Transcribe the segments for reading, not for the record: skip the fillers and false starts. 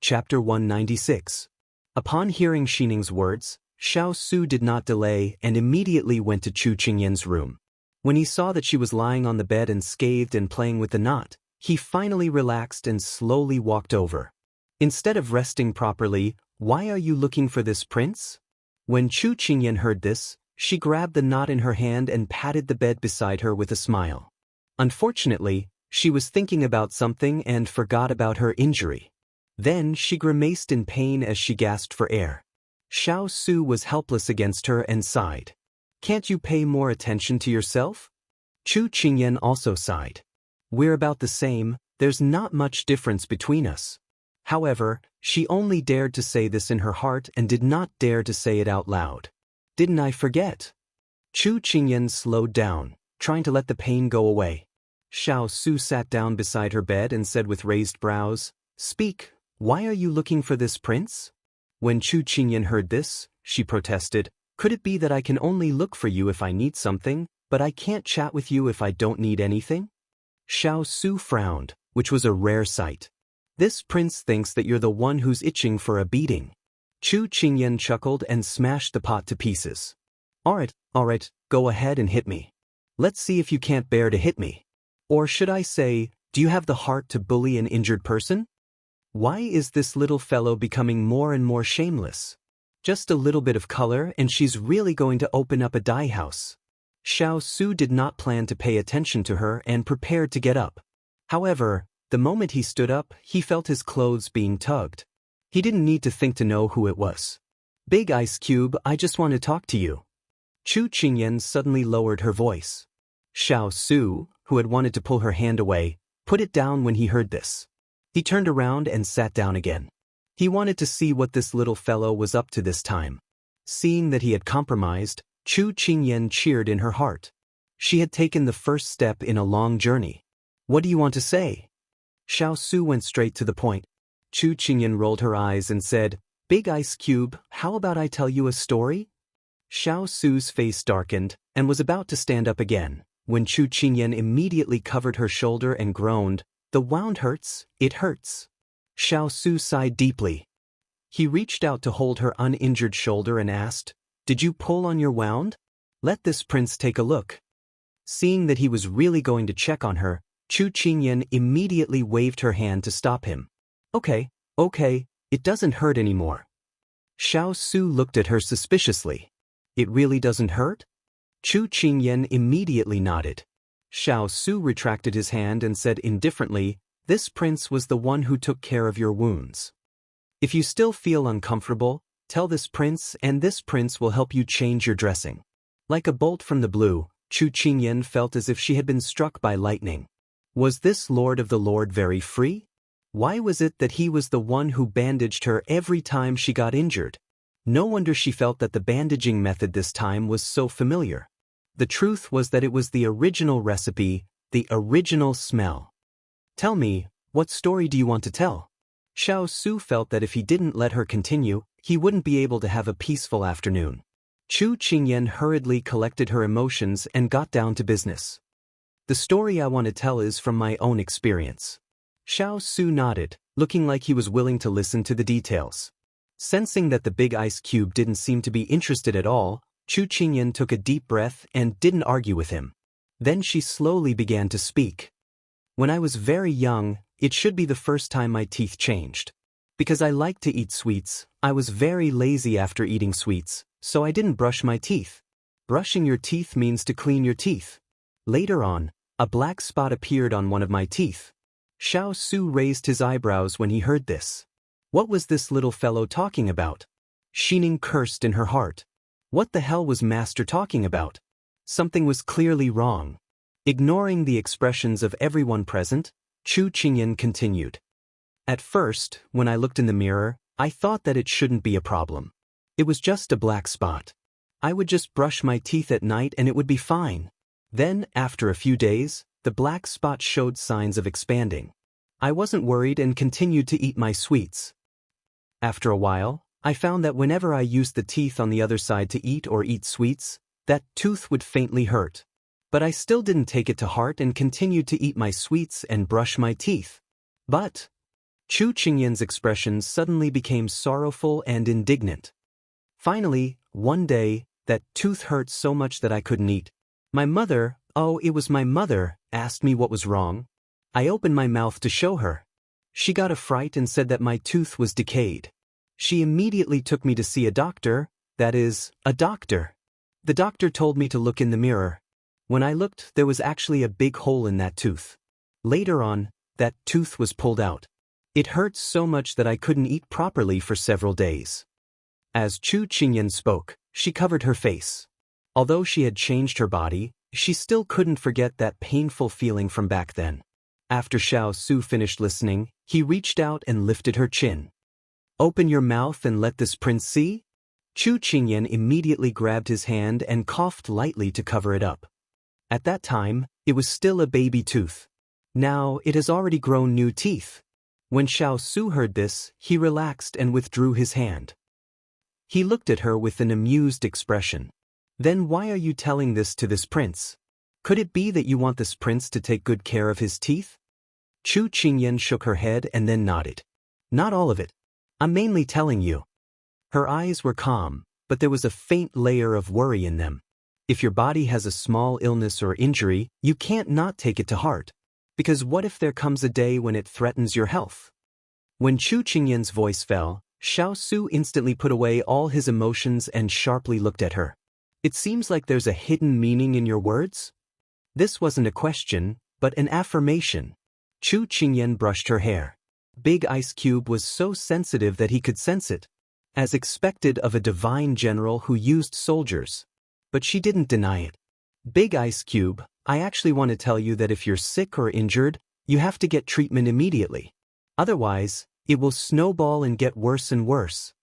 Chapter 196. Upon hearing Xining's words, Xiao Su did not delay and immediately went to Chu Qingyan's room. When he saw that she was lying on the bed unscathed and playing with the knot, he finally relaxed and slowly walked over. Instead of resting properly, "Why are you looking for this prince?" When Chu Qingyan heard this, she grabbed the knot in her hand and patted the bed beside her with a smile. Unfortunately, she was thinking about something and forgot about her injury. Then she grimaced in pain as she gasped for air. Xiao Su was helpless against her and sighed. "Can't you pay more attention to yourself?" Chu Qingyan also sighed. "We're about the same, there's not much difference between us." However, she only dared to say this in her heart and did not dare to say it out loud. "Didn't I forget?" Chu Qingyan slowed down, trying to let the pain go away. Xiao Su sat down beside her bed and said with raised brows, "Speak, why are you looking for this prince?" When Chu Qingyan heard this, she protested, "Could it be that I can only look for you if I need something, but I can't chat with you if I don't need anything?" Xiao Su frowned, which was a rare sight. "This prince thinks that you're the one who's itching for a beating." Chu Qingyan chuckled and smashed the pot to pieces. All right, go ahead and hit me. Let's see if you can't bear to hit me. Or should I say, do you have the heart to bully an injured person? Why is this little fellow becoming more and more shameless? Just a little bit of color and she's really going to open up a dye house. Xiao Su did not plan to pay attention to her and prepared to get up. However, the moment he stood up, he felt his clothes being tugged. He didn't need to think to know who it was. "Big Ice Cube, I just want to talk to you." Chu Qingyan suddenly lowered her voice. Xiao Su, who had wanted to pull her hand away, put it down when he heard this. He turned around and sat down again. He wanted to see what this little fellow was up to this time. Seeing that he had compromised, Chu Qingyan cheered in her heart. She had taken the first step in a long journey. "What do you want to say?" Xiao Su went straight to the point. Chu Qingyan rolled her eyes and said, "Big Ice Cube, how about I tell you a story?" Xiao Su's face darkened and was about to stand up again, when Chu Qingyan immediately covered her shoulder and groaned, "The wound hurts, it hurts." Xiao Su sighed deeply. He reached out to hold her uninjured shoulder and asked, "Did you pull on your wound? Let this prince take a look." Seeing that he was really going to check on her, Chu Qingyan immediately waved her hand to stop him. Okay, it doesn't hurt anymore." Xiao Su looked at her suspiciously. "It really doesn't hurt?" Chu Qingyan immediately nodded. Xiao Su retracted his hand and said indifferently, "This prince was the one who took care of your wounds. If you still feel uncomfortable, tell this prince and this prince will help you change your dressing." Like a bolt from the blue, Chu Qingyan felt as if she had been struck by lightning. Was this Lord of the Lord very free? Why was it that he was the one who bandaged her every time she got injured? No wonder she felt that the bandaging method this time was so familiar. The truth was that it was the original recipe, the original smell. "Tell me, what story do you want to tell?" Xiao Su felt that if he didn't let her continue, he wouldn't be able to have a peaceful afternoon. Chu Qingyan hurriedly collected her emotions and got down to business. "The story I want to tell is from my own experience." Xiao Su nodded, looking like he was willing to listen to the details. Sensing that the Big Ice Cube didn't seem to be interested at all, Chu Qingyan took a deep breath and didn't argue with him. Then she slowly began to speak. "When I was very young, it should be the first time my teeth changed. Because I liked to eat sweets, I was very lazy after eating sweets, so I didn't brush my teeth. Brushing your teeth means to clean your teeth. Later on, a black spot appeared on one of my teeth." Xiao Su raised his eyebrows when he heard this. What was this little fellow talking about? Xining cursed in her heart. What the hell was Master talking about? Something was clearly wrong. Ignoring the expressions of everyone present, Chu Qingyan continued. "At first, when I looked in the mirror, I thought that it shouldn't be a problem. It was just a black spot. I would just brush my teeth at night and it would be fine. Then, after a few days, the black spot showed signs of expanding. I wasn't worried and continued to eat my sweets. After a while, I found that whenever I used the teeth on the other side to eat sweets, that tooth would faintly hurt. But I still didn't take it to heart and continued to eat my sweets and brush my teeth. But..." Chu Qingyan's expression suddenly became sorrowful and indignant. Finally, one day, that tooth hurt so much that I couldn't eat. My mother, oh, it was my mother, asked me what was wrong. I opened my mouth to show her. She got a fright and said that my tooth was decayed. She immediately took me to see a doctor, that is, a doctor. The doctor told me to look in the mirror. When I looked, there was actually a big hole in that tooth. Later on, that tooth was pulled out. It hurt so much that I couldn't eat properly for several days. As Chu Qingyan spoke, she covered her face. Although she had changed her body, she still couldn't forget that painful feeling from back then. After Xiao Su finished listening, he reached out and lifted her chin. "Open your mouth and let this prince see?" Chu Qingyan immediately grabbed his hand and coughed lightly to cover it up. At that time, it was still a baby tooth. Now, it has already grown new teeth. When Xiao Su heard this, he relaxed and withdrew his hand. He looked at her with an amused expression. "Then why are you telling this to this prince? Could it be that you want this prince to take good care of his teeth?" Chu Qingyan shook her head and then nodded. "Not all of it. I'm mainly telling you." Her eyes were calm, but there was a faint layer of worry in them. If your body has a small illness or injury, you can't not take it to heart. Because what if there comes a day when it threatens your health? When Chu Qingyan's voice fell, Xiao Su instantly put away all his emotions and sharply looked at her. "It seems like there's a hidden meaning in your words?" This wasn't a question, but an affirmation. Chu Qingyan brushed her hair. Big Ice Cube was so sensitive that he could sense it, as expected of a divine general who used soldiers. But she didn't deny it. "Big Ice Cube, I actually want to tell you that if you're sick or injured, you have to get treatment immediately. Otherwise, it will snowball and get worse and worse."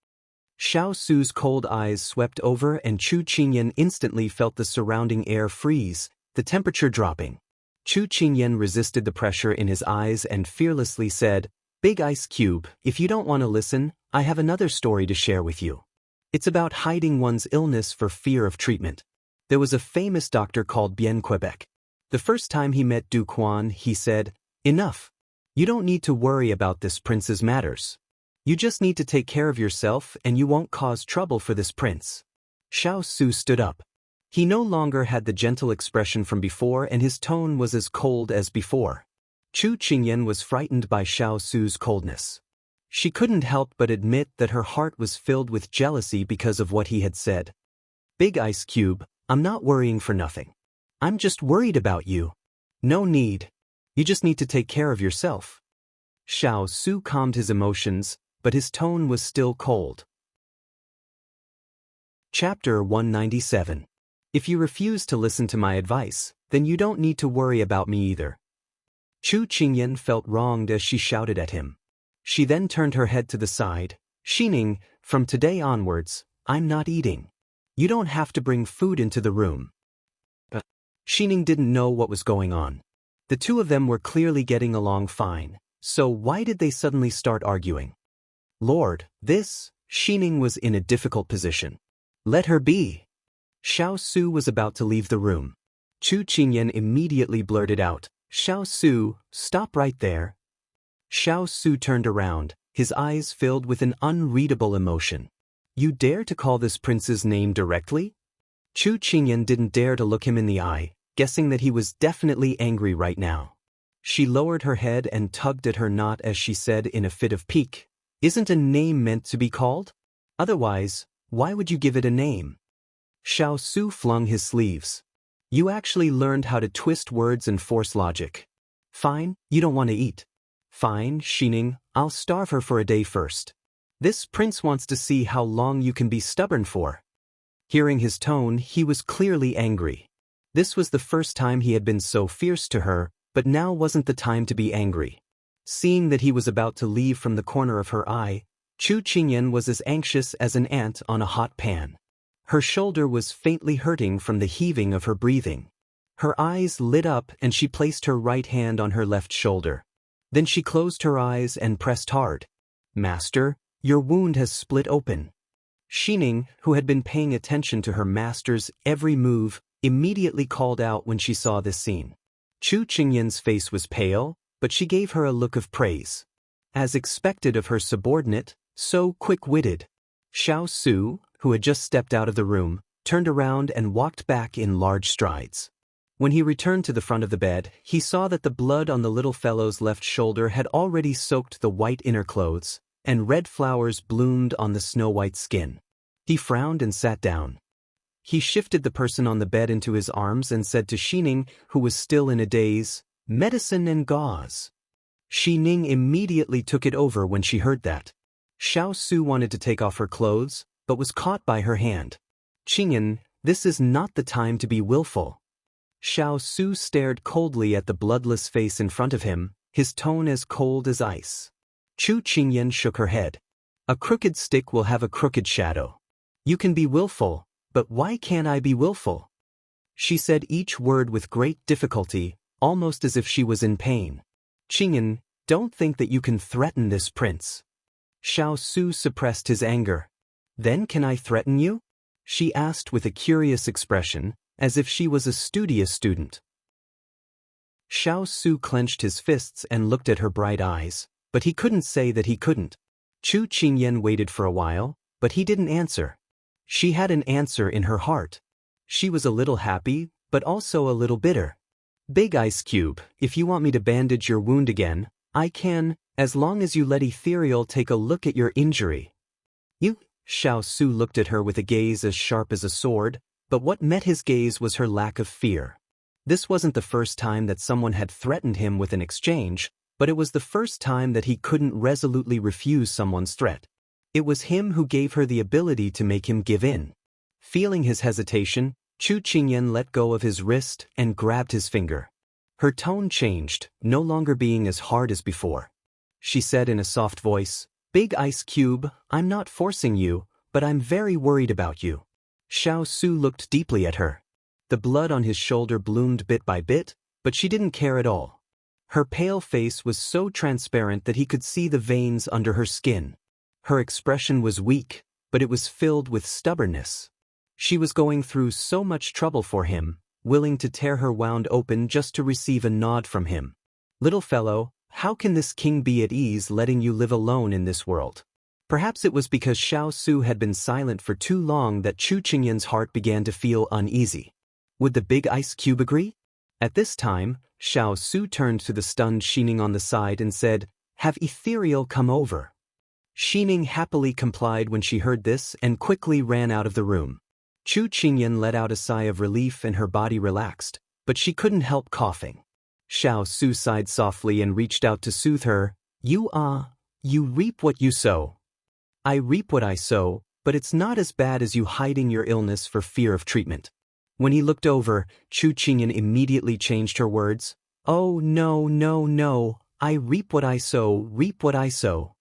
Xiao Su's cold eyes swept over and Chu Qingyan instantly felt the surrounding air freeze, the temperature dropping. Chu Qingyan resisted the pressure in his eyes and fearlessly said, "Big Ice Cube, if you don't want to listen, I have another story to share with you. It's about hiding one's illness for fear of treatment. There was a famous doctor called Bien Quebec. The first time he met Du Quan, he said, 'Enough. You don't need to worry about this prince's matters. You just need to take care of yourself and you won't cause trouble for this prince.'" Xiao Su stood up. He no longer had the gentle expression from before and his tone was as cold as before. Chu Qingyan was frightened by Xiao Su's coldness. She couldn't help but admit that her heart was filled with jealousy because of what he had said. "Big Ice Cube, I'm not worrying for nothing. I'm just worried about you. No need. You just need to take care of yourself." Xiao Su calmed his emotions, but his tone was still cold. Chapter 197. If you refuse to listen to my advice, then you don't need to worry about me either. Chu Qingyan felt wronged as she shouted at him. She then turned her head to the side. "Xining, from today onwards, I'm not eating. You don't have to bring food into the room." But Xining didn't know what was going on. The two of them were clearly getting along fine, so why did they suddenly start arguing? Lord, Xining was in a difficult position. "Let her be." Xiao Su was about to leave the room. Chu Qingyan immediately blurted out, "Xiao Su, stop right there." Xiao Su turned around, his eyes filled with an unreadable emotion. "You dare to call this prince's name directly?" Chu Qingyan didn't dare to look him in the eye, guessing that he was definitely angry right now. She lowered her head and tugged at her knot as she said in a fit of pique, "Isn't a name meant to be called? Otherwise, why would you give it a name?" Xiao Su flung his sleeves. "You actually learned how to twist words and force logic. Fine, you don't want to eat. Fine, Xining, I'll starve her for a day first. This prince wants to see how long you can be stubborn for." Hearing his tone, he was clearly angry. This was the first time he had been so fierce to her, but now wasn't the time to be angry. Seeing that he was about to leave from the corner of her eye, Chu Qingyan was as anxious as an ant on a hot pan. Her shoulder was faintly hurting from the heaving of her breathing. Her eyes lit up and she placed her right hand on her left shoulder. Then she closed her eyes and pressed hard. "Master, your wound has split open." Xining, who had been paying attention to her master's every move, immediately called out when she saw this scene. Chu Qingyan's face was pale, but she gave her a look of praise. As expected of her subordinate, so quick-witted. Xiao Su, who had just stepped out of the room, turned around and walked back in large strides. When he returned to the front of the bed, he saw that the blood on the little fellow's left shoulder had already soaked the white inner clothes, and red flowers bloomed on the snow-white skin. He frowned and sat down. He shifted the person on the bed into his arms and said to Xining, who was still in a daze, "Medicine and gauze." Xining immediately took it over when she heard that. Xiao Su wanted to take off her clothes, but was caught by her hand. "Qingyan, this is not the time to be willful." Xiao Su stared coldly at the bloodless face in front of him, his tone as cold as ice. Chu Qingyan shook her head. "A crooked stick will have a crooked shadow. You can be willful, but why can't I be willful?" She said each word with great difficulty, almost as if she was in pain. "Qingyan, don't think that you can threaten this prince." Xiao Su suppressed his anger. "Then can I threaten you?" she asked with a curious expression, as if she was a studious student. Xiao Su clenched his fists and looked at her bright eyes, but he couldn't say that he couldn't. Chu Qingyan waited for a while, but he didn't answer. She had an answer in her heart. She was a little happy, but also a little bitter. "Big Ice Cube, if you want me to bandage your wound again, I can, as long as you let Ethereal take a look at your injury." "You?" Xiao Su looked at her with a gaze as sharp as a sword, but what met his gaze was her lack of fear. This wasn't the first time that someone had threatened him with an exchange, but it was the first time that he couldn't resolutely refuse someone's threat. It was him who gave her the ability to make him give in. Feeling his hesitation, Chu Qingyan let go of his wrist and grabbed his finger. Her tone changed, no longer being as hard as before. She said in a soft voice, "Big Ice Cube, I'm not forcing you, but I'm very worried about you." Xiao Su looked deeply at her. The blood on his shoulder bloomed bit by bit, but she didn't care at all. Her pale face was so transparent that he could see the veins under her skin. Her expression was weak, but it was filled with stubbornness. She was going through so much trouble for him, willing to tear her wound open just to receive a nod from him. "Little fellow, how can this king be at ease letting you live alone in this world?" Perhaps it was because Xiao Su had been silent for too long that Chu Qingyan's heart began to feel uneasy. Would the Big Ice Cube agree? At this time, Xiao Su turned to the stunned Xining on the side and said, "Have Ethereal come over." Xining happily complied when she heard this and quickly ran out of the room. Chu Qingyan let out a sigh of relief and her body relaxed, but she couldn't help coughing. Xiao Su sighed softly and reached out to soothe her. You reap what you sow." "I reap what I sow, but it's not as bad as you hiding your illness for fear of treatment." When he looked over, Chu Qingyan immediately changed her words. "Oh no, I reap what I sow, reap what I sow."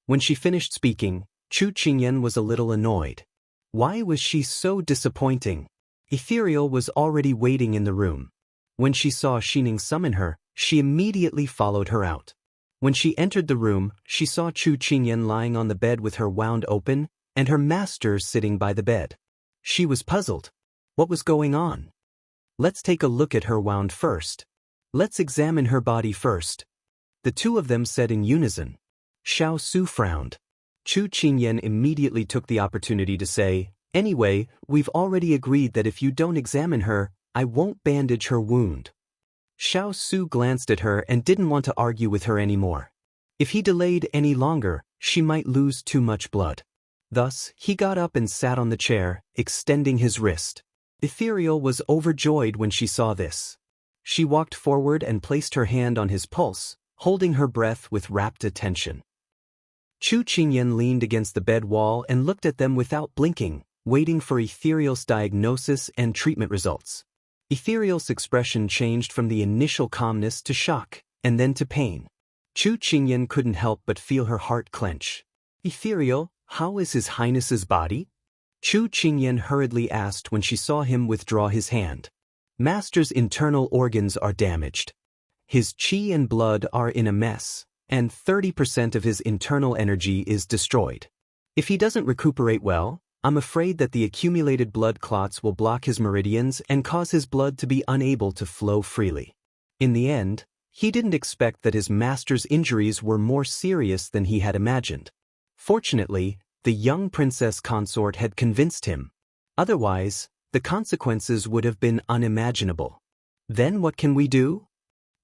When she finished speaking, Chu Qingyan was a little annoyed. Why was she so disappointing? Ethereal was already waiting in the room. When she saw Xining summon her, she immediately followed her out. When she entered the room, she saw Chu Qingyan lying on the bed with her wound open, and her master sitting by the bed. She was puzzled. What was going on? "Let's take a look at her wound first. Let's examine her body first," the two of them said in unison. Xiao Su frowned. Chu Qingyan immediately took the opportunity to say, "Anyway, we've already agreed that if you don't examine her, I won't bandage her wound." Xiao Su glanced at her and didn't want to argue with her anymore. If he delayed any longer, she might lose too much blood. Thus, he got up and sat on the chair, extending his wrist. Ethereal was overjoyed when she saw this. She walked forward and placed her hand on his pulse, holding her breath with rapt attention. Chu Qingyan leaned against the bed wall and looked at them without blinking, waiting for Ethereal's diagnosis and treatment results. Ethereal's expression changed from the initial calmness to shock, and then to pain. Chu Qingyan couldn't help but feel her heart clench. "Ethereal, how is His Highness's body?" Chu Qingyan hurriedly asked when she saw him withdraw his hand. "Master's internal organs are damaged. His qi and blood are in a mess, and 30% of his internal energy is destroyed. If he doesn't recuperate well, I'm afraid that the accumulated blood clots will block his meridians and cause his blood to be unable to flow freely. In the end, He didn't expect that his master's injuries were more serious than he had imagined. Fortunately, the young princess consort had convinced him. Otherwise, the consequences would have been unimaginable. Then what can we do?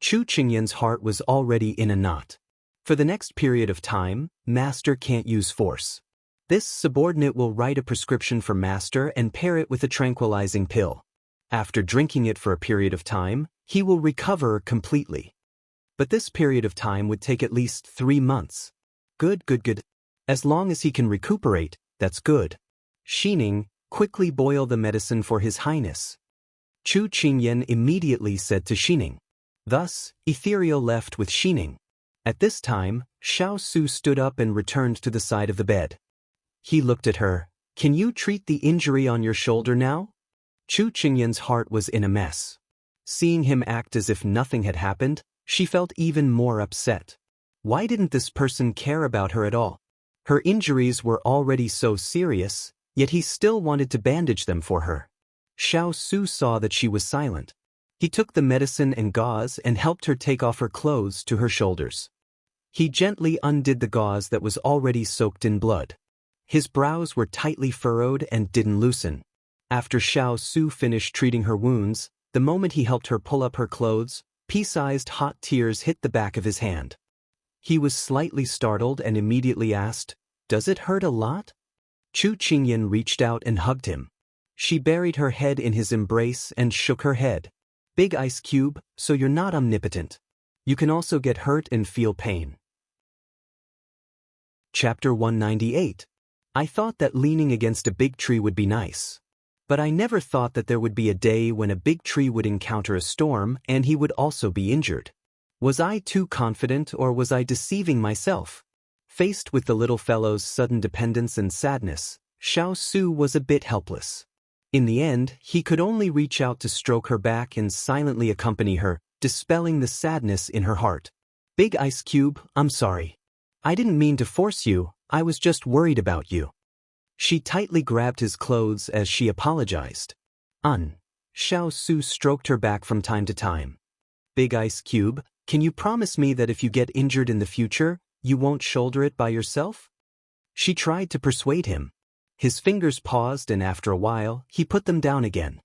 Chu Qingyan's heart was already in a knot. For the next period of time, master can't use force. This subordinate will write a prescription for master and pair it with a tranquilizing pill. After drinking it for a period of time, he will recover completely. But this period of time would take at least 3 months. Good. As long as he can recuperate, that's good. Xining, quickly boil the medicine for His Highness. Chu Qingyan immediately said to Xining. Thus, Ethereal left with Xining. At this time, Xiao Su stood up and returned to the side of the bed. He looked at her. Can you treat the injury on your shoulder now? Chu Qingyan's heart was in a mess. Seeing him act as if nothing had happened, she felt even more upset. Why didn't this person care about her at all? Her injuries were already so serious, yet he still wanted to bandage them for her. Xiao Su saw that she was silent. He took the medicine and gauze and helped her take off her clothes to her shoulders. He gently undid the gauze that was already soaked in blood. His brows were tightly furrowed and didn't loosen. After Xiao Su finished treating her wounds, the moment he helped her pull up her clothes, pea-sized hot tears hit the back of his hand. He was slightly startled and immediately asked, "Does it hurt a lot?" Chu Qingyan reached out and hugged him. She buried her head in his embrace and shook her head. Big ice cube, so you're not omnipotent. You can also get hurt and feel pain. Chapter 198. I thought that leaning against a big tree would be nice. But I never thought that there would be a day when a big tree would encounter a storm and he would also be injured. Was I too confident or was I deceiving myself? Faced with the little fellow's sudden dependence and sadness, Xiao Su was a bit helpless. In the end, he could only reach out to stroke her back and silently accompany her, dispelling the sadness in her heart. Big Ice Cube, I'm sorry. I didn't mean to force you, I was just worried about you. She tightly grabbed his clothes as she apologized. Xiao Su stroked her back from time to time. Big Ice Cube, can you promise me that if you get injured in the future, you won't shoulder it by yourself? She tried to persuade him. His fingers paused and after a while, he put them down again.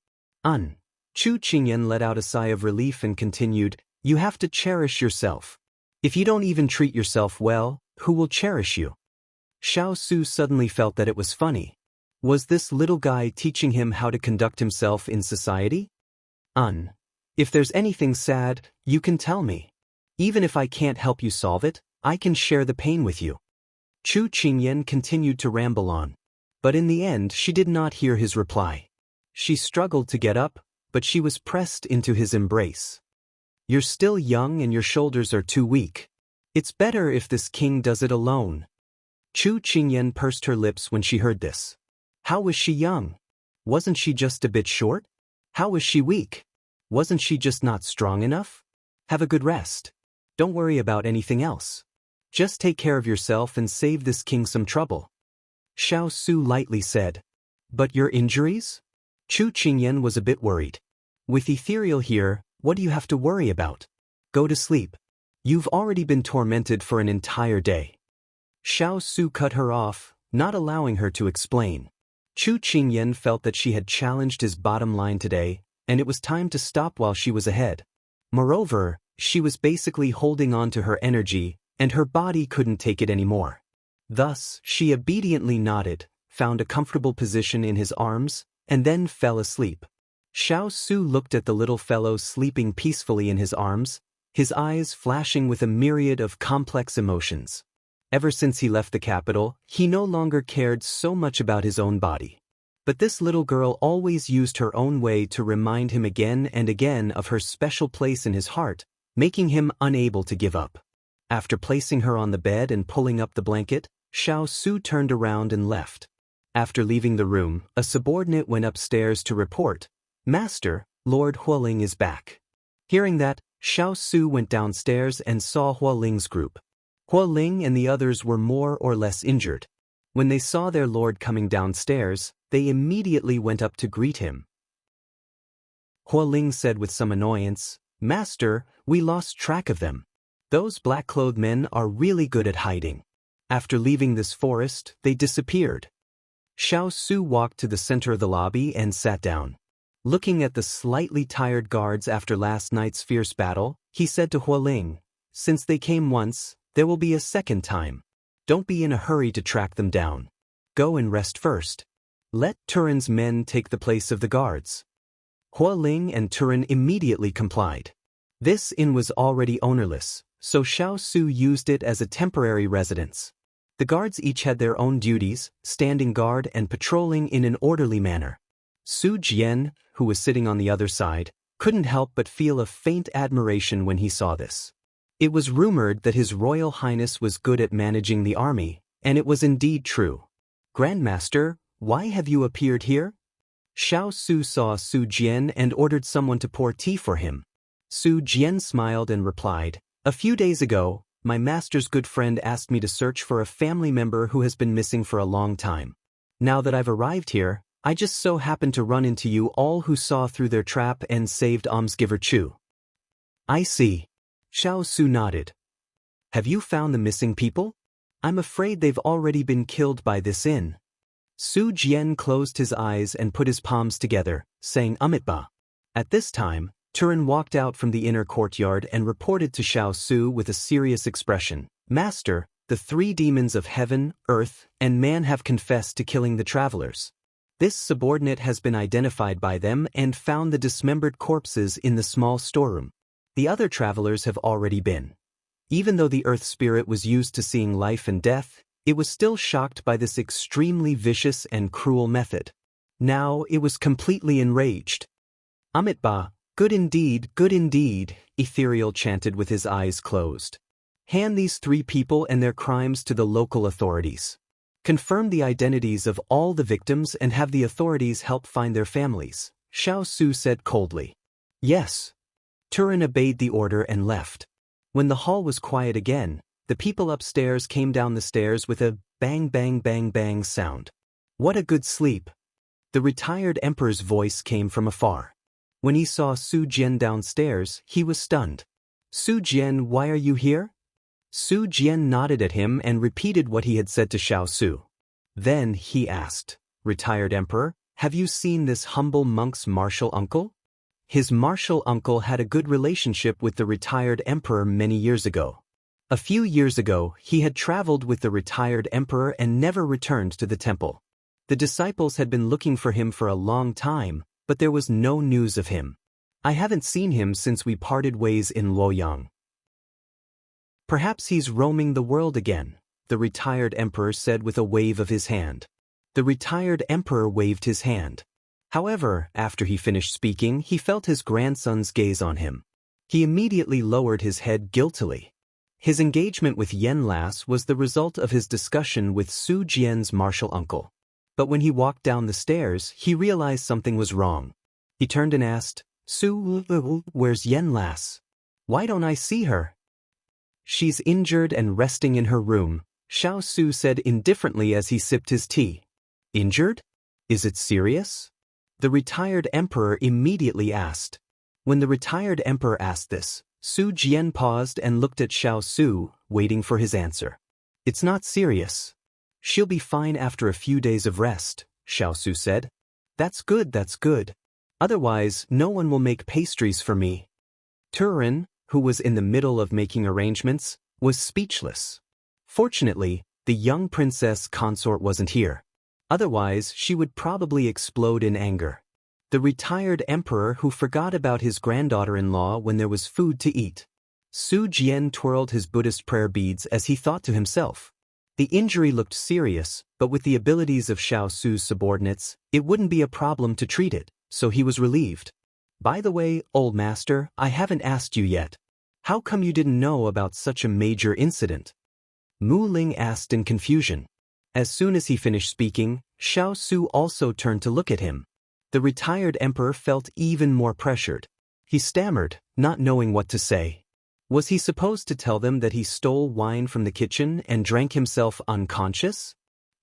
Chu Qingyan let out a sigh of relief and continued, you have to cherish yourself. If you don't even treat yourself well, who will cherish you? Xiao Su suddenly felt that it was funny. Was this little guy teaching him how to conduct himself in society? If there's anything sad, you can tell me. Even if I can't help you solve it, I can share the pain with you. Chu Qingyan continued to ramble on. But in the end she did not hear his reply. She struggled to get up, but she was pressed into his embrace. You're still young and your shoulders are too weak. It's better if this king does it alone. Chu Qingyan pursed her lips when she heard this. How was she young? Wasn't she just a bit short? How was she weak? Wasn't she just not strong enough? Have a good rest. Don't worry about anything else. Just take care of yourself and save this king some trouble. Xiao Su lightly said. But your injuries? Chu Qingyan was a bit worried. With Ethereal here, what do you have to worry about? Go to sleep. You've already been tormented for an entire day. Xiao Su cut her off, not allowing her to explain. Chu Qingyan felt that she had challenged his bottom line today, and it was time to stop while she was ahead. Moreover, she was basically holding on to her energy, and her body couldn't take it anymore. Thus, she obediently nodded, found a comfortable position in his arms, and then fell asleep. Xiao Su looked at the little fellow sleeping peacefully in his arms, his eyes flashing with a myriad of complex emotions. Ever since he left the capital, he no longer cared so much about his own body. But this little girl always used her own way to remind him again and again of her special place in his heart, making him unable to give up. After placing her on the bed and pulling up the blanket, Xiao Su turned around and left. After leaving the room, a subordinate went upstairs to report, Master, Lord Hualing is back. Hearing that, Xiao Su went downstairs and saw Hualing's group. Hualing and the others were more or less injured. When they saw their lord coming downstairs, they immediately went up to greet him. Hualing said with some annoyance, Master, we lost track of them. Those black-clothed men are really good at hiding. After leaving this forest, they disappeared. Xiao Su walked to the center of the lobby and sat down. Looking at the slightly tired guards after last night's fierce battle, he said to Hualing, "Since they came once, there will be a second time. Don't be in a hurry to track them down. Go and rest first. Let Turin's men take the place of the guards." Hualing and Turin immediately complied. This inn was already ownerless, so Xiao Su used it as a temporary residence. The guards each had their own duties, standing guard and patrolling in an orderly manner. Su Jian, who was sitting on the other side, couldn't help but feel a faint admiration when he saw this. It was rumored that His Royal Highness was good at managing the army, and it was indeed true. "Grandmaster, why have you appeared here?" Xiao Su saw Su Jian and ordered someone to pour tea for him. Su Jian smiled and replied, "A few days ago, my master's good friend asked me to search for a family member who has been missing for a long time. Now that I've arrived here, I just so happened to run into you all who saw through their trap and saved almsgiver Chu." "I see." Xiao Su nodded. "Have you found the missing people? I'm afraid they've already been killed by this inn." Su Jian closed his eyes and put his palms together, saying Amitba. At this time, Turin walked out from the inner courtyard and reported to Xiao Su with a serious expression, "Master, the 3 demons of heaven, earth, and man have confessed to killing the travelers. This subordinate has been identified by them and found the dismembered corpses in the small storeroom. The other travelers have already been. Even though the earth spirit was used to seeing life and death, it was still shocked by this extremely vicious and cruel method. Now it was completely enraged." "Amitba, good indeed, Ethereal chanted with his eyes closed. "Hand these 3 people and their crimes to the local authorities. Confirm the identities of all the victims and have the authorities help find their families," Xiao Su said coldly. "Yes." Turin obeyed the order and left. When the hall was quiet again, the people upstairs came down the stairs with a bang bang bang bang sound. "What a good sleep." The retired emperor's voice came from afar. When he saw Su Jian downstairs, he was stunned. "Su Jian, why are you here?" Su Jian nodded at him and repeated what he had said to Xiao Su. Then he asked, "Retired emperor, have you seen this humble monk's martial uncle?" His martial uncle had a good relationship with the retired emperor many years ago. A few years ago, he had traveled with the retired emperor and never returned to the temple. The disciples had been looking for him for a long time, but there was no news of him. "I haven't seen him since we parted ways in Luoyang." "Perhaps he's roaming the world again," the retired emperor said with a wave of his hand. The retired emperor waved his hand. However, after he finished speaking, he felt his grandson's gaze on him. He immediately lowered his head guiltily. His engagement with Yenlas was the result of his discussion with Su Jian's martial uncle. But when he walked down the stairs, he realized something was wrong. He turned and asked, "Su, where's Yenlas? Why don't I see her?" "She's injured and resting in her room," Xiao Su said indifferently as he sipped his tea. "Injured? Is it serious?" the retired emperor immediately asked. When the retired emperor asked this, Su Jian paused and looked at Xiao Su, waiting for his answer. "It's not serious. She'll be fine after a few days of rest," Xiao Su said. That's good. Otherwise, no one will make pastries for me." Turin, who was in the middle of making arrangements, was speechless. Fortunately, the young princess consort wasn't here. Otherwise, she would probably explode in anger. The retired emperor who forgot about his granddaughter-in-law when there was food to eat. Su Jian twirled his Buddhist prayer beads as he thought to himself. The injury looked serious, but with the abilities of Xiao Su's subordinates, it wouldn't be a problem to treat it, so he was relieved. "By the way, old master, I haven't asked you yet. How come you didn't know about such a major incident?" Mu Ling asked in confusion. As soon as he finished speaking, Xiao Su also turned to look at him. The retired emperor felt even more pressured. He stammered, not knowing what to say. Was he supposed to tell them that he stole wine from the kitchen and drank himself unconscious?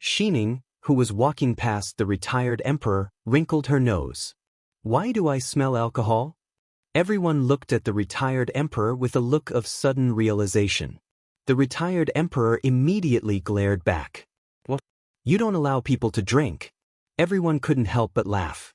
Xining, who was walking past the retired emperor, wrinkled her nose. "Why do I smell alcohol?" Everyone looked at the retired emperor with a look of sudden realization. The retired emperor immediately glared back. "What? You don't allow people to drink?" Everyone couldn't help but laugh.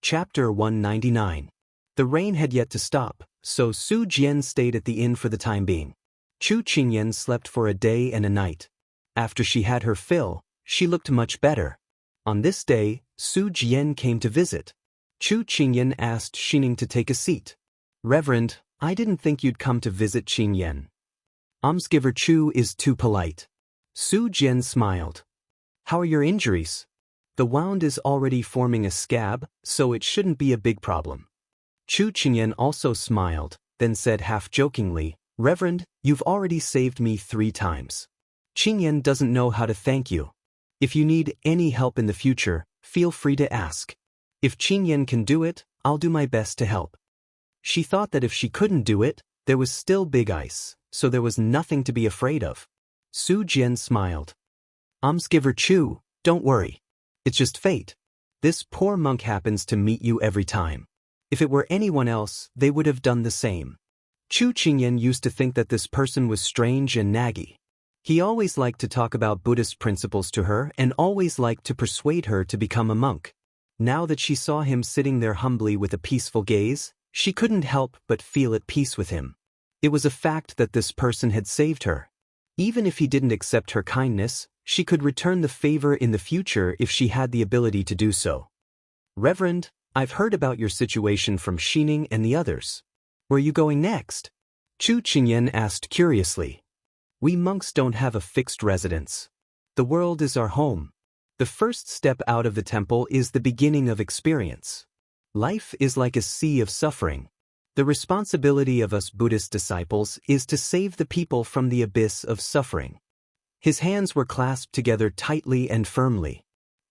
Chapter 199. The rain had yet to stop, so Su Jian stayed at the inn for the time being. Chu Qingyan slept for a day and a night. After she had her fill, she looked much better. On this day, Su Jian came to visit. Chu Qingyan asked Xining to take a seat. "Reverend, I didn't think you'd come to visit Qingyan. Almsgiver Chu is too polite." Su Jian smiled. "How are your injuries?" "The wound is already forming a scab, so it shouldn't be a big problem." Chu Qingyan also smiled, then said half-jokingly, "Reverend, you've already saved me 3 times. Qingyan doesn't know how to thank you. If you need any help in the future, feel free to ask. If Qingyan can do it, I'll do my best to help." She thought that if she couldn't do it, there was still big ice, so there was nothing to be afraid of. Su Jian smiled. "Almsgiver Chu, don't worry. It's just fate. This poor monk happens to meet you every time. If it were anyone else, they would have done the same." Chu Qingyan used to think that this person was strange and naggy. He always liked to talk about Buddhist principles to her and always liked to persuade her to become a monk. Now that she saw him sitting there humbly with a peaceful gaze, she couldn't help but feel at peace with him. It was a fact that this person had saved her. Even if he didn't accept her kindness, she could return the favor in the future if she had the ability to do so. "Reverend, I've heard about your situation from Xining and the others. Where are you going next?" Chu Qingyan asked curiously. "We monks don't have a fixed residence. The world is our home. The first step out of the temple is the beginning of experience. Life is like a sea of suffering. The responsibility of us Buddhist disciples is to save the people from the abyss of suffering." His hands were clasped together tightly and firmly.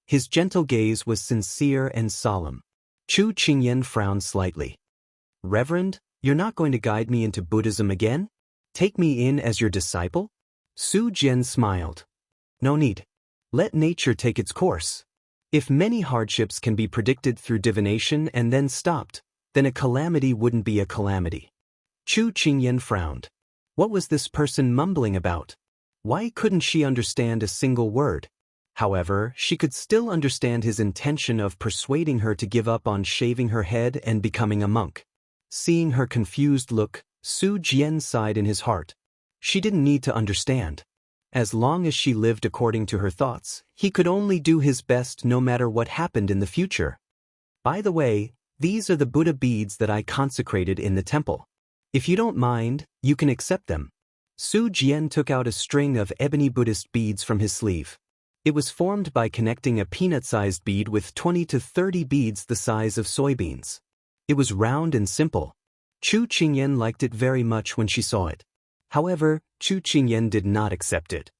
His gentle gaze was sincere and solemn. Chu Qingyan frowned slightly. "Reverend, you're not going to guide me into Buddhism again? Take me in as your disciple?" Su Jian smiled. "No need. Let nature take its course. If many hardships can be predicted through divination and then stopped, then a calamity wouldn't be a calamity." Chu Qingyan frowned. What was this person mumbling about? Why couldn't she understand a single word? However, she could still understand his intention of persuading her to give up on shaving her head and becoming a monk. Seeing her confused look, Su Jian sighed in his heart. She didn't need to understand. As long as she lived according to her thoughts, he could only do his best no matter what happened in the future. "By the way, these are the Buddha beads that I consecrated in the temple. If you don't mind, you can accept them." Su Jian took out a string of ebony Buddhist beads from his sleeve. It was formed by connecting a peanut-sized bead with 20 to 30 beads the size of soybeans. It was round and simple. Chu Qingyan liked it very much when she saw it. However, Chu Qingyan did not accept it.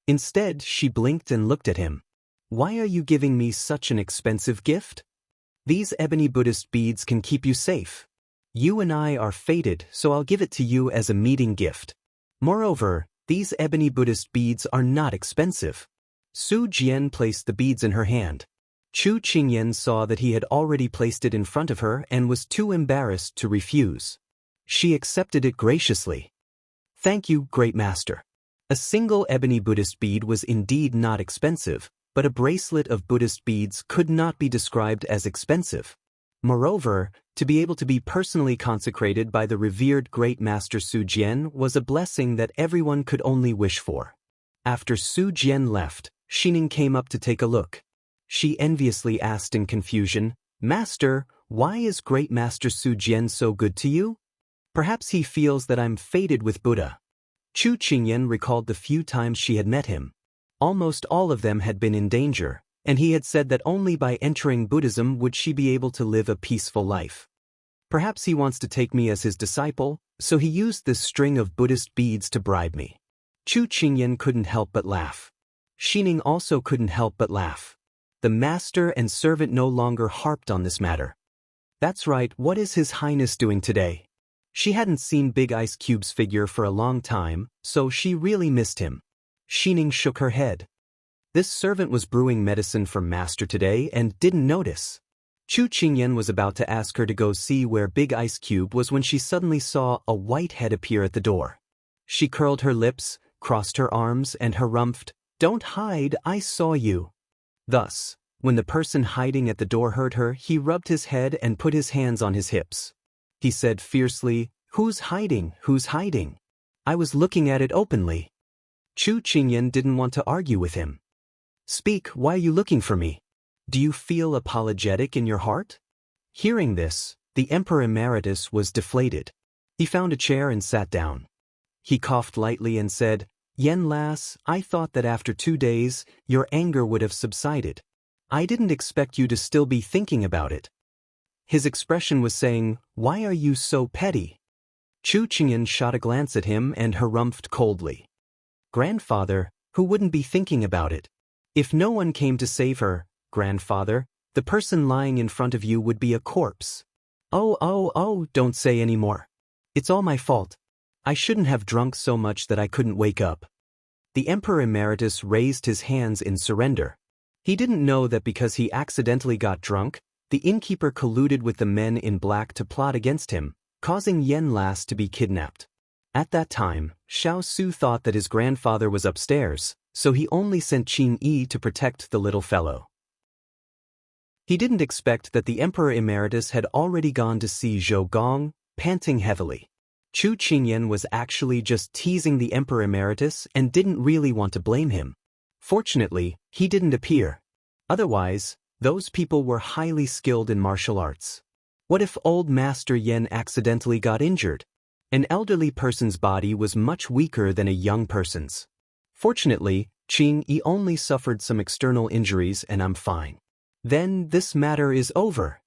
Instead, she blinked and looked at him. "Why are you giving me such an expensive gift? These ebony Buddhist beads can keep you safe. You and I are fated, so I'll give it to you as a meeting gift. Moreover, these ebony Buddhist beads are not expensive." Su Jian placed the beads in her hand. Chu Qingyan saw that he had already placed it in front of her and was too embarrassed to refuse. She accepted it graciously. "Thank you, Great Master." A single ebony Buddhist bead was indeed not expensive, but a bracelet of Buddhist beads could not be described as expensive. Moreover, to be able to be personally consecrated by the revered Great Master Su Jian was a blessing that everyone could only wish for. After Su Jian left, Xining came up to take a look. She enviously asked in confusion, "Master, why is Great Master Su Jian so good to you? Perhaps he feels that I'm fated with Buddha." Chu Qingyan recalled the few times she had met him. Almost all of them had been in danger, and he had said that only by entering Buddhism would she be able to live a peaceful life. Perhaps he wants to take me as his disciple, so he used this string of Buddhist beads to bribe me. Chu Qingyan couldn't help but laugh. Xining also couldn't help but laugh. The master and servant no longer harped on this matter. "That's right, what is His Highness doing today?" She hadn't seen Big Ice Cube's figure for a long time, so she really missed him. Xining shook her head. This servant was brewing medicine for Master today and didn't notice. Chu Qingyan was about to ask her to go see where Big Ice Cube was when she suddenly saw a white head appear at the door. She curled her lips, crossed her arms, and harumphed, "Don't hide, I saw you." Thus, when the person hiding at the door heard her, he rubbed his head and put his hands on his hips. He said fiercely, "Who's hiding? Who's hiding? I was looking at it openly." Chu Qingyan didn't want to argue with him. "Speak, why are you looking for me? Do you feel apologetic in your heart?" Hearing this, the Emperor Emeritus was deflated. He found a chair and sat down. He coughed lightly and said, "Yen lass, I thought that after 2 days, your anger would have subsided. I didn't expect you to still be thinking about it." His expression was saying, "Why are you so petty?" Chu Qingyan shot a glance at him and harumphed coldly. "Grandfather, who wouldn't be thinking about it? If no one came to save her, grandfather, the person lying in front of you would be a corpse." Oh, don't say any more. It's all my fault. I shouldn't have drunk so much that I couldn't wake up." The Emperor Emeritus raised his hands in surrender. He didn't know that because he accidentally got drunk, the innkeeper colluded with the men in black to plot against him, causing Yen Lass to be kidnapped. At that time, Xiao Su thought that his grandfather was upstairs, so he only sent Qin Yi to protect the little fellow. He didn't expect that the Emperor Emeritus had already gone to see Zhou Gong, panting heavily. Chu Qingyan was actually just teasing the Emperor Emeritus and didn't really want to blame him. Fortunately, he didn't appear. Otherwise, those people were highly skilled in martial arts. What if old Master Yen accidentally got injured? An elderly person's body was much weaker than a young person's. Fortunately, Qin Yi only suffered some external injuries and I'm fine. Then this matter is over.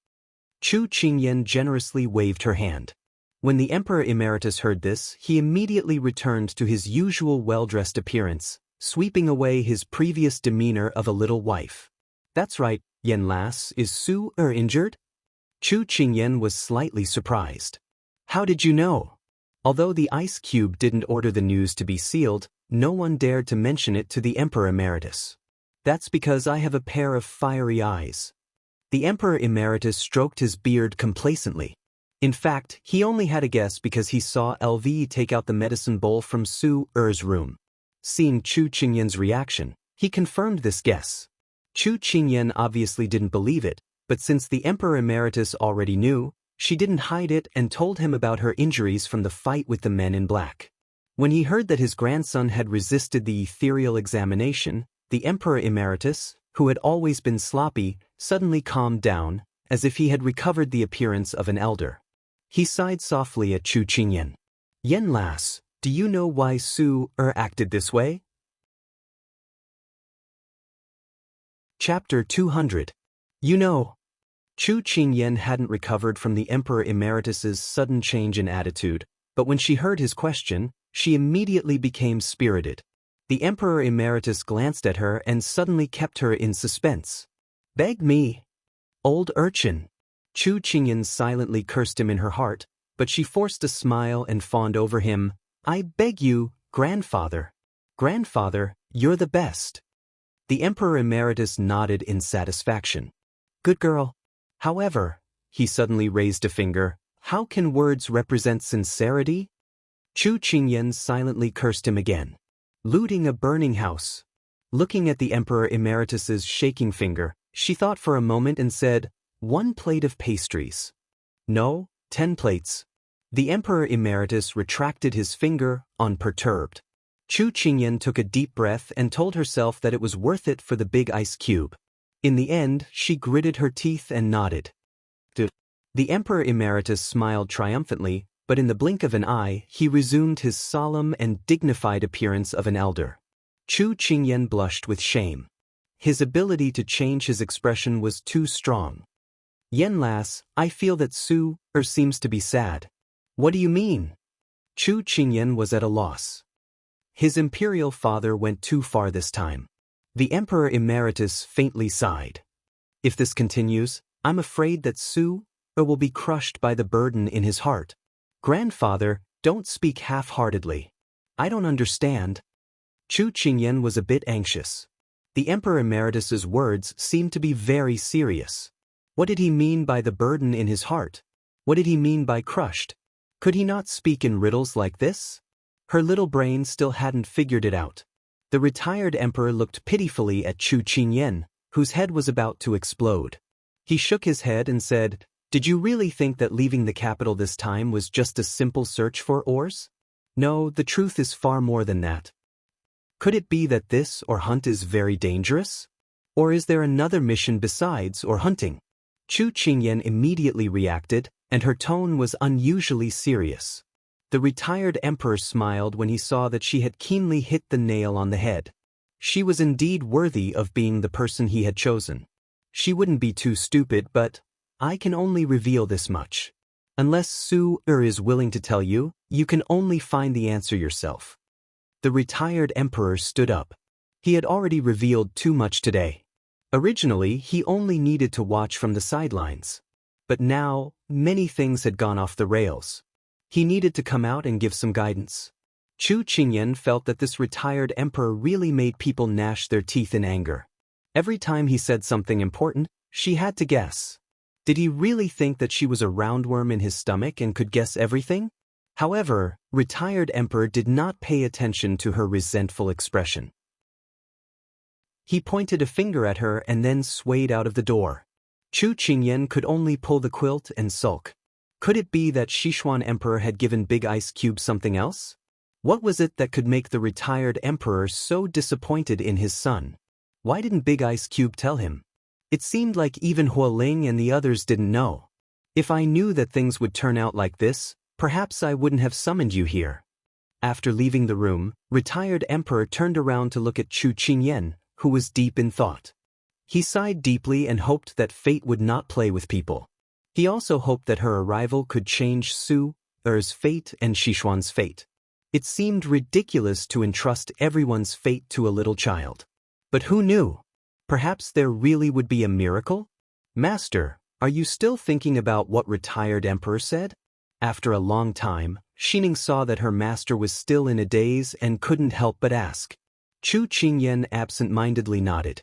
Chu Qingyan generously waved her hand. When the Emperor Emeritus heard this, he immediately returned to his usual well-dressed appearance, sweeping away his previous demeanor of a little wife. "That's right, Yen Lass, is Su injured?" Chu Qingyan was slightly surprised. "How did you know?" Although the Ice Cube didn't order the news to be sealed, no one dared to mention it to the Emperor Emeritus. "That's because I have a pair of fiery eyes." The Emperor Emeritus stroked his beard complacently. In fact, he only had a guess because he saw LV take out the medicine bowl from Su-er's room. Seeing Chu Qingyan's reaction, he confirmed this guess. Chu Qingyan obviously didn't believe it, but since the Emperor Emeritus already knew, she didn't hide it and told him about her injuries from the fight with the men in black. When he heard that his grandson had resisted the ethereal examination, the Emperor Emeritus, who had always been sloppy, suddenly calmed down, as if he had recovered the appearance of an elder. He sighed softly at Chu Qingyan. "Yen Lass, do you know why Su-er acted this way?" Chapter 200. You know. Chu Qingyan hadn't recovered from the Emperor Emeritus's sudden change in attitude, but when she heard his question, she immediately became spirited. The Emperor Emeritus glanced at her and suddenly kept her in suspense. "Beg me, old urchin." Chu Qingyan silently cursed him in her heart, but she forced a smile and fawned over him. "I beg you, grandfather. Grandfather, you're the best." The Emperor Emeritus nodded in satisfaction. "Good girl." However, he suddenly raised a finger, "How can words represent sincerity?" Chu Qingyan silently cursed him again. "Looting a burning house." Looking at the Emperor Emeritus's shaking finger, she thought for a moment and said, "1 plate of pastries." "No, 10 plates." The Emperor Emeritus retracted his finger, unperturbed. Chu Qingyan took a deep breath and told herself that it was worth it for the big ice cube. In the end, she gritted her teeth and nodded. The Emperor Emeritus smiled triumphantly, but in the blink of an eye, he resumed his solemn and dignified appearance of an elder. Chu Qingyan blushed with shame. His ability to change his expression was too strong. "Yen Lass, I feel that Su-er seems to be sad." "What do you mean?" Chu Qingyan was at a loss. His imperial father went too far this time. The Emperor Emeritus faintly sighed. "If this continues, I'm afraid that Su-er will be crushed by the burden in his heart." "Grandfather, don't speak half-heartedly. I don't understand." Chu Qingyan was a bit anxious. The Emperor Emeritus's words seemed to be very serious. What did he mean by the burden in his heart? What did he mean by crushed? Could he not speak in riddles like this? Her little brain still hadn't figured it out. The retired emperor looked pitifully at Chu Qingyan, whose head was about to explode. He shook his head and said, "Did you really think that leaving the capital this time was just a simple search for ores? No, the truth is far more than that. Could it be that this or hunt is very dangerous? Or is there another mission besides or hunting?" Chu Qingyan immediately reacted, and her tone was unusually serious. The retired emperor smiled when he saw that she had keenly hit the nail on the head. She was indeed worthy of being the person he had chosen. She wouldn't be too stupid, but I can only reveal this much. Unless Su is willing to tell you, you can only find the answer yourself. The retired emperor stood up. He had already revealed too much today. Originally, he only needed to watch from the sidelines. But now, many things had gone off the rails. He needed to come out and give some guidance. Chu Qingyan felt that this retired emperor really made people gnash their teeth in anger. Every time he said something important, she had to guess. Did he really think that she was a roundworm in his stomach and could guess everything? However, retired emperor did not pay attention to her resentful expression. He pointed a finger at her and then swayed out of the door. Chu Qingyan could only pull the quilt and sulk. Could it be that Sichuan emperor had given Big Ice Cube something else? What was it that could make the retired emperor so disappointed in his son? Why didn't Big Ice Cube tell him? It seemed like even Hualing and the others didn't know. If I knew that things would turn out like this, perhaps I wouldn't have summoned you here. After leaving the room, retired emperor turned around to look at Chu Qingyan, who was deep in thought. He sighed deeply and hoped that fate would not play with people. He also hoped that her arrival could change Su's fate and Sichuan's fate. It seemed ridiculous to entrust everyone's fate to a little child. But who knew? Perhaps there really would be a miracle? Master, are you still thinking about what retired emperor said? After a long time, Xining saw that her master was still in a daze and couldn't help but ask. Chu Qingyan absent-mindedly nodded.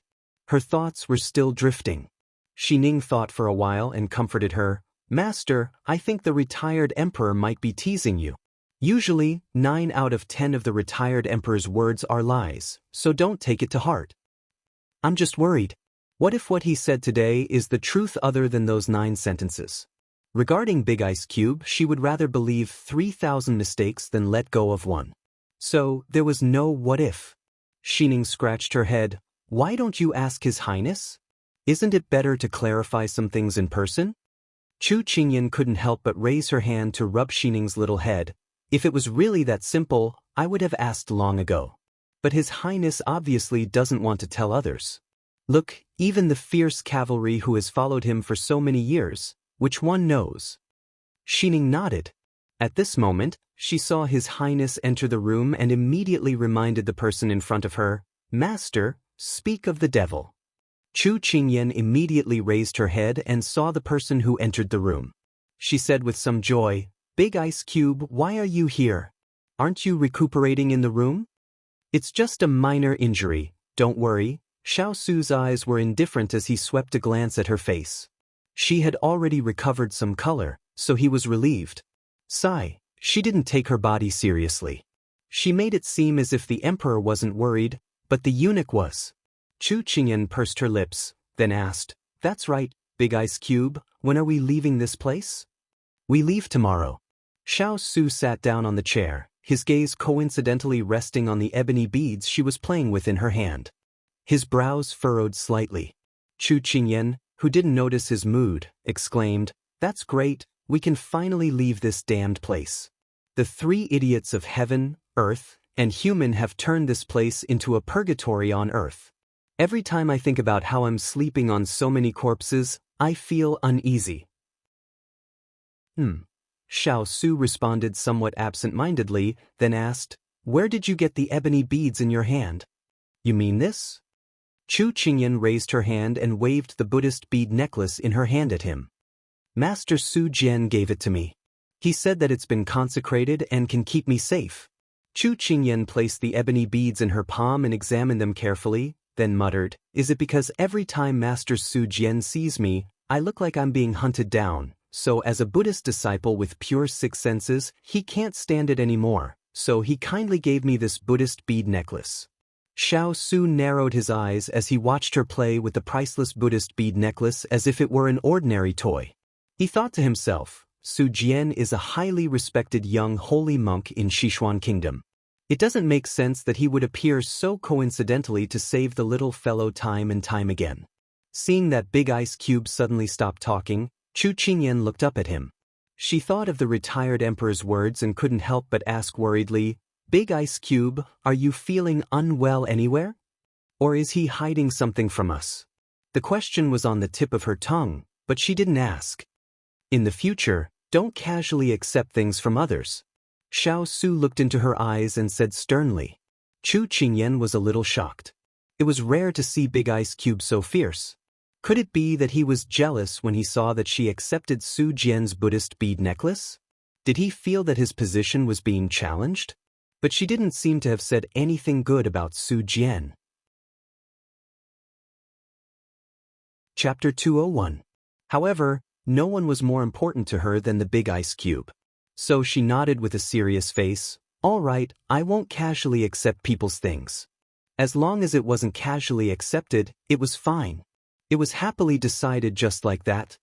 Her thoughts were still drifting. Xining thought for a while and comforted her. "Master, I think the retired emperor might be teasing you. Usually, 9 out of 10 of the retired emperor's words are lies, so don't take it to heart. I'm just worried. What if what he said today is the truth other than those 9 sentences?" Regarding Big Ice Cube, she would rather believe 3,000 mistakes than let go of one. So, there was no what if. Xining scratched her head. "Why don't you ask His Highness? Isn't it better to clarify some things in person?" Chu Qingyan couldn't help but raise her hand to rub Xining's little head. "If it was really that simple, I would have asked long ago. But His Highness obviously doesn't want to tell others. Look, even the fierce cavalry who has followed him for so many years, which one knows?" Xining nodded. At this moment, she saw His Highness enter the room and immediately reminded the person in front of her, "Master, speak of the devil." Chu Qingyan immediately raised her head and saw the person who entered the room. She said with some joy, "Big Ice Cube, why are you here? Aren't you recuperating in the room?" "It's just a minor injury, don't worry." Xiao Su's eyes were indifferent as he swept a glance at her face. She had already recovered some color, so he was relieved. Sigh, she didn't take her body seriously. She made it seem as if the emperor wasn't worried, but the eunuch was. Chu Qingyan pursed her lips, then asked, "That's right, Big Ice Cube, when are we leaving this place?" "We leave tomorrow." Xiao Su sat down on the chair, his gaze coincidentally resting on the ebony beads she was playing with in her hand. His brows furrowed slightly. Chu Qingyan, who didn't notice his mood, exclaimed, "That's great, we can finally leave this damned place. The 3 idiots of heaven, earth, and human have turned this place into a purgatory on earth. Every time I think about how I'm sleeping on so many corpses, I feel uneasy." Xiao Su responded somewhat absent-mindedly, then asked, "Where did you get the ebony beads in your hand? You mean this?" Chu Qingyan raised her hand and waved the Buddhist bead necklace in her hand at him. "Master Su Jian gave it to me. He said that it's been consecrated and can keep me safe." Chu Qingyan placed the ebony beads in her palm and examined them carefully, then muttered, "Is it because every time Master Su Jian sees me, I look like I'm being hunted down, so as a Buddhist disciple with pure six senses, he can't stand it anymore, so he kindly gave me this Buddhist bead necklace. Xiao soon narrowed his eyes as he watched her play with the priceless Buddhist bead necklace as if it were an ordinary toy. He thought to himself, Su Jian is a highly respected young holy monk in Sichuan Kingdom. It doesn't make sense that he would appear so coincidentally to save the little fellow time and time again. Seeing that big ice cube suddenly stop talking, Chu Qingyan looked up at him. She thought of the retired emperor's words and couldn't help but ask worriedly, Big Ice Cube, are you feeling unwell anywhere? Or is he hiding something from us? The question was on the tip of her tongue, but she didn't ask. In the future, don't casually accept things from others. Xiao Su looked into her eyes and said sternly. Chu Qingyan was a little shocked. It was rare to see Big Ice Cube so fierce. Could it be that he was jealous when he saw that she accepted Su Jian's Buddhist bead necklace? Did he feel that his position was being challenged? But she didn't seem to have said anything good about Su Jian. Chapter 201. However, no one was more important to her than the Big Ice Cube. So she nodded with a serious face, All right, I won't casually accept people's things. As long as it wasn't casually accepted, it was fine. It was happily decided just like that.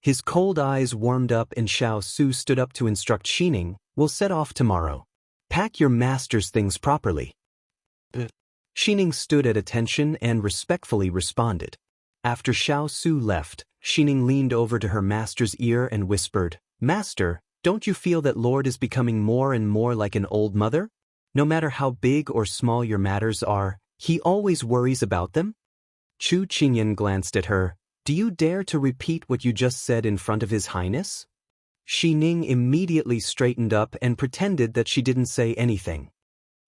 His cold eyes warmed up and Xiao Su stood up to instruct Xining, We'll set off tomorrow. Pack your master's things properly. Xining stood at attention and respectfully responded. After Xiao Su left, Xining leaned over to her master's ear and whispered, Master, don't you feel that Lord is becoming more and more like an old mother? No matter how big or small your matters are, he always worries about them? Chu Qingyan glanced at her. Do you dare to repeat what you just said in front of His Highness? Xining immediately straightened up and pretended that she didn't say anything.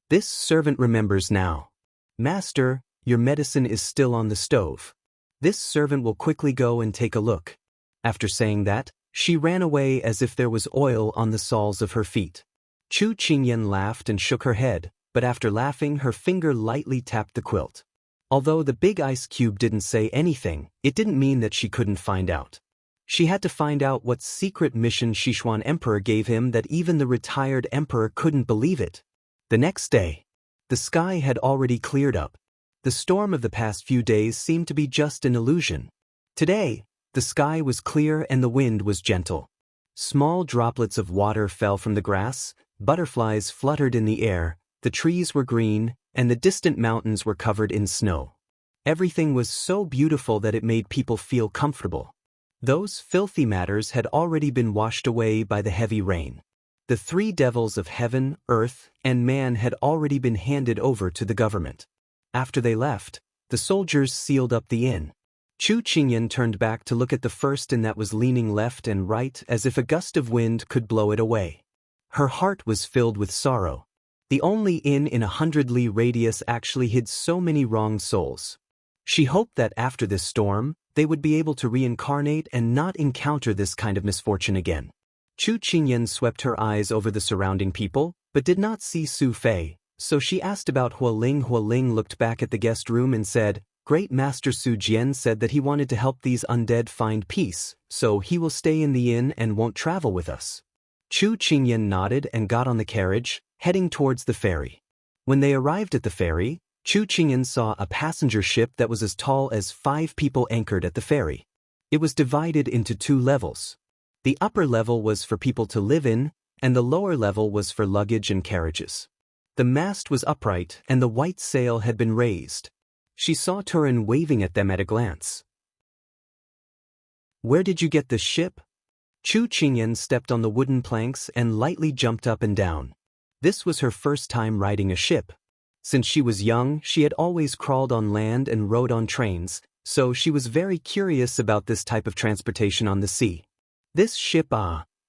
This servant remembers now. Master, your medicine is still on the stove. This servant will quickly go and take a look. After saying that, she ran away as if there was oil on the soles of her feet. Chu Qingyan laughed and shook her head, but after laughing her finger lightly tapped the quilt. Although the Big Ice Cube didn't say anything, it didn't mean that she couldn't find out. She had to find out what secret mission Sichuan Emperor gave him that even the retired emperor couldn't believe it. The next day, the sky had already cleared up. The storm of the past few days seemed to be just an illusion. Today, the sky was clear and the wind was gentle. Small droplets of water fell from the grass, butterflies fluttered in the air, the trees were green, and the distant mountains were covered in snow. Everything was so beautiful that it made people feel comfortable. Those filthy matters had already been washed away by the heavy rain. The three devils of heaven, earth, and man had already been handed over to the government. After they left, the soldiers sealed up the inn. Chu Qingyan turned back to look at the first inn that was leaning left and right as if a gust of wind could blow it away. Her heart was filled with sorrow. The only inn in 100 li radius actually hid so many wronged souls. She hoped that after this storm, they would be able to reincarnate and not encounter this kind of misfortune again. Chu Qingyan swept her eyes over the surrounding people, but did not see Su Fei, so she asked about Hualing. Hualing looked back at the guest room and said, Great Master Su Jian said that he wanted to help these undead find peace, so he will stay in the inn and won't travel with us. Chu Qingyan nodded and got on the carriage, heading towards the ferry. When they arrived at the ferry, Chu Qingyan saw a passenger ship that was as tall as 5 people anchored at the ferry. It was divided into 2 levels. The upper level was for people to live in, and the lower level was for luggage and carriages. The mast was upright and the white sail had been raised. She saw Turin waving at them at a glance. Where did you get this ship? Chu Qingyan stepped on the wooden planks and lightly jumped up and down. This was her first time riding a ship. Since she was young, she had always crawled on land and rode on trains, so she was very curious about this type of transportation on the sea. This ship,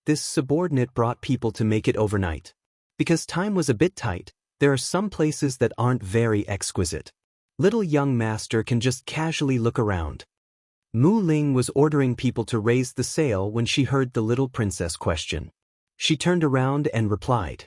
this subordinate brought people to make it overnight. Because time was a bit tight, there are some places that aren't very exquisite. Little young master can just casually look around. Mu Ling was ordering people to raise the sail when she heard the little princess question. She turned around and replied,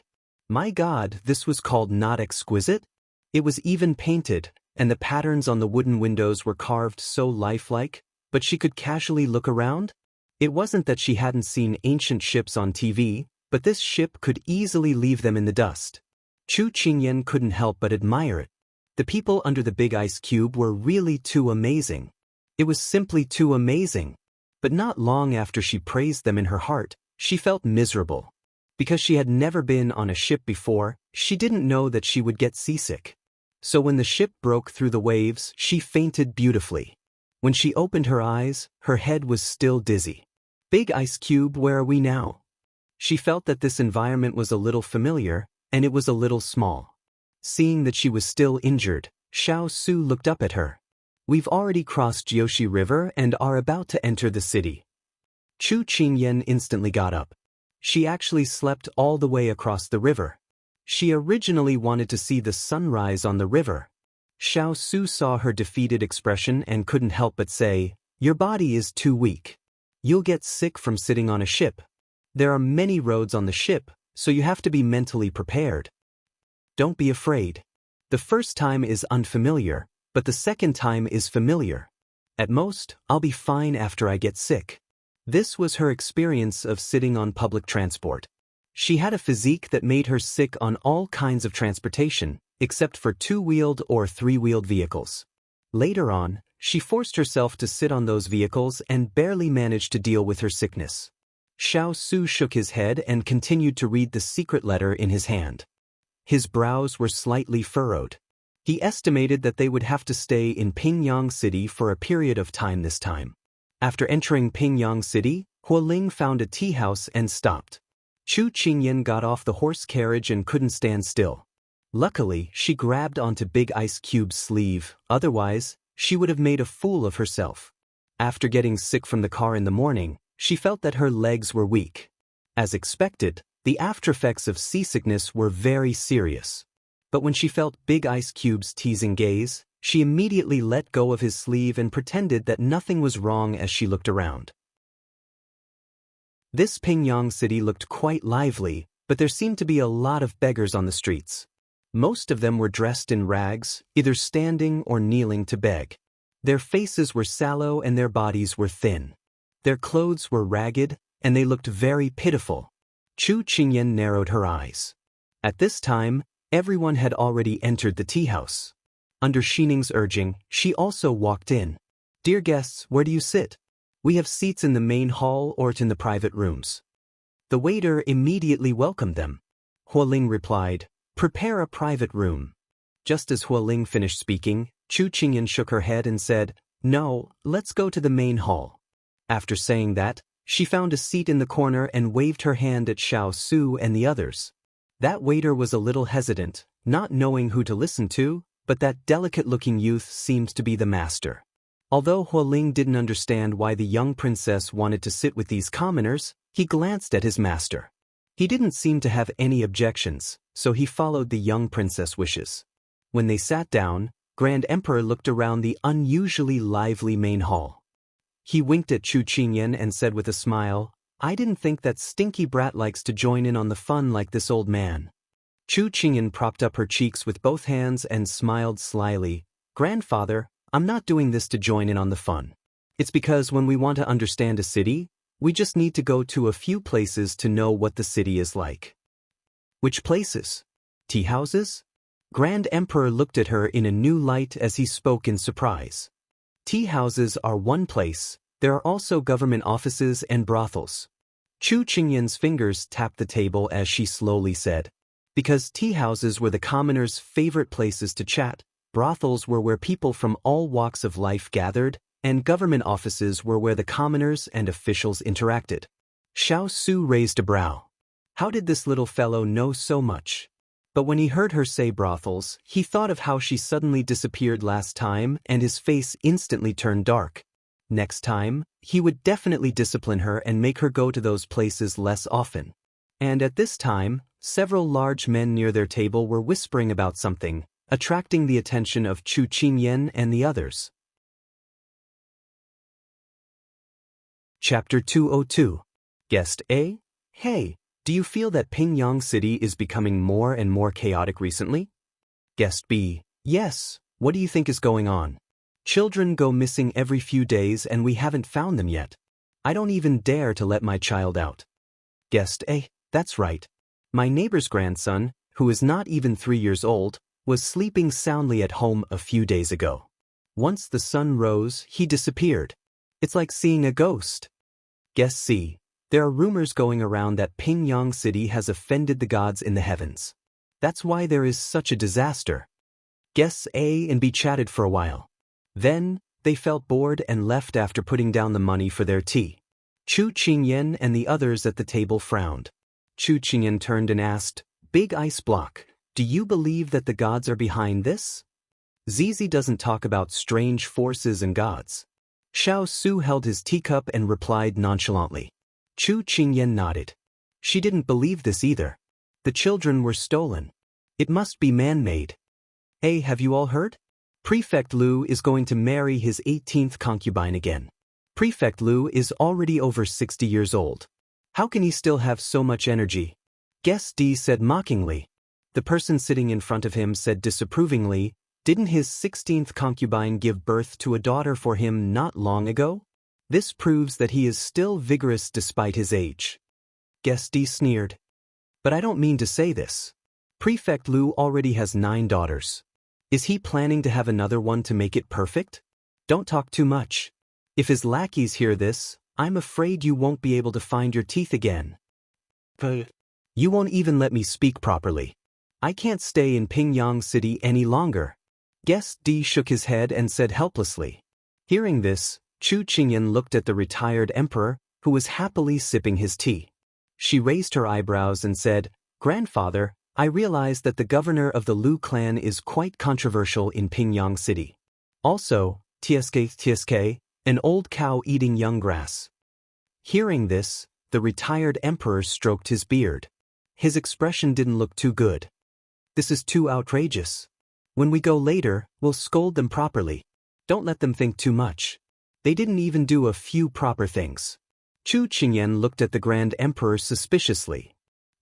My God, this was called not exquisite? It was even painted, and the patterns on the wooden windows were carved so lifelike, but she could casually look around? It wasn't that she hadn't seen ancient ships on TV, but this ship could easily leave them in the dust. Chu Qingyan couldn't help but admire it. The people under the big ice cube were really too amazing. It was simply too amazing. But not long after she praised them in her heart, she felt miserable. Because she had never been on a ship before, she didn't know that she would get seasick. So when the ship broke through the waves, she fainted beautifully. When she opened her eyes, her head was still dizzy. Big ice cube, where are we now? She felt that this environment was a little familiar, and it was a little small. Seeing that she was still injured, Xiao Su looked up at her. We've already crossed Jiushi River and are about to enter the city. Chu Qingyan instantly got up. She actually slept all the way across the river. She originally wanted to see the sunrise on the river. Xiao Su saw her defeated expression and couldn't help but say, "Your body is too weak. You'll get sick from sitting on a ship. There are many roads on the ship, so you have to be mentally prepared. Don't be afraid. The first time is unfamiliar, but the second time is familiar. At most, I'll be fine after I get sick." This was her experience of sitting on public transport. She had a physique that made her sick on all kinds of transportation, except for two-wheeled or three-wheeled vehicles. Later on, she forced herself to sit on those vehicles and barely managed to deal with her sickness. Xiao Su shook his head and continued to read the secret letter in his hand. His brows were slightly furrowed. He estimated that they would have to stay in Pingyang City for a period of time this time. After entering Pingyang City, Hualing found a tea house and stopped. Chu Qingyan got off the horse carriage and couldn't stand still. Luckily, she grabbed onto Big Ice Cube's sleeve, otherwise, she would have made a fool of herself. After getting sick from the car in the morning, she felt that her legs were weak. As expected, the aftereffects of seasickness were very serious. But when she felt Big Ice Cube's teasing gaze, she immediately let go of his sleeve and pretended that nothing was wrong as she looked around. This Pingyang city looked quite lively, but there seemed to be a lot of beggars on the streets. Most of them were dressed in rags, either standing or kneeling to beg. Their faces were sallow and their bodies were thin. Their clothes were ragged, and they looked very pitiful. Chu Qingyan narrowed her eyes. At this time, everyone had already entered the tea house. Under Xining's urging, she also walked in. "Dear guests, where do you sit? We have seats in the main hall or in the private rooms." The waiter immediately welcomed them. Hualing replied, "Prepare a private room." Just as Hualing finished speaking, Chu Qingyan shook her head and said, "No, let's go to the main hall." After saying that, she found a seat in the corner and waved her hand at Xiao Su and the others. That waiter was a little hesitant, not knowing who to listen to, but that delicate-looking youth seemed to be the master. Although Hualing didn't understand why the young princess wanted to sit with these commoners, he glanced at his master. He didn't seem to have any objections, so he followed the young princess' wishes. When they sat down, Grand Emperor looked around the unusually lively main hall. He winked at Chu Qingyan and said with a smile, "I didn't think that stinky brat likes to join in on the fun like this old man." Chu Qingyan propped up her cheeks with both hands and smiled slyly. "Grandfather, I'm not doing this to join in on the fun. It's because when we want to understand a city, we just need to go to a few places to know what the city is like." "Which places? Tea houses?" Grand Emperor looked at her in a new light as he spoke in surprise. "Tea houses are one place, there are also government offices and brothels." Chu Qingyan's fingers tapped the table as she slowly said, "Because tea houses were the commoners' favorite places to chat, brothels were where people from all walks of life gathered, and government offices were where the commoners and officials interacted." Xiao Su raised a brow. How did this little fellow know so much? But when he heard her say brothels, he thought of how she suddenly disappeared last time and his face instantly turned dark. Next time, he would definitely discipline her and make her go to those places less often. And at this time, several large men near their table were whispering about something, attracting the attention of Chu Qingyan and the others. Chapter 202. Guest A. Hey, do you feel that Pingyang City is becoming more and more chaotic recently? Guest B. Yes, what do you think is going on? Children go missing every few days and we haven't found them yet. I don't even dare to let my child out. Guessed A. That's right. My neighbor's grandson, who is not even 3 years old, was sleeping soundly at home a few days ago. Once the sun rose, he disappeared. It's like seeing a ghost. Guess C. There are rumors going around that Pingyang City has offended the gods in the heavens. That's why there is such a disaster. Guess A and B chatted for a while. Then, they felt bored and left after putting down the money for their tea. Chu Qingyan and the others at the table frowned. Chu Qingyan turned and asked, Big Ice Block, do you believe that the gods are behind this? Zizi doesn't talk about strange forces and gods. Xiao Su held his teacup and replied nonchalantly. Chu Qingyan nodded. She didn't believe this either. The children were stolen. It must be man-made. Hey, have you all heard? Prefect Lu is going to marry his 18th concubine again. Prefect Lu is already over 60 years old. How can he still have so much energy? Guest D said mockingly. The person sitting in front of him said disapprovingly, didn't his 16th concubine give birth to a daughter for him not long ago? This proves that he is still vigorous despite his age. Guest D sneered. But I don't mean to say this. Prefect Lu already has 9 daughters. Is he planning to have another one to make it perfect? Don't talk too much. If his lackeys hear this, I'm afraid you won't be able to find your teeth again. You won't even let me speak properly. I can't stay in Pingyang City any longer. Guest D shook his head and said helplessly. Hearing this, Chu Qingyan looked at the retired emperor, who was happily sipping his tea. She raised her eyebrows and said, Grandfather, I realize that the governor of the Lu clan is quite controversial in Pingyang City. Also, TSK, an old cow eating young grass. Hearing this, the retired emperor stroked his beard. His expression didn't look too good. This is too outrageous. When we go later, we'll scold them properly. Don't let them think too much. They didn't even do a few proper things. Chu Qingyan looked at the Grand Emperor suspiciously.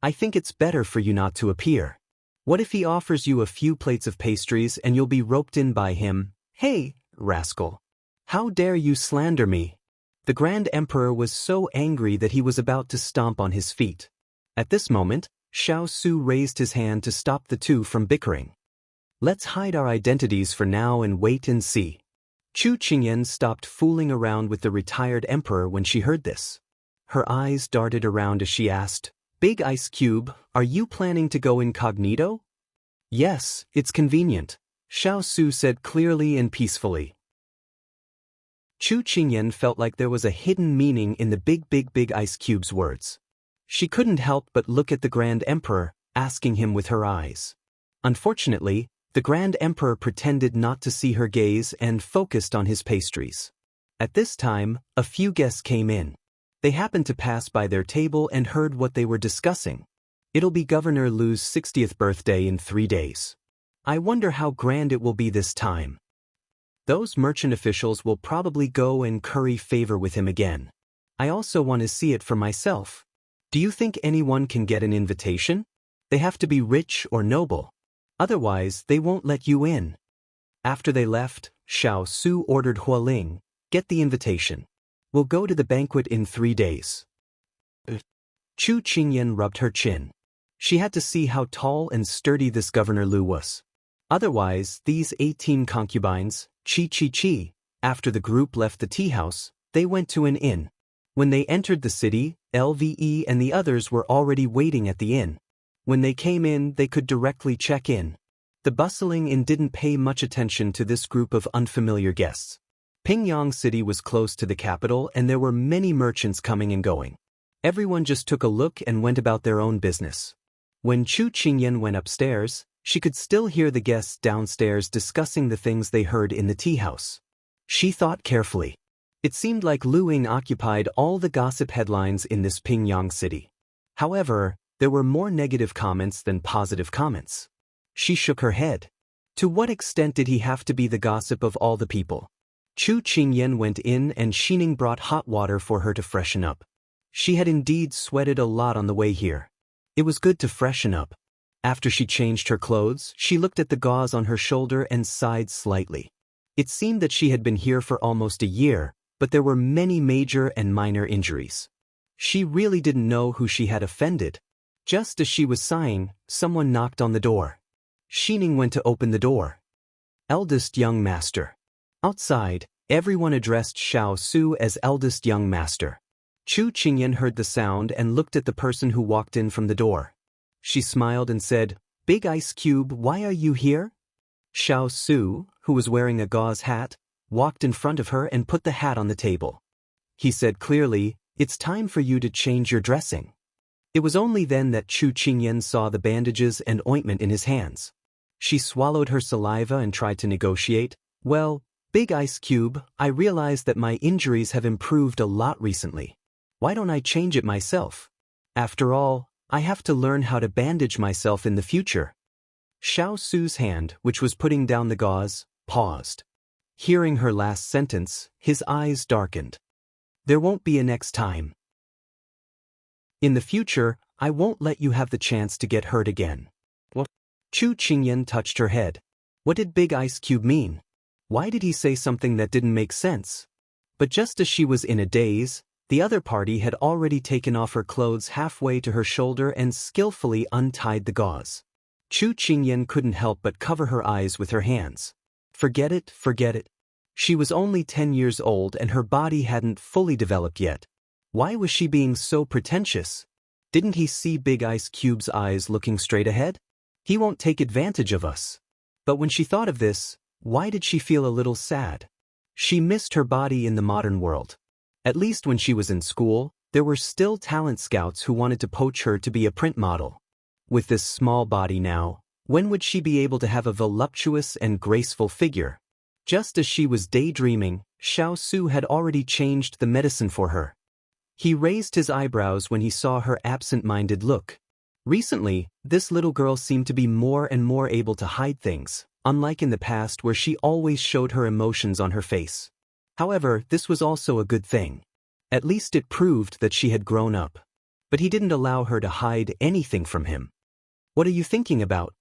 I think it's better for you not to appear. What if he offers you a few plates of pastries and you'll be roped in by him? Hey, rascal. How dare you slander me? The Grand Emperor was so angry that he was about to stomp on his feet. At this moment, Xiao Su raised his hand to stop the two from bickering. Let's hide our identities for now and wait and see. Chu Qingyan stopped fooling around with the retired emperor when she heard this. Her eyes darted around as she asked, Big Ice Cube, are you planning to go incognito? Yes, it's convenient, Xiao Su said clearly and peacefully. Chu Qingyan felt like there was a hidden meaning in the big Ice Cube's words. She couldn't help but look at the Grand Emperor, asking him with her eyes. Unfortunately, the Grand Emperor pretended not to see her gaze and focused on his pastries. At this time, a few guests came in. They happened to pass by their table and heard what they were discussing. It'll be Governor Lu's 60th birthday in 3 days. I wonder how grand it will be this time. Those merchant officials will probably go and curry favor with him again. I also want to see it for myself. Do you think anyone can get an invitation? They have to be rich or noble. Otherwise, they won't let you in. After they left, Xiao Su ordered Hualing, get the invitation. We'll go to the banquet in 3 days. Chu Qingyan rubbed her chin. She had to see how tall and sturdy this Governor Lu was. Otherwise, these 18 concubines, chi, after the group left the tea house, they went to an inn. When they entered the city, LVE and the others were already waiting at the inn. When they came in, they could directly check in. The bustling inn didn't pay much attention to this group of unfamiliar guests. Pingyang City was close to the capital and there were many merchants coming and going. Everyone just took a look and went about their own business. When Chu Qingyan went upstairs, she could still hear the guests downstairs discussing the things they heard in the tea house. She thought carefully. It seemed like Lu Ying occupied all the gossip headlines in this Pingyang City. However, there were more negative comments than positive comments. She shook her head. To what extent did he have to be the gossip of all the people? Chu Qingyan went in and Xining brought hot water for her to freshen up. She had indeed sweated a lot on the way here. It was good to freshen up. After she changed her clothes, she looked at the gauze on her shoulder and sighed slightly. It seemed that she had been here for almost a year, but there were many major and minor injuries. She really didn't know who she had offended. Just as she was sighing, someone knocked on the door. Xining went to open the door. Eldest young master. Outside, everyone addressed Xiao Su as eldest young master. Chu Qingyan heard the sound and looked at the person who walked in from the door. She smiled and said, "Big Ice Cube, why are you here?" Xiao Su, who was wearing a gauze hat, walked in front of her and put the hat on the table. He said clearly, "It's time for you to change your dressing." It was only then that Chu Qingyan saw the bandages and ointment in his hands. She swallowed her saliva and tried to negotiate. "Well, Big Ice Cube, I realize that my injuries have improved a lot recently. Why don't I change it myself? After all, I have to learn how to bandage myself in the future." Xiao Su's hand, which was putting down the gauze, paused. Hearing her last sentence, his eyes darkened. "There won't be a next time. In the future, I won't let you have the chance to get hurt again." What? Chu Qingyan touched her head. What did Big Ice Cube mean? Why did he say something that didn't make sense? But just as she was in a daze, the other party had already taken off her clothes halfway to her shoulder and skillfully untied the gauze. Chu Qingyan couldn't help but cover her eyes with her hands. Forget it, forget it. She was only 10 years old and her body hadn't fully developed yet. Why was she being so pretentious? Didn't he see Big Ice Cube's eyes looking straight ahead? He won't take advantage of us. But when she thought of this, why did she feel a little sad? She missed her body in the modern world. At least when she was in school, there were still talent scouts who wanted to poach her to be a print model. With this small body now, when would she be able to have a voluptuous and graceful figure? Just as she was daydreaming, Xiao Su had already changed the medicine for her. He raised his eyebrows when he saw her absent-minded look. Recently, this little girl seemed to be more and more able to hide things, unlike in the past where she always showed her emotions on her face. However, this was also a good thing. At least it proved that she had grown up. But he didn't allow her to hide anything from him. "What are you thinking about?"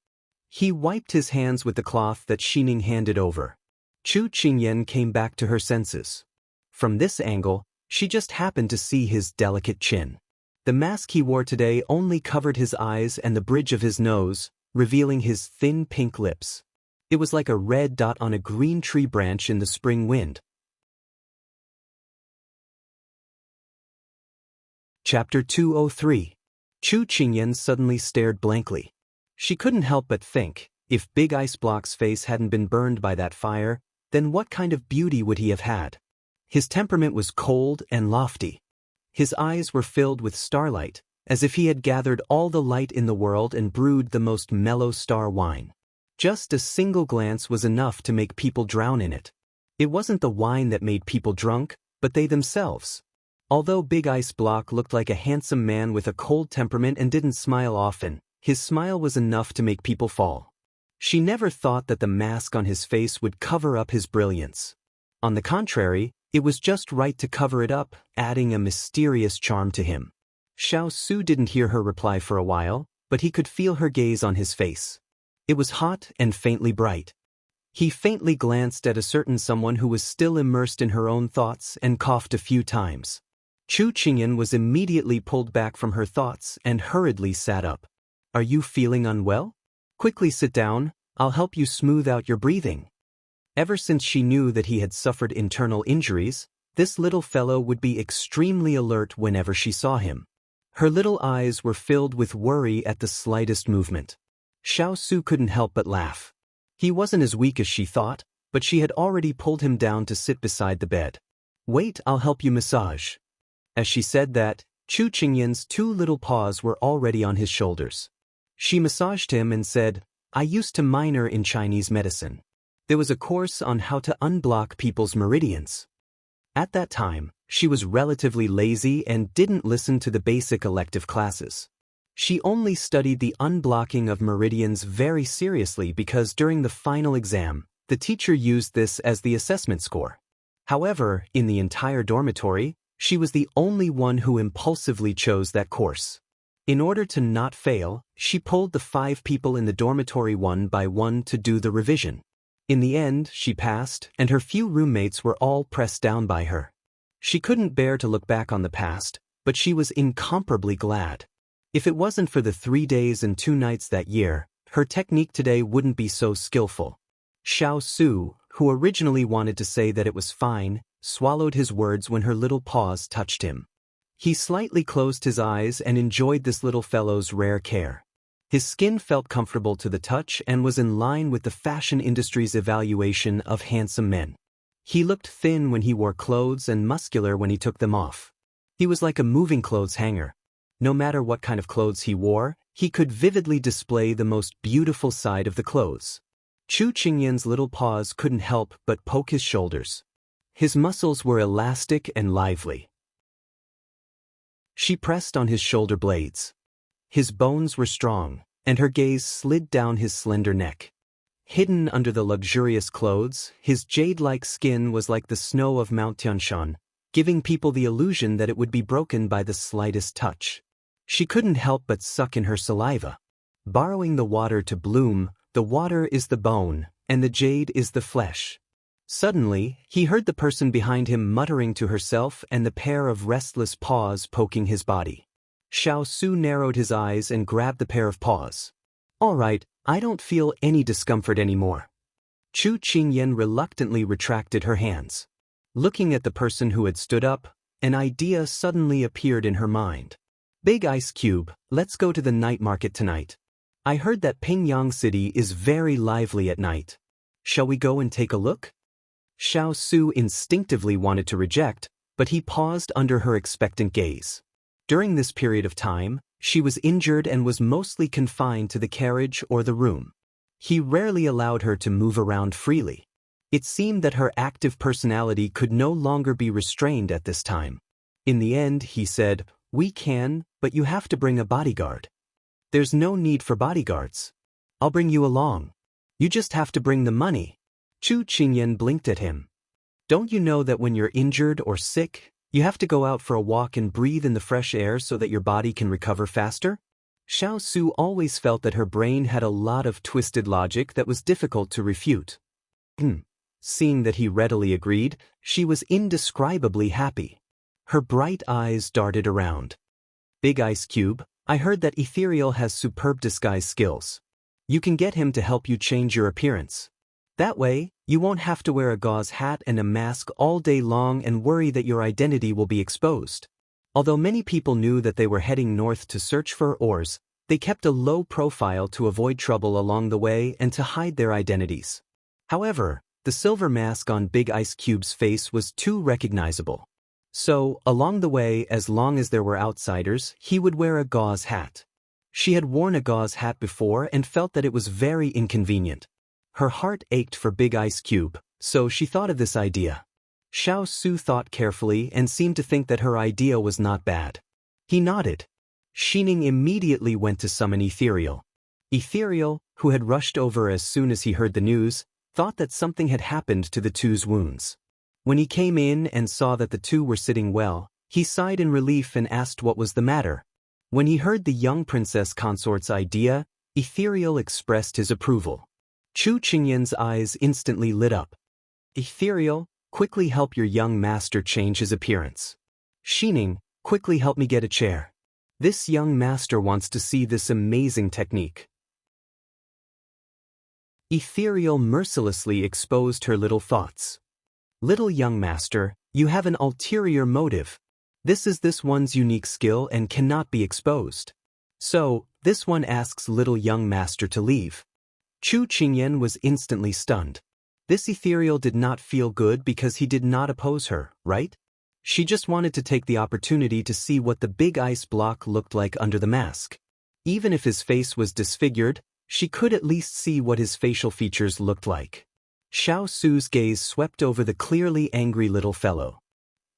He wiped his hands with the cloth that Xining handed over. Chu Qingyan came back to her senses. From this angle, she just happened to see his delicate chin. The mask he wore today only covered his eyes and the bridge of his nose, revealing his thin pink lips. It was like a red dot on a green tree branch in the spring wind. Chapter 203. Chu Qingyan suddenly stared blankly. She couldn't help but think, if Big Ice Block's face hadn't been burned by that fire, then what kind of beauty would he have had? His temperament was cold and lofty. His eyes were filled with starlight, as if he had gathered all the light in the world and brewed the most mellow star wine. Just a single glance was enough to make people drown in it. It wasn't the wine that made people drunk, but they themselves. Although Big Ice Block looked like a handsome man with a cold temperament and didn't smile often, his smile was enough to make people fall. She never thought that the mask on his face would cover up his brilliance. On the contrary, it was just right to cover it up, adding a mysterious charm to him. Xiao Su didn't hear her reply for a while, but he could feel her gaze on his face. It was hot and faintly bright. He faintly glanced at a certain someone who was still immersed in her own thoughts and coughed a few times. Chu Qingyan was immediately pulled back from her thoughts and hurriedly sat up. "Are you feeling unwell? Quickly sit down, I'll help you smooth out your breathing." Ever since she knew that he had suffered internal injuries, this little fellow would be extremely alert whenever she saw him. Her little eyes were filled with worry at the slightest movement. Xiao Su couldn't help but laugh. He wasn't as weak as she thought, but she had already pulled him down to sit beside the bed. "Wait, I'll help you massage." As she said that, Chu Qingyan's two little paws were already on his shoulders. She massaged him and said, "I used to minor in Chinese medicine. There was a course on how to unblock people's meridians." At that time, she was relatively lazy and didn't listen to the basic elective classes. She only studied the unblocking of meridians very seriously because during the final exam, the teacher used this as the assessment score. However, in the entire dormitory, she was the only one who impulsively chose that course. In order to not fail, she pulled the 5 people in the dormitory one by one to do the revision. In the end, she passed, and her few roommates were all pressed down by her. She couldn't bear to look back on the past, but she was incomparably glad. If it wasn't for the 3 days and 2 nights that year, her technique today wouldn't be so skillful. Xiao Su, who originally wanted to say that it was fine, swallowed his words when her little paws touched him. He slightly closed his eyes and enjoyed this little fellow's rare care. His skin felt comfortable to the touch and was in line with the fashion industry's evaluation of handsome men. He looked thin when he wore clothes and muscular when he took them off. He was like a moving clothes hanger. No matter what kind of clothes he wore, he could vividly display the most beautiful side of the clothes. Chu Qingyan's little paws couldn't help but poke his shoulders. His muscles were elastic and lively. She pressed on his shoulder blades. His bones were strong, and her gaze slid down his slender neck. Hidden under the luxurious clothes, his jade-like skin was like the snow of Mount Tianshan, giving people the illusion that it would be broken by the slightest touch. She couldn't help but suck in her saliva. Borrowing the water to bloom, the water is the bone, and the jade is the flesh. Suddenly, he heard the person behind him muttering to herself and the pair of restless paws poking his body. Xiao Su narrowed his eyes and grabbed the pair of paws. "All right, I don't feel any discomfort anymore." Chu Qingyan reluctantly retracted her hands. Looking at the person who had stood up, an idea suddenly appeared in her mind. "Big Ice Cube, let's go to the night market tonight. I heard that Pingyang City is very lively at night. Shall we go and take a look?" Xiao Su instinctively wanted to reject, but he paused under her expectant gaze. During this period of time, she was injured and was mostly confined to the carriage or the room. He rarely allowed her to move around freely. It seemed that her active personality could no longer be restrained at this time. In the end, he said, "We can, but you have to bring a bodyguard." "There's no need for bodyguards. I'll bring you along. You just have to bring the money." Chu Qingyan blinked at him. "Don't you know that when you're injured or sick, you have to go out for a walk and breathe in the fresh air so that your body can recover faster?" Xiao Su always felt that her brain had a lot of twisted logic that was difficult to refute. Seeing that he readily agreed, she was indescribably happy. Her bright eyes darted around. "Big Ice Cube, I heard that Ethereal has superb disguise skills. You can get him to help you change your appearance. That way, you won't have to wear a gauze hat and a mask all day long and worry that your identity will be exposed." Although many people knew that they were heading north to search for ores, they kept a low profile to avoid trouble along the way and to hide their identities. However, the silver mask on Big Ice Cube's face was too recognizable. So, along the way, as long as there were outsiders, he would wear a gauze hat. She had worn a gauze hat before and felt that it was very inconvenient. Her heart ached for Big Ice Cube, so she thought of this idea. Xiao Su thought carefully and seemed to think that her idea was not bad. He nodded. Xining immediately went to summon Ethereal. Ethereal, who had rushed over as soon as he heard the news, thought that something had happened to the two's wounds. When he came in and saw that the two were sitting well, he sighed in relief and asked what was the matter. When he heard the young princess consort's idea, Ethereal expressed his approval. Chu Qingyan's eyes instantly lit up. "Ethereal, quickly help your young master change his appearance. Xining, quickly help me get a chair. This young master wants to see this amazing technique." Ethereal mercilessly exposed her little thoughts. "Little young master, you have an ulterior motive. This is this one's unique skill and cannot be exposed. So, this one asks little young master to leave." Chu Qingyan was instantly stunned. This Ethereal did not feel good because he did not oppose her, right? She just wanted to take the opportunity to see what the big ice block looked like under the mask. Even if his face was disfigured, she could at least see what his facial features looked like. Xiao Su's gaze swept over the clearly angry little fellow.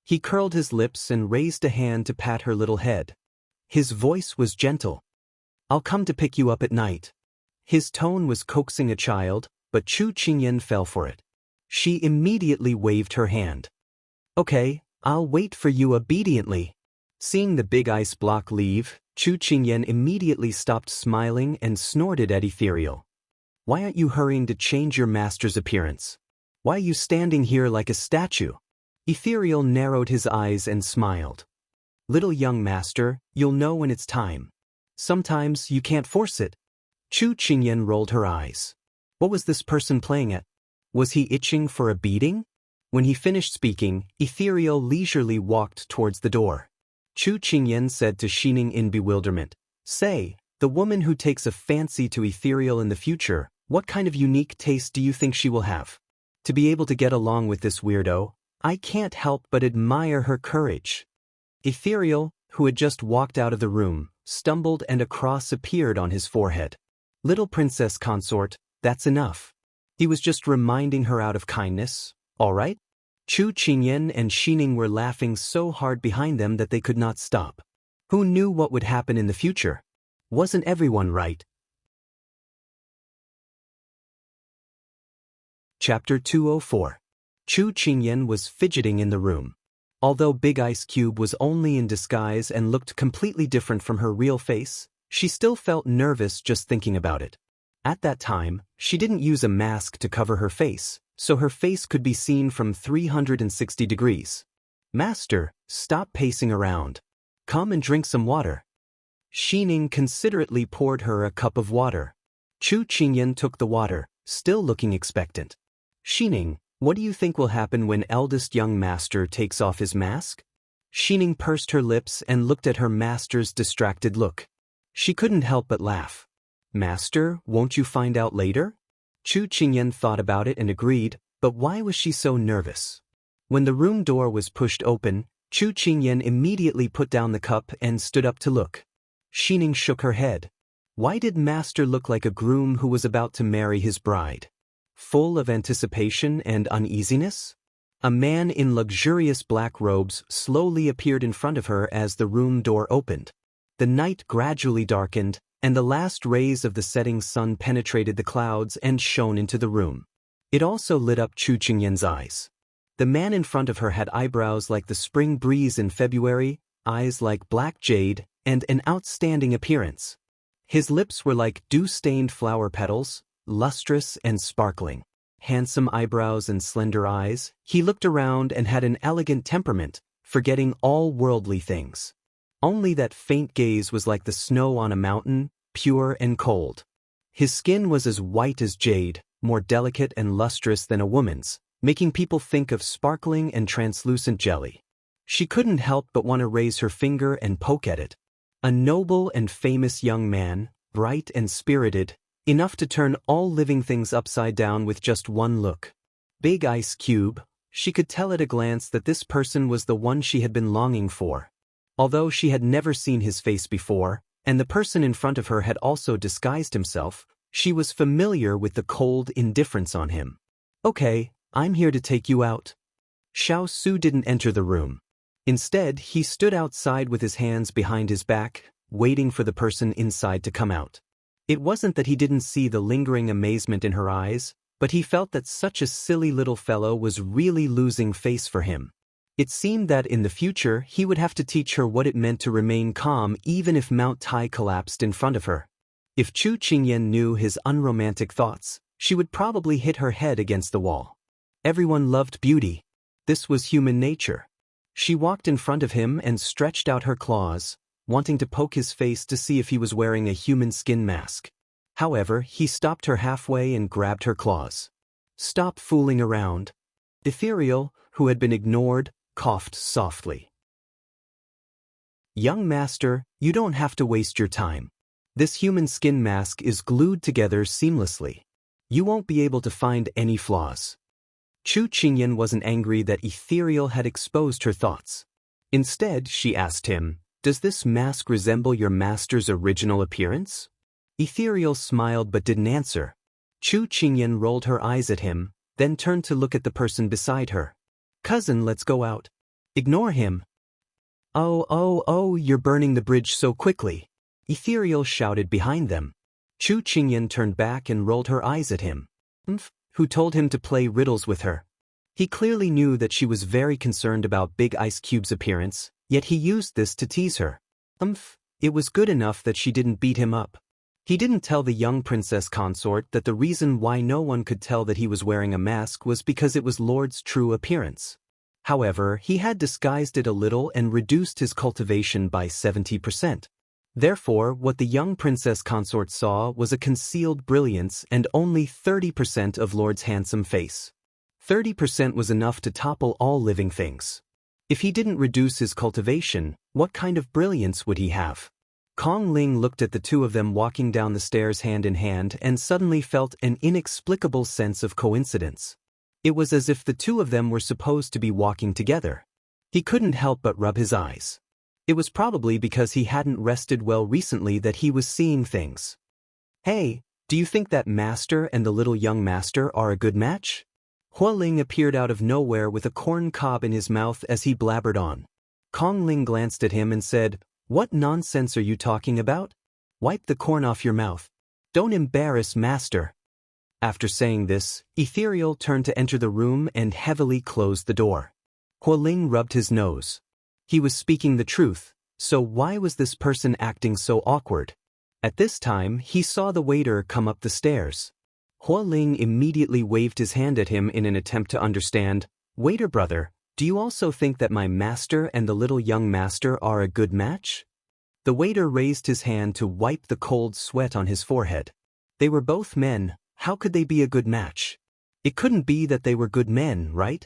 He curled his lips and raised a hand to pat her little head. His voice was gentle. "I'll come to pick you up at night." His tone was coaxing a child, but Chu Qingyan fell for it. She immediately waved her hand. "Okay, I'll wait for you obediently." Seeing the big ice block leave, Chu Qingyan immediately stopped smiling and snorted at Ethereal. Why aren't you hurrying to change your master's appearance? Why are you standing here like a statue? Ethereal narrowed his eyes and smiled. Little young master, you'll know when it's time. Sometimes you can't force it. Chu Qingyan rolled her eyes. What was this person playing at? Was he itching for a beating? When he finished speaking, Ethereal leisurely walked towards the door. Chu Qingyan said to Xining in bewilderment, Say, the woman who takes a fancy to Ethereal in the future, what kind of unique taste do you think she will have? To be able to get along with this weirdo, I can't help but admire her courage. Ethereal, who had just walked out of the room, stumbled and a cross appeared on his forehead. Little princess consort, that's enough. He was just reminding her out of kindness, all right? Chu Qingyan and Xining were laughing so hard behind them that they could not stop. Who knew what would happen in the future? Wasn't everyone right? Chapter 204. Chu Qingyan was fidgeting in the room. Although Big Ice Cube was only in disguise and looked completely different from her real face, she still felt nervous just thinking about it. At that time, she didn't use a mask to cover her face, so her face could be seen from 360 degrees. Master, stop pacing around. Come and drink some water. Xining considerately poured her a cup of water. Chu Qingyan took the water, still looking expectant. Xining, what do you think will happen when eldest young master takes off his mask? Xining pursed her lips and looked at her master's distracted look. She couldn't help but laugh. Master, won't you find out later? Chu Qingyan thought about it and agreed, but why was she so nervous? When the room door was pushed open, Chu Qingyan immediately put down the cup and stood up to look. Xining shook her head. Why did Master look like a groom who was about to marry his bride? Full of anticipation and uneasiness? A man in luxurious black robes slowly appeared in front of her as the room door opened. The night gradually darkened, and the last rays of the setting sun penetrated the clouds and shone into the room. It also lit up Chu Qingyan's eyes. The man in front of her had eyebrows like the spring breeze in February, eyes like black jade, and an outstanding appearance. His lips were like dew-stained flower petals, lustrous and sparkling. Handsome eyebrows and slender eyes, he looked around and had an elegant temperament, forgetting all worldly things. Only that faint gaze was like the snow on a mountain, pure and cold. His skin was as white as jade, more delicate and lustrous than a woman's, making people think of sparkling and translucent jelly. She couldn't help but want to raise her finger and poke at it. A noble and famous young man, bright and spirited, enough to turn all living things upside down with just one look. Big Ice Cube, she could tell at a glance that this person was the one she had been longing for. Although she had never seen his face before, and the person in front of her had also disguised himself, she was familiar with the cold indifference on him. Okay, I'm here to take you out. Xiao Su didn't enter the room. Instead, he stood outside with his hands behind his back, waiting for the person inside to come out. It wasn't that he didn't see the lingering amazement in her eyes, but he felt that such a silly little fellow was really losing face for him. It seemed that in the future he would have to teach her what it meant to remain calm even if Mount Tai collapsed in front of her. If Chu Qingyan knew his unromantic thoughts, she would probably hit her head against the wall. Everyone loved beauty. This was human nature. She walked in front of him and stretched out her claws, wanting to poke his face to see if he was wearing a human skin mask. However, he stopped her halfway and grabbed her claws. Stop fooling around. Ethereal, who had been ignored, coughed softly. Young master, you don't have to waste your time. This human skin mask is glued together seamlessly. You won't be able to find any flaws. Chu Qingyan wasn't angry that Ethereal had exposed her thoughts. Instead, she asked him, does this mask resemble your master's original appearance? Ethereal smiled but didn't answer. Chu Qingyan rolled her eyes at him, then turned to look at the person beside her. Cousin, let's go out. Ignore him. Oh, you're burning the bridge so quickly. Ethereal shouted behind them. Chu Qingyan turned back and rolled her eyes at him. Who told him to play riddles with her? He clearly knew that she was very concerned about Big Ice Cube's appearance, yet he used this to tease her. It was good enough that she didn't beat him up. He didn't tell the young princess consort that the reason why no one could tell that he was wearing a mask was because it was Lord's true appearance. However, he had disguised it a little and reduced his cultivation by 70%. Therefore, what the young princess consort saw was a concealed brilliance and only 30% of Lord's handsome face. 30% was enough to topple all living things. If he didn't reduce his cultivation, what kind of brilliance would he have? Kong Ling looked at the two of them walking down the stairs hand in hand and suddenly felt an inexplicable sense of coincidence. It was as if the two of them were supposed to be walking together. He couldn't help but rub his eyes. It was probably because he hadn't rested well recently that he was seeing things. Hey, do you think that master and the little young master are a good match? Hua Ling appeared out of nowhere with a corn cob in his mouth as he blabbered on. Kong Ling glanced at him and said, "What nonsense are you talking about? Wipe the corn off your mouth. Don't embarrass master." After saying this, Ethereal turned to enter the room and heavily closed the door. Hua Ling rubbed his nose. He was speaking the truth, so why was this person acting so awkward? At this time, he saw the waiter come up the stairs. Hua Ling immediately waved his hand at him in an attempt to understand. "Waiter brother, do you also think that my master and the little young master are a good match?" The waiter raised his hand to wipe the cold sweat on his forehead. They were both men, how could they be a good match? It couldn't be that they were good men, right?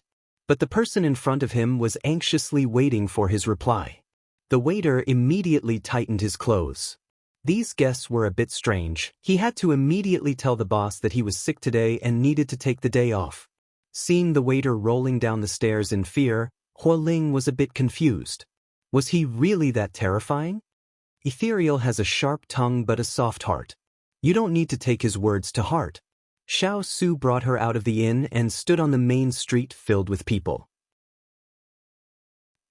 But the person in front of him was anxiously waiting for his reply. The waiter immediately tightened his clothes. These guests were a bit strange. He had to immediately tell the boss that he was sick today and needed to take the day off. Seeing the waiter rolling down the stairs in fear, Hua Ling was a bit confused. Was he really that terrifying? Ethereal has a sharp tongue but a soft heart. You don't need to take his words to heart. Xiao Su brought her out of the inn and stood on the main street filled with people.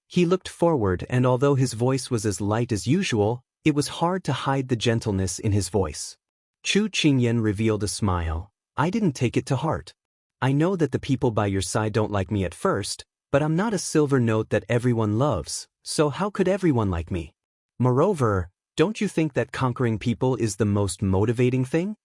He looked forward, and although his voice was as light as usual, it was hard to hide the gentleness in his voice. Chu Qingyan revealed a smile. "I didn't take it to heart. I know that the people by your side don't like me at first, but I'm not a silver note that everyone loves, so how could everyone like me? Moreover, don't you think that conquering people is the most motivating thing?"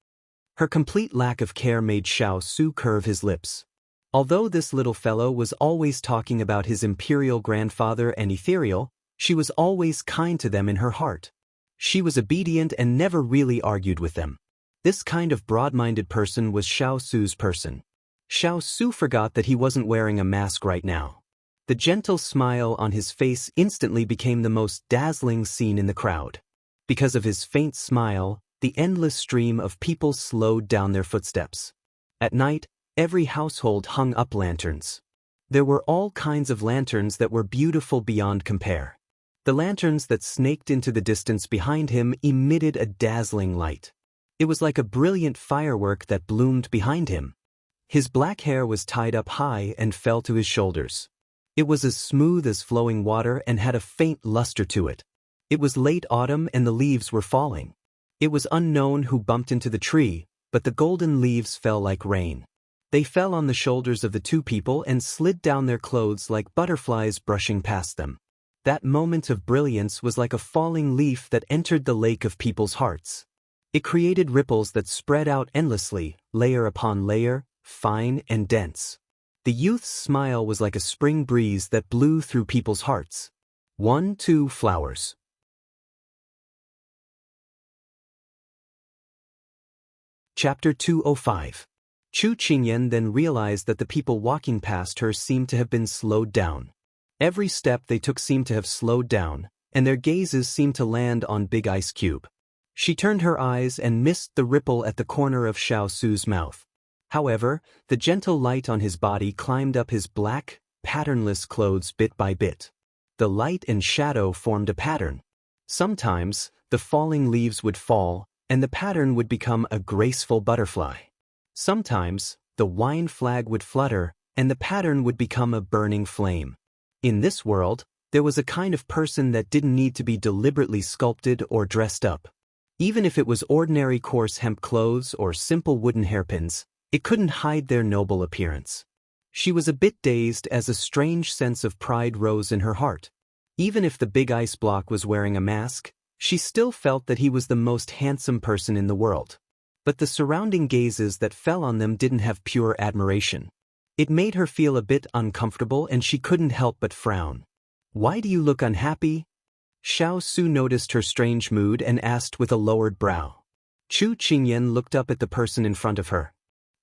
Her complete lack of care made Xiao Su curve his lips. Although this little fellow was always talking about his imperial grandfather and Ethereal, she was always kind to them in her heart. She was obedient and never really argued with them. This kind of broad-minded person was Xiao Su's person. Xiao Su forgot that he wasn't wearing a mask right now. The gentle smile on his face instantly became the most dazzling scene in the crowd. Because of his faint smile, the endless stream of people slowed down their footsteps. At night, every household hung up lanterns. There were all kinds of lanterns that were beautiful beyond compare. The lanterns that snaked into the distance behind him emitted a dazzling light. It was like a brilliant firework that bloomed behind him. His black hair was tied up high and fell to his shoulders. It was as smooth as flowing water and had a faint luster to it. It was late autumn and the leaves were falling. It was unknown who bumped into the tree, but the golden leaves fell like rain. They fell on the shoulders of the two people and slid down their clothes like butterflies brushing past them. That moment of brilliance was like a falling leaf that entered the lake of people's hearts. It created ripples that spread out endlessly, layer upon layer, fine and dense. The youth's smile was like a spring breeze that blew through people's hearts. 1-2 flowers. Chapter 205. Chu Qingyan then realized that the people walking past her seemed to have been slowed down. Every step they took seemed to have slowed down, and their gazes seemed to land on Big Ice Cube. She turned her eyes and missed the ripple at the corner of Xiao Su's mouth. However, the gentle light on his body climbed up his black, patternless clothes bit by bit. The light and shadow formed a pattern. Sometimes, the falling leaves would fall, and the pattern would become a graceful butterfly. Sometimes, the wine flag would flutter, and the pattern would become a burning flame. In this world, there was a kind of person that didn't need to be deliberately sculpted or dressed up. Even if it was ordinary coarse hemp clothes or simple wooden hairpins, it couldn't hide their noble appearance. She was a bit dazed as a strange sense of pride rose in her heart. Even if the big ice block was wearing a mask, She still felt that he was the most handsome person in the world. But the surrounding gazes that fell on them didn't have pure admiration. It made her feel a bit uncomfortable and she couldn't help but frown. "Why do you look unhappy?" Xiao Su noticed her strange mood and asked with a lowered brow. Chu Qingyan looked up at the person in front of her.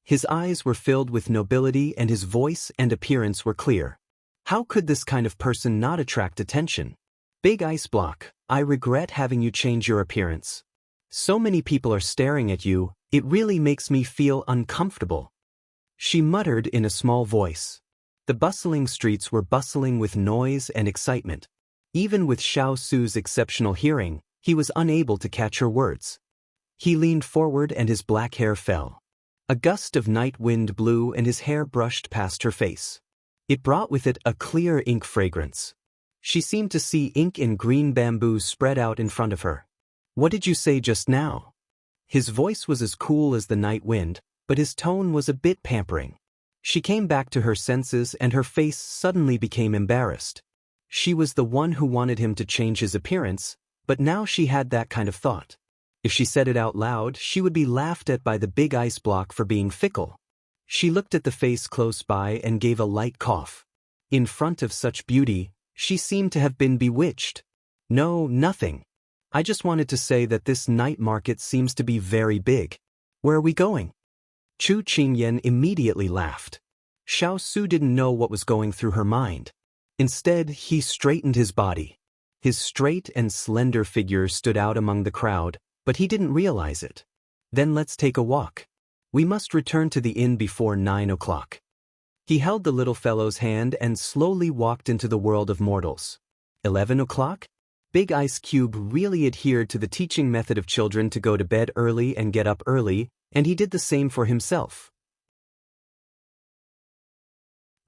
His eyes were filled with nobility and his voice and appearance were clear. How could this kind of person not attract attention? "Big ice block, I regret having you change your appearance. So many people are staring at you, it really makes me feel uncomfortable," she muttered in a small voice. The bustling streets were bustling with noise and excitement. Even with Xiao Su's exceptional hearing, he was unable to catch her words. He leaned forward and his black hair fell. A gust of night wind blew and his hair brushed past her face. It brought with it a clear ink fragrance. She seemed to see ink and green bamboo spread out in front of her. "What did you say just now?" His voice was as cool as the night wind, but his tone was a bit pampering. She came back to her senses and her face suddenly became embarrassed. She was the one who wanted him to change his appearance, but now she had that kind of thought. If she said it out loud, she would be laughed at by the big ice block for being fickle. She looked at the face close by and gave a light cough. In front of such beauty, she seemed to have been bewitched. "No, nothing. I just wanted to say that this night market seems to be very big. Where are we going?" Chu Qingyan immediately laughed. Xiao Su didn't know what was going through her mind. Instead, he straightened his body. His straight and slender figure stood out among the crowd, but he didn't realize it. "Then let's take a walk. We must return to the inn before 9 o'clock. He held the little fellow's hand and slowly walked into the world of mortals. 11 o'clock? Big Ice Cube really adhered to the teaching method of children to go to bed early and get up early, and he did the same for himself.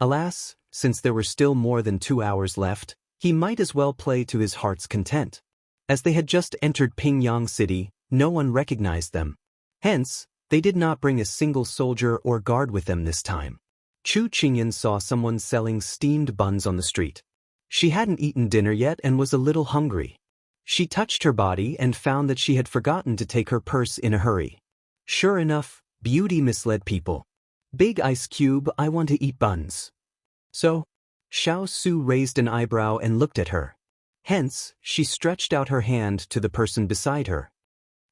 Alas, since there were still more than 2 hours left, he might as well play to his heart's content. As they had just entered Pingyang City, no one recognized them. Hence, they did not bring a single soldier or guard with them this time. Chu Qingyan saw someone selling steamed buns on the street. She hadn't eaten dinner yet and was a little hungry. She touched her body and found that she had forgotten to take her purse in a hurry. Sure enough, beauty misled people. "Big Ice Cube, I want to eat buns." "So?" Xiao Su raised an eyebrow and looked at her. Hence, she stretched out her hand to the person beside her.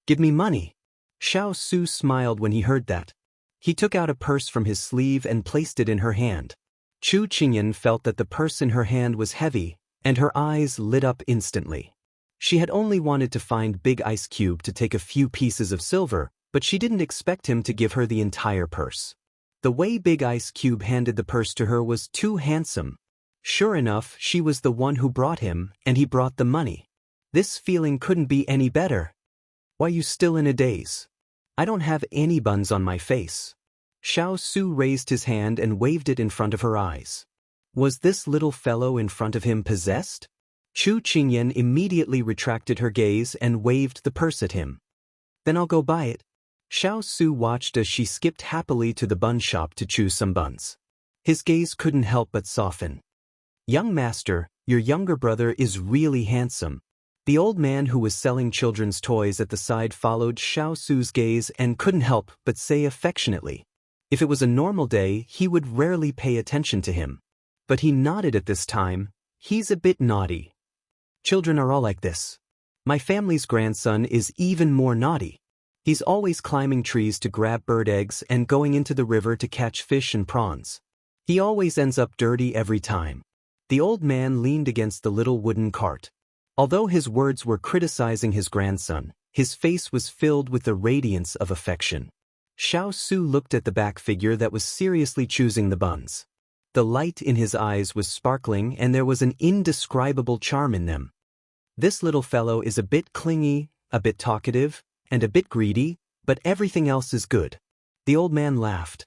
"Give me money." Xiao Su smiled when he heard that. He took out a purse from his sleeve and placed it in her hand. Chu Qingyan felt that the purse in her hand was heavy, and her eyes lit up instantly. She had only wanted to find Big Ice Cube to take a few pieces of silver, but she didn't expect him to give her the entire purse. The way Big Ice Cube handed the purse to her was too handsome. Sure enough, she was the one who brought him, and he brought the money. This feeling couldn't be any better. "Why you still in a daze? I don't have any buns on my face." Xiao Su raised his hand and waved it in front of her eyes. Was this little fellow in front of him possessed? Chu Qingyan immediately retracted her gaze and waved the purse at him. "Then I'll go buy it." Xiao Su watched as she skipped happily to the bun shop to choose some buns. His gaze couldn't help but soften. "Young master, your younger brother is really handsome." The old man who was selling children's toys at the side followed Xiao Su's gaze and couldn't help but say affectionately. If it was a normal day, he would rarely pay attention to him. But he nodded at this time. He's a bit naughty. Children are all like this. My family's grandson is even more naughty. He's always climbing trees to grab bird eggs and going into the river to catch fish and prawns. He always ends up dirty every time. The old man leaned against the little wooden cart. Although his words were criticizing his grandson, his face was filled with the radiance of affection. Xiao Su looked at the back figure that was seriously choosing the buns. The light in his eyes was sparkling and there was an indescribable charm in them. This little fellow is a bit clingy, a bit talkative, and a bit greedy, but everything else is good. The old man laughed.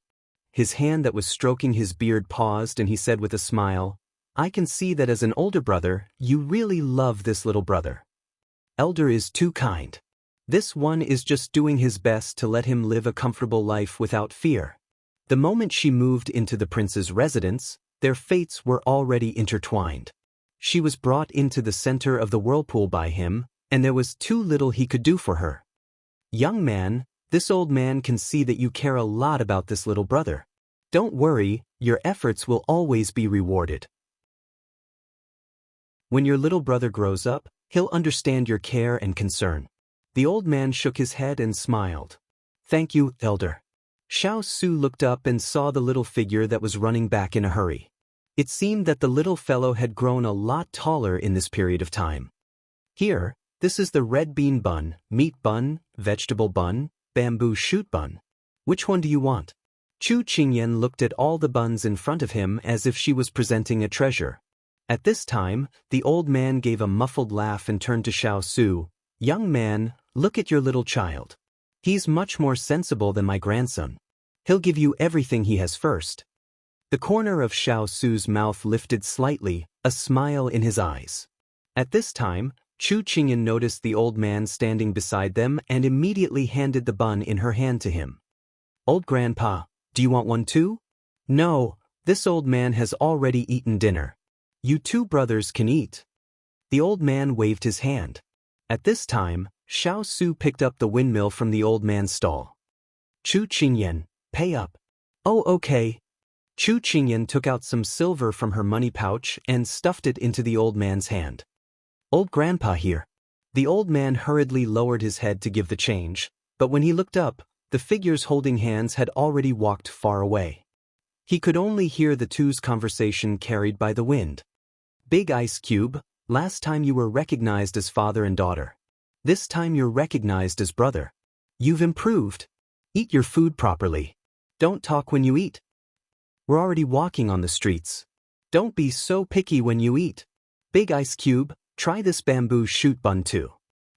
His hand that was stroking his beard paused and he said with a smile, "I can see that as an older brother, you really love this little brother. Elder is too kind. This one is just doing his best to let him live a comfortable life without fear." The moment she moved into the prince's residence, their fates were already intertwined. She was brought into the center of the whirlpool by him, and there was too little he could do for her. Young man, this old man can see that you care a lot about this little brother. Don't worry, your efforts will always be rewarded. When your little brother grows up, he'll understand your care and concern. The old man shook his head and smiled. Thank you, elder. Xiao Su looked up and saw the little figure that was running back in a hurry. It seemed that the little fellow had grown a lot taller in this period of time. Here, this is the red bean bun, meat bun, vegetable bun, bamboo shoot bun. Which one do you want? Chu Qingyan looked at all the buns in front of him as if she was presenting a treasure. At this time, the old man gave a muffled laugh and turned to Xiao Su. Young man, look at your little child. He's much more sensible than my grandson. He'll give you everything he has first. The corner of Xiao Su's mouth lifted slightly, a smile in his eyes. At this time, Chu Qingyan noticed the old man standing beside them and immediately handed the bun in her hand to him. Old grandpa, do you want one too? No, this old man has already eaten dinner. You two brothers can eat. The old man waved his hand. At this time, Xiao Su picked up the windmill from the old man's stall. Chu Qingyan, pay up. Oh, okay. Chu Qingyan took out some silver from her money pouch and stuffed it into the old man's hand. Old grandpa here. The old man hurriedly lowered his head to give the change, but when he looked up, the figures holding hands had already walked far away. He could only hear the two's conversation carried by the wind. Big Ice Cube, last time you were recognized as father and daughter. This time you're recognized as brother. You've improved. Eat your food properly. Don't talk when you eat. We're already walking on the streets. Don't be so picky when you eat. Big Ice Cube, try this bamboo shoot bun too.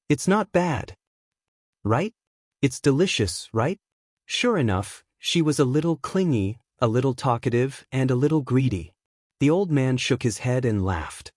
It's not bad. Right? It's delicious, right? Sure enough, she was a little clingy, a little talkative, and a little greedy. The old man shook his head and laughed.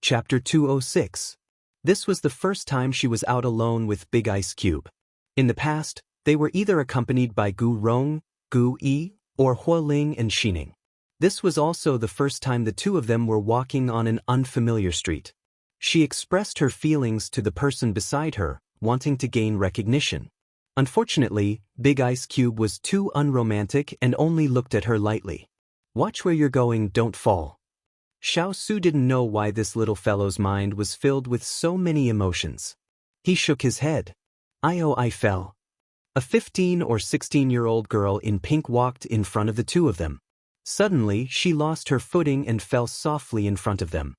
Chapter 206. This was the first time she was out alone with Big Ice Cube. In the past, they were either accompanied by Gu Rong, Gu Yi, or Hua Ling and Xining. This was also the first time the two of them were walking on an unfamiliar street. She expressed her feelings to the person beside her, wanting to gain recognition. Unfortunately, Big Ice Cube was too unromantic and only looked at her lightly. Watch where you're going, don't fall. Xiao Su didn't know why this little fellow's mind was filled with so many emotions. He shook his head. I fell. A 15 or 16-year-old girl in pink walked in front of the two of them. Suddenly, she lost her footing and fell softly in front of them.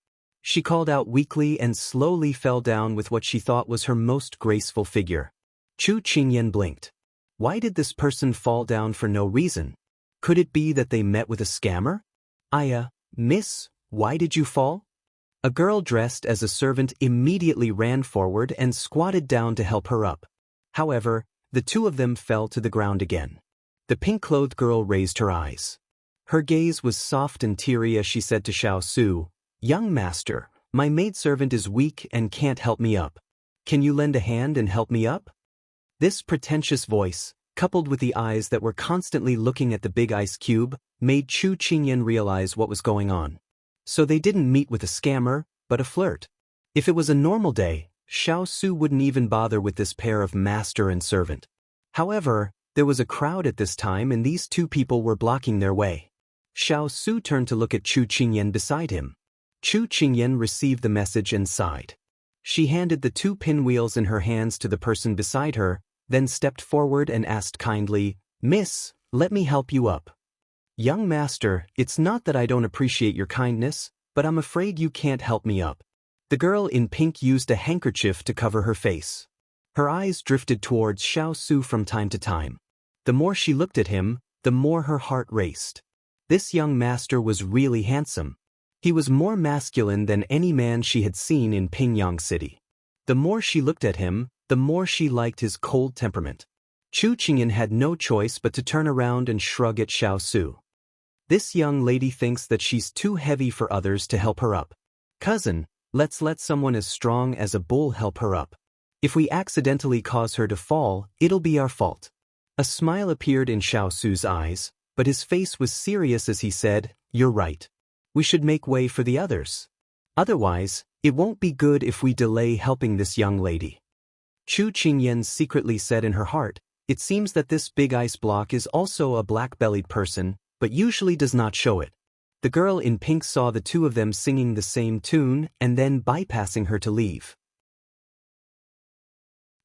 She called out weakly and slowly fell down with what she thought was her most graceful figure. Chu Qingyan blinked. Why did this person fall down for no reason? Could it be that they met with a scammer? Miss, why did you fall? A girl dressed as a servant immediately ran forward and squatted down to help her up. However, the two of them fell to the ground again. The pink-clothed girl raised her eyes. Her gaze was soft and teary as she said to Xiao Su, Young master, my maidservant is weak and can't help me up. Can you lend a hand and help me up? This pretentious voice, coupled with the eyes that were constantly looking at the Big Ice Cube, made Chu Qingyan realize what was going on. So they didn't meet with a scammer, but a flirt. If it was a normal day, Xiao Su wouldn't even bother with this pair of master and servant. However, there was a crowd at this time and these two people were blocking their way. Xiao Su turned to look at Chu Qingyan beside him. Chu Qingyan received the message and sighed. She handed the two pinwheels in her hands to the person beside her, then stepped forward and asked kindly, Miss, let me help you up. Young master, it's not that I don't appreciate your kindness, but I'm afraid you can't help me up. The girl in pink used a handkerchief to cover her face. Her eyes drifted towards Xiao Su from time to time. The more she looked at him, the more her heart raced. This young master was really handsome. He was more masculine than any man she had seen in Pingyang City. The more she looked at him, the more she liked his cold temperament. Chu Qingyan had no choice but to turn around and shrug at Xiao Su. This young lady thinks that she's too heavy for others to help her up. Cousin, let's let someone as strong as a bull help her up. If we accidentally cause her to fall, it'll be our fault. A smile appeared in Xiao Su's eyes, but his face was serious as he said, You're right. We should make way for the others. Otherwise, it won't be good if we delay helping this young lady. Chu Qingyan secretly said in her heart, it seems that this big ice block is also a black-bellied person, but usually does not show it. The girl in pink saw the two of them singing the same tune and then bypassing her to leave.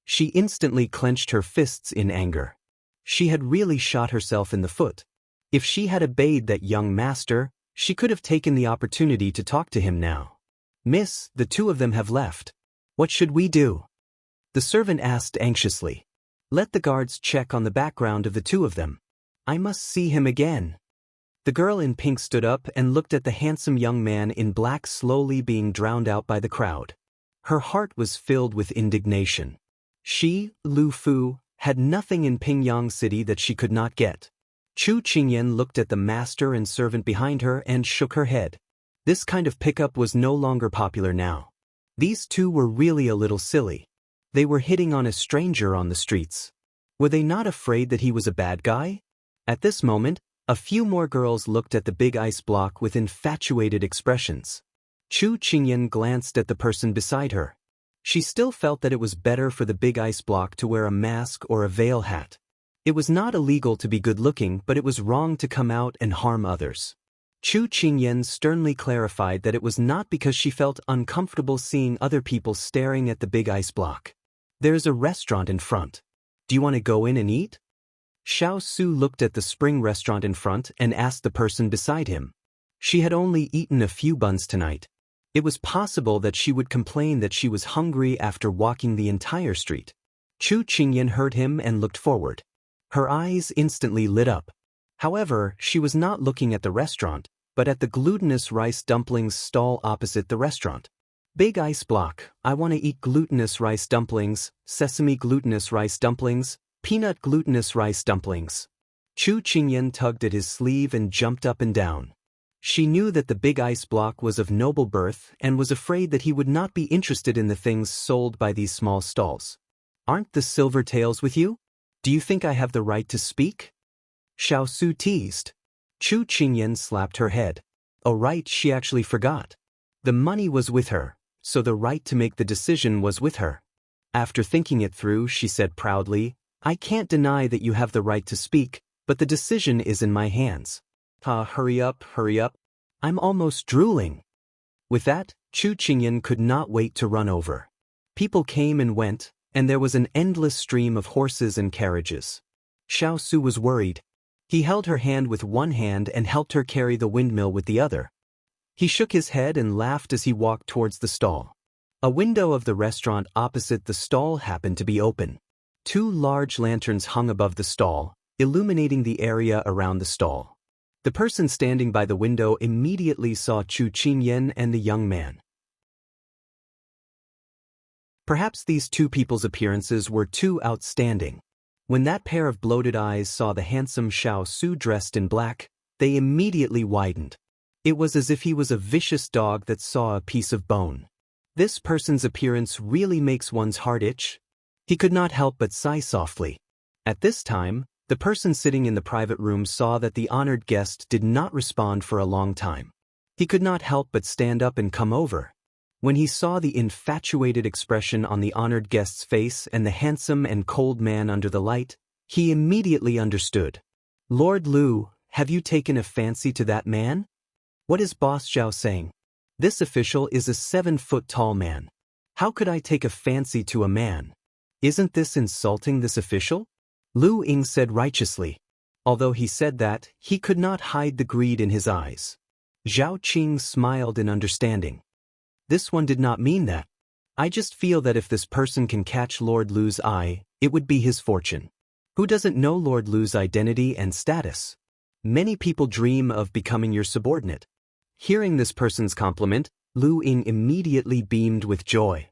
She instantly clenched her fists in anger. She had really shot herself in the foot. If she had obeyed that young master, she could have taken the opportunity to talk to him now. Miss, the two of them have left. What should we do? The servant asked anxiously. Let the guards check on the background of the two of them. I must see him again. The girl in pink stood up and looked at the handsome young man in black slowly being drowned out by the crowd. Her heart was filled with indignation. She, Lu Fu, had nothing in Pingyang City that she could not get. Chu Qingyan looked at the master and servant behind her and shook her head. This kind of pickup was no longer popular now. These two were really a little silly. They were hitting on a stranger on the streets. Were they not afraid that he was a bad guy? At this moment, a few more girls looked at the big ice block with infatuated expressions. Chu Qingyan glanced at the person beside her. She still felt that it was better for the big ice block to wear a mask or a veil hat. It was not illegal to be good-looking, but it was wrong to come out and harm others. Chu Qingyan sternly clarified that it was not because she felt uncomfortable seeing other people staring at the big ice block. There's a restaurant in front. Do you want to go in and eat? Xiao Su looked at the spring restaurant in front and asked the person beside him. She had only eaten a few buns tonight. It was possible that she would complain that she was hungry after walking the entire street. Chu Qingyan heard him and looked forward. Her eyes instantly lit up. However, she was not looking at the restaurant, but at the glutinous rice dumplings stall opposite the restaurant. Big ice block, I want to eat glutinous rice dumplings, sesame glutinous rice dumplings, peanut glutinous rice dumplings. Chu Qingyan tugged at his sleeve and jumped up and down. She knew that the big ice block was of noble birth and was afraid that he would not be interested in the things sold by these small stalls. Aren't the silver tails with you? Do you think I have the right to speak? Xiao Su teased. Chu Qingyan slapped her head. Oh right, she actually forgot. The money was with her, so the right to make the decision was with her. After thinking it through, she said proudly, I can't deny that you have the right to speak, but the decision is in my hands. Hurry up, I'm almost drooling. With that, Chu Qingyan could not wait to run over. People came and went, and there was an endless stream of horses and carriages. Xiao Su was worried. He held her hand with one hand and helped her carry the windmill with the other. He shook his head and laughed as he walked towards the stall. A window of the restaurant opposite the stall happened to be open. Two large lanterns hung above the stall, illuminating the area around the stall. The person standing by the window immediately saw Chu Qingyan and the young man. Perhaps these two people's appearances were too outstanding. When that pair of bloated eyes saw the handsome Xiao Su dressed in black, they immediately widened. It was as if he was a vicious dog that saw a piece of bone. This person's appearance really makes one's heart itch. He could not help but sigh softly. At this time, the person sitting in the private room saw that the honored guest did not respond for a long time. He could not help but stand up and come over. When he saw the infatuated expression on the honored guest's face and the handsome and cold man under the light, he immediately understood. Lord Lu, have you taken a fancy to that man? What is Boss Xiao saying? This official is a 7-foot-tall man. How could I take a fancy to a man? Isn't this insulting this official? Lu Ying said righteously. Although he said that, he could not hide the greed in his eyes. Zhao Qing smiled in understanding. This one did not mean that. I just feel that if this person can catch Lord Lu's eye, it would be his fortune. Who doesn't know Lord Lu's identity and status? Many people dream of becoming your subordinate. Hearing this person's compliment, Lu Ying immediately beamed with joy.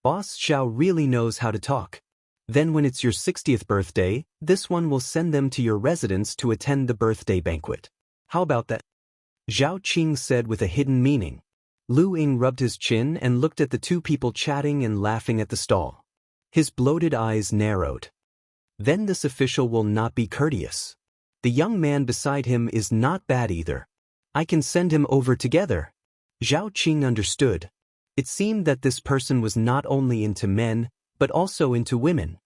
Boss Xiao really knows how to talk. Then when it's your 60th birthday, this one will send them to your residence to attend the birthday banquet. How about that? Zhao Qing said with a hidden meaning. Lu Ying rubbed his chin and looked at the two people chatting and laughing at the stall. His bloated eyes narrowed. Then this official will not be courteous. The young man beside him is not bad either. I can send him over together. Zhao Qing understood. It seemed that this person was not only into men, but also into women.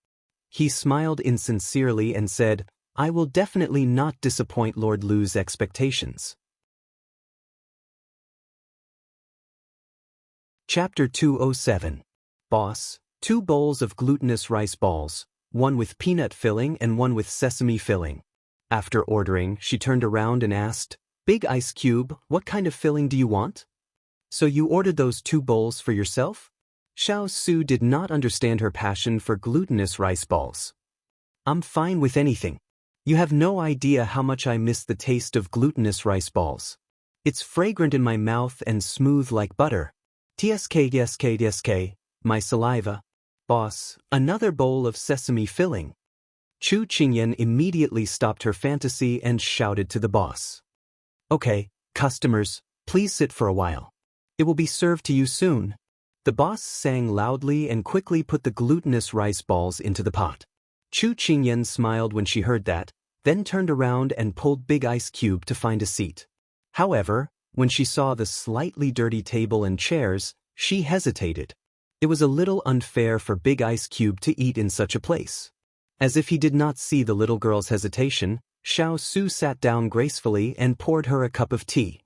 He smiled insincerely and said, "I will definitely not disappoint Lord Lu's expectations." Chapter 207. Boss, 2 bowls of glutinous rice balls, one with peanut filling and one with sesame filling. After ordering, she turned around and asked, "Big Ice Cube, what kind of filling do you want?" "So you ordered those 2 bowls for yourself?" Xiao Su did not understand her passion for glutinous rice balls. "I'm fine with anything. You have no idea how much I miss the taste of glutinous rice balls. It's fragrant in my mouth and smooth like butter. Tsk, my saliva. Boss, another bowl of sesame filling." Chu Qingyan immediately stopped her fantasy and shouted to the boss. "Okay, customers, please sit for a while. It will be served to you soon." The boss sang loudly and quickly put the glutinous rice balls into the pot. Chu Qingyan smiled when she heard that, then turned around and pulled Big Ice Cube to find a seat. However, when she saw the slightly dirty table and chairs, she hesitated. It was a little unfair for Big Ice Cube to eat in such a place. As if he did not see the little girl's hesitation, Xiao Su sat down gracefully and poured her a cup of tea.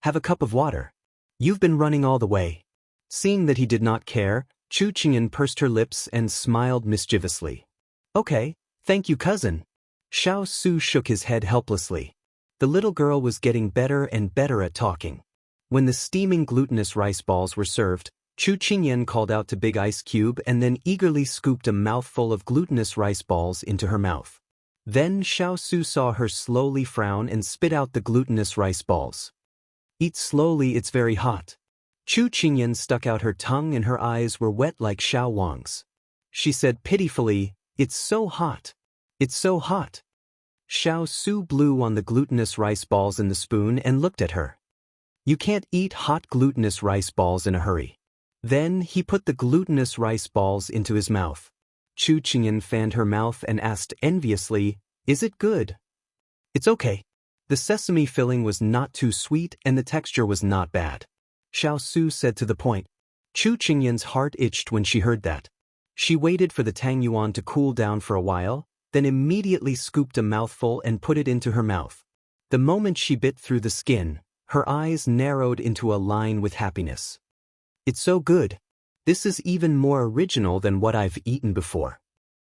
"Have a cup of water. You've been running all the way." Seeing that he did not care, Chu Qingyan pursed her lips and smiled mischievously. "Okay, thank you, cousin." Xiao Su shook his head helplessly. The little girl was getting better and better at talking. When the steaming glutinous rice balls were served, Chu Qingyan called out to Big Ice Cube and then eagerly scooped a mouthful of glutinous rice balls into her mouth. Then Xiao Su saw her slowly frown and spit out the glutinous rice balls. "Eat slowly, it's very hot." Chu Qingyan stuck out her tongue and her eyes were wet like Xiao Wang's. She said pitifully, "It's so hot. It's so hot." Xiao Su blew on the glutinous rice balls in the spoon and looked at her. "You can't eat hot glutinous rice balls in a hurry." Then he put the glutinous rice balls into his mouth. Chu Qingyan fanned her mouth and asked enviously, "Is it good?" "It's okay." The sesame filling was not too sweet and the texture was not bad. Xiao Su said to the point. Chu Qingyan's heart itched when she heard that. She waited for the tang yuan to cool down for a while, then immediately scooped a mouthful and put it into her mouth. The moment she bit through the skin, her eyes narrowed into a line with happiness. "It's so good. This is even more original than what I've eaten before.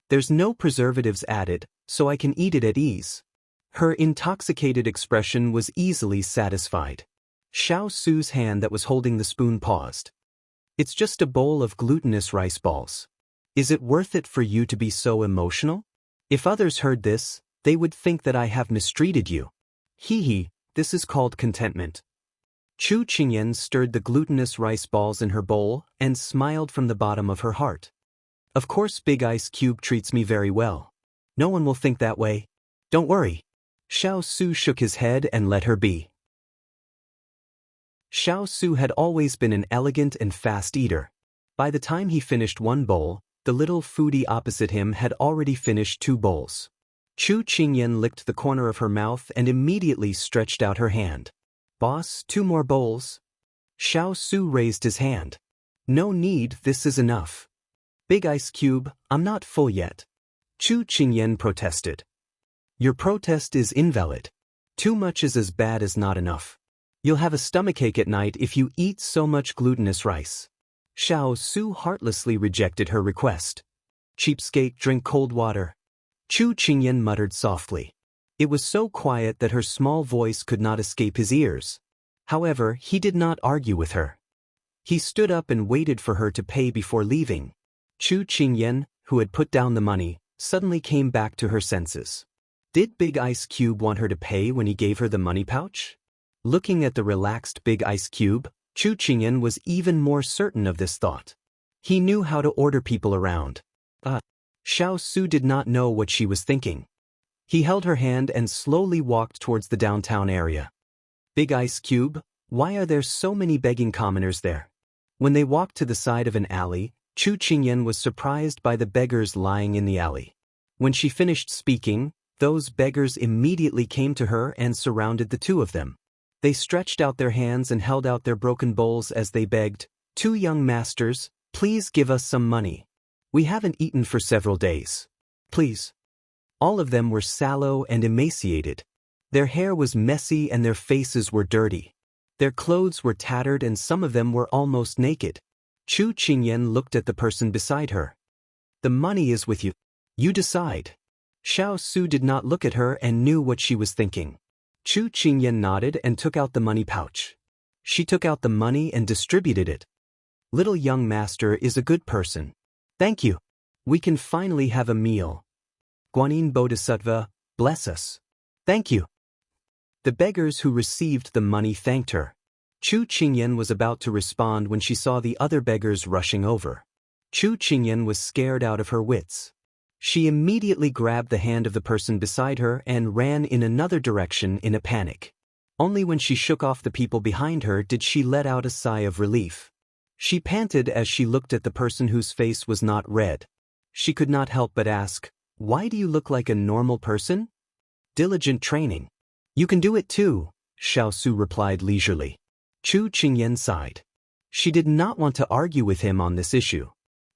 There's no preservatives added, so I can eat it at ease." Her intoxicated expression was easily satisfied. Xiao Su's hand that was holding the spoon paused. "It's just a bowl of glutinous rice balls. Is it worth it for you to be so emotional? If others heard this, they would think that I have mistreated you. Hee, this is called contentment." Chu Qingyan stirred the glutinous rice balls in her bowl and smiled from the bottom of her heart. "Of course Big Ice Cube treats me very well. No one will think that way. Don't worry." Xiao Su shook his head and let her be. Xiao Su had always been an elegant and fast eater. By the time he finished one bowl, the little foodie opposite him had already finished 2 bowls. Chu Qingyan licked the corner of her mouth and immediately stretched out her hand. "Boss, 2 more bowls?" Xiao Su raised his hand. "No need, this is enough." "Big Ice Cube, I'm not full yet." Chu Qingyan protested. "Your protest is invalid. Too much is as bad as not enough. You'll have a stomachache at night if you eat so much glutinous rice." Xiao Su heartlessly rejected her request. "Cheapskate, drink cold water." Chu Qingyan muttered softly. It was so quiet that her small voice could not escape his ears. However, he did not argue with her. He stood up and waited for her to pay before leaving. Chu Qingyan, who had put down the money, suddenly came back to her senses. Did Big Ice Cube want her to pay when he gave her the money pouch? Looking at the relaxed Big Ice Cube, Chu Qingyan was even more certain of this thought. He knew how to order people around. Xiao Su did not know what she was thinking. He held her hand and slowly walked towards the downtown area. "Big Ice Cube, why are there so many begging commoners there?" When they walked to the side of an alley, Chu Qingyan was surprised by the beggars lying in the alley. When she finished speaking, those beggars immediately came to her and surrounded the 2 of them. They stretched out their hands and held out their broken bowls as they begged, "Two young masters, please give us some money. We haven't eaten for several days. Please." All of them were sallow and emaciated. Their hair was messy and their faces were dirty. Their clothes were tattered and some of them were almost naked. Chu Qingyan looked at the person beside her. "The money is with you. You decide." Xiao Su did not look at her and knew what she was thinking. Chu Qingyan nodded and took out the money pouch. She took out the money and distributed it. "Little young master is a good person. Thank you. We can finally have a meal. Guanyin Bodhisattva, bless us." "Thank you." The beggars who received the money thanked her. Chu Qingyan was about to respond when she saw the other beggars rushing over. Chu Qingyan was scared out of her wits. She immediately grabbed the hand of the person beside her and ran in another direction in a panic. Only when she shook off the people behind her did she let out a sigh of relief. She panted as she looked at the person whose face was not red. She could not help but ask, "Why do you look like a normal person?" "Diligent training. You can do it too," Xiao Su replied leisurely. Chu Qingyan sighed. She did not want to argue with him on this issue.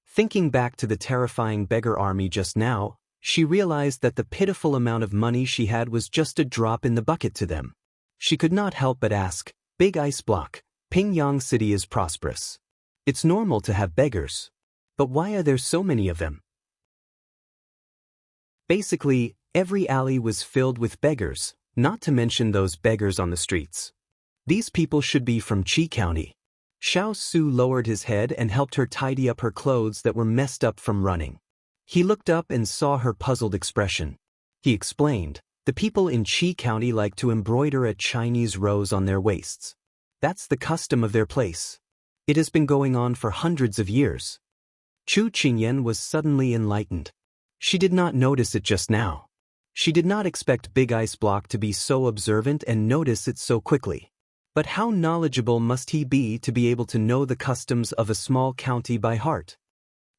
Thinking back to the terrifying beggar army just now, she realized that the pitiful amount of money she had was just a drop in the bucket to them. She could not help but ask, "Big ice block, Pingyang City is prosperous. It's normal to have beggars. But why are there so many of them?" Basically, every alley was filled with beggars, not to mention those beggars on the streets. These people should be from Qi County. Xiao Su lowered his head and helped her tidy up her clothes that were messed up from running. He looked up and saw her puzzled expression. He explained, "The people in Qi County like to embroider a Chinese rose on their waists. That's the custom of their place. It has been going on for hundreds of years." Chu Qingyan was suddenly enlightened. She did not notice it just now. She did not expect Big Ice Block to be so observant and notice it so quickly. But how knowledgeable must he be to be able to know the customs of a small county by heart?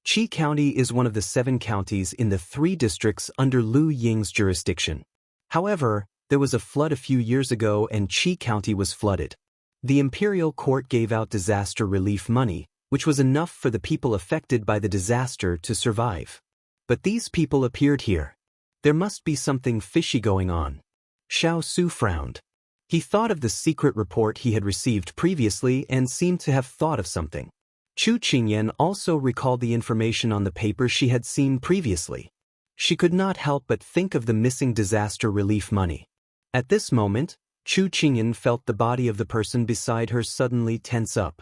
Qi County is one of the 7 counties in the 3 districts under Lu Ying's jurisdiction. However, there was a flood a few years ago and Qi County was flooded. The imperial court gave out disaster relief money, which was enough for the people affected by the disaster to survive. But these people appeared here. There must be something fishy going on. Xiao Su frowned. He thought of the secret report he had received previously and seemed to have thought of something. Chu Qingyan also recalled the information on the paper she had seen previously. She could not help but think of the missing disaster relief money. At this moment, Chu Qingyan felt the body of the person beside her suddenly tense up.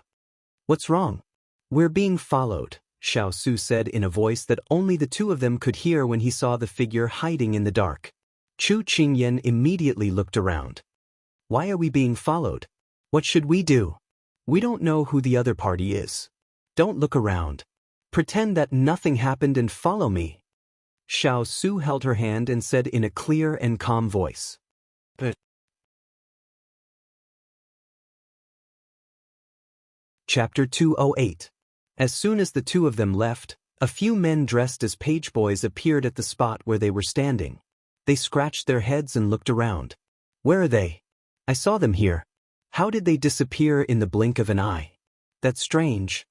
"What's wrong?" "We're being followed," Xiao Su said in a voice that only the two of them could hear when he saw the figure hiding in the dark. Chu Qingyan immediately looked around. "Why are we being followed? What should we do? We don't know who the other party is. Don't look around. Pretend that nothing happened and follow me." Xiao Su held her hand and said in a clear and calm voice. "But..." Chapter 208. As soon as the two of them left, a few men dressed as page boys appeared at the spot where they were standing. They scratched their heads and looked around. "Where are they? I saw them here. How did they disappear in the blink of an eye? That's strange."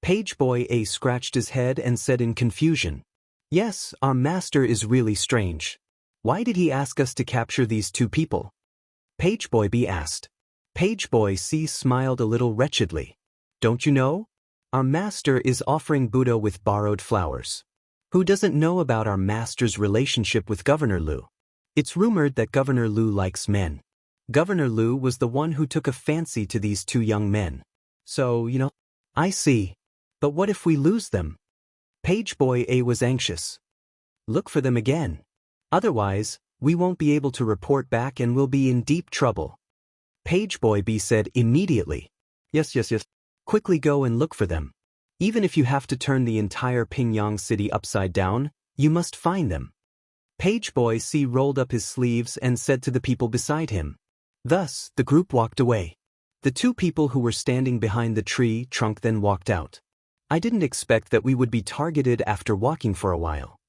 Page boy A scratched his head and said in confusion, "Yes, our master is really strange. Why did he ask us to capture these 2 people?" Page boy B asked. Page boy C smiled a little wretchedly. "Don't you know? Our master is offering Buddha with borrowed flowers. Who doesn't know about our master's relationship with Governor Lu? It's rumored that Governor Lu likes men. Governor Lu was the one who took a fancy to these 2 young men. So, you know." "I see. But what if we lose them?" Page boy A was anxious. "Look for them again. Otherwise, we won't be able to report back and we'll be in deep trouble." Page boy B said immediately. Yes. Quickly go and look for them. Even if you have to turn the entire Pingyang City upside down, you must find them." Page boy C rolled up his sleeves and said to the people beside him. Thus, the group walked away. The 2 people who were standing behind the tree trunk then walked out. "I didn't expect that we would be targeted after walking for a while."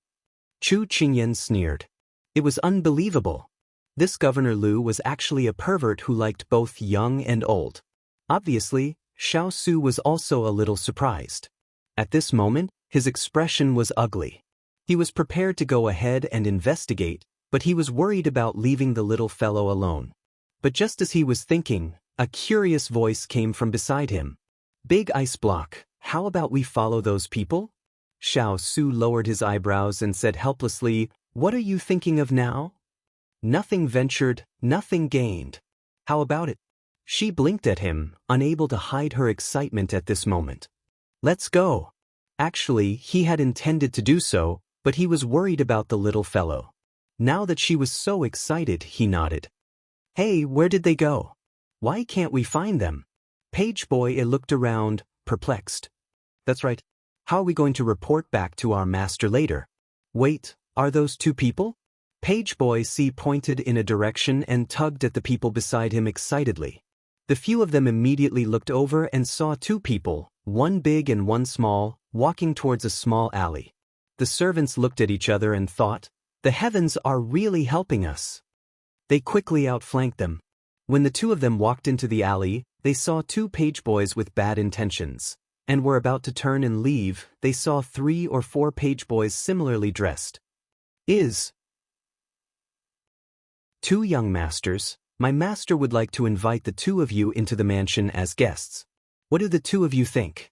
Chu Qingyan sneered. It was unbelievable. This Governor Lu was actually a pervert who liked both young and old. Obviously, Xiao Su was also a little surprised. At this moment, his expression was ugly. He was prepared to go ahead and investigate, but he was worried about leaving the little fellow alone. But just as he was thinking, a curious voice came from beside him. "Big ice block, how about we follow those people?" Xiao Su lowered his eyebrows and said helplessly, "What are you thinking of now?" "Nothing ventured, nothing gained. How about it?" She blinked at him, unable to hide her excitement at this moment. "Let's go." Actually, he had intended to do so, but he was worried about the little fellow. Now that she was so excited, he nodded. "Hey, where did they go? Why can't we find them?" Page boy looked around, perplexed. "That's right. How are we going to report back to our master later?" "Wait, are those two people?" Page boy pointed in a direction and tugged at the people beside him excitedly. The few of them immediately looked over and saw two people, one big and one small, walking towards a small alley. The servants looked at each other and thought, "The heavens are really helping us." They quickly outflanked them. When the two of them walked into the alley, they saw two page boys with bad intentions, and were about to turn and leave. They saw 3 or 4 page boys similarly dressed. "Two young masters, my master would like to invite the two of you into the mansion as guests. What do the two of you think?"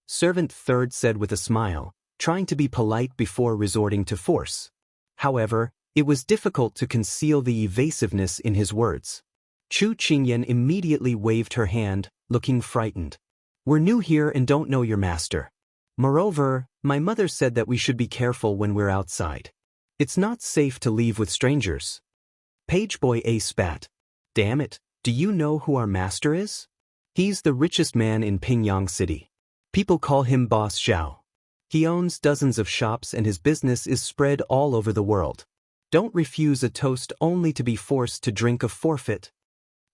Servant third said with a smile, trying to be polite before resorting to force. However, it was difficult to conceal the evasiveness in his words. Chu Qingyan immediately waved her hand, looking frightened. "We're new here and don't know your master. Moreover, my mother said that we should be careful when we're outside. It's not safe to leave with strangers." Page boy spat. "Damn it, do you know who our master is? He's the richest man in Pingyang City. People call him Boss Xiao. He owns dozens of shops and his business is spread all over the world. Don't refuse a toast only to be forced to drink a forfeit."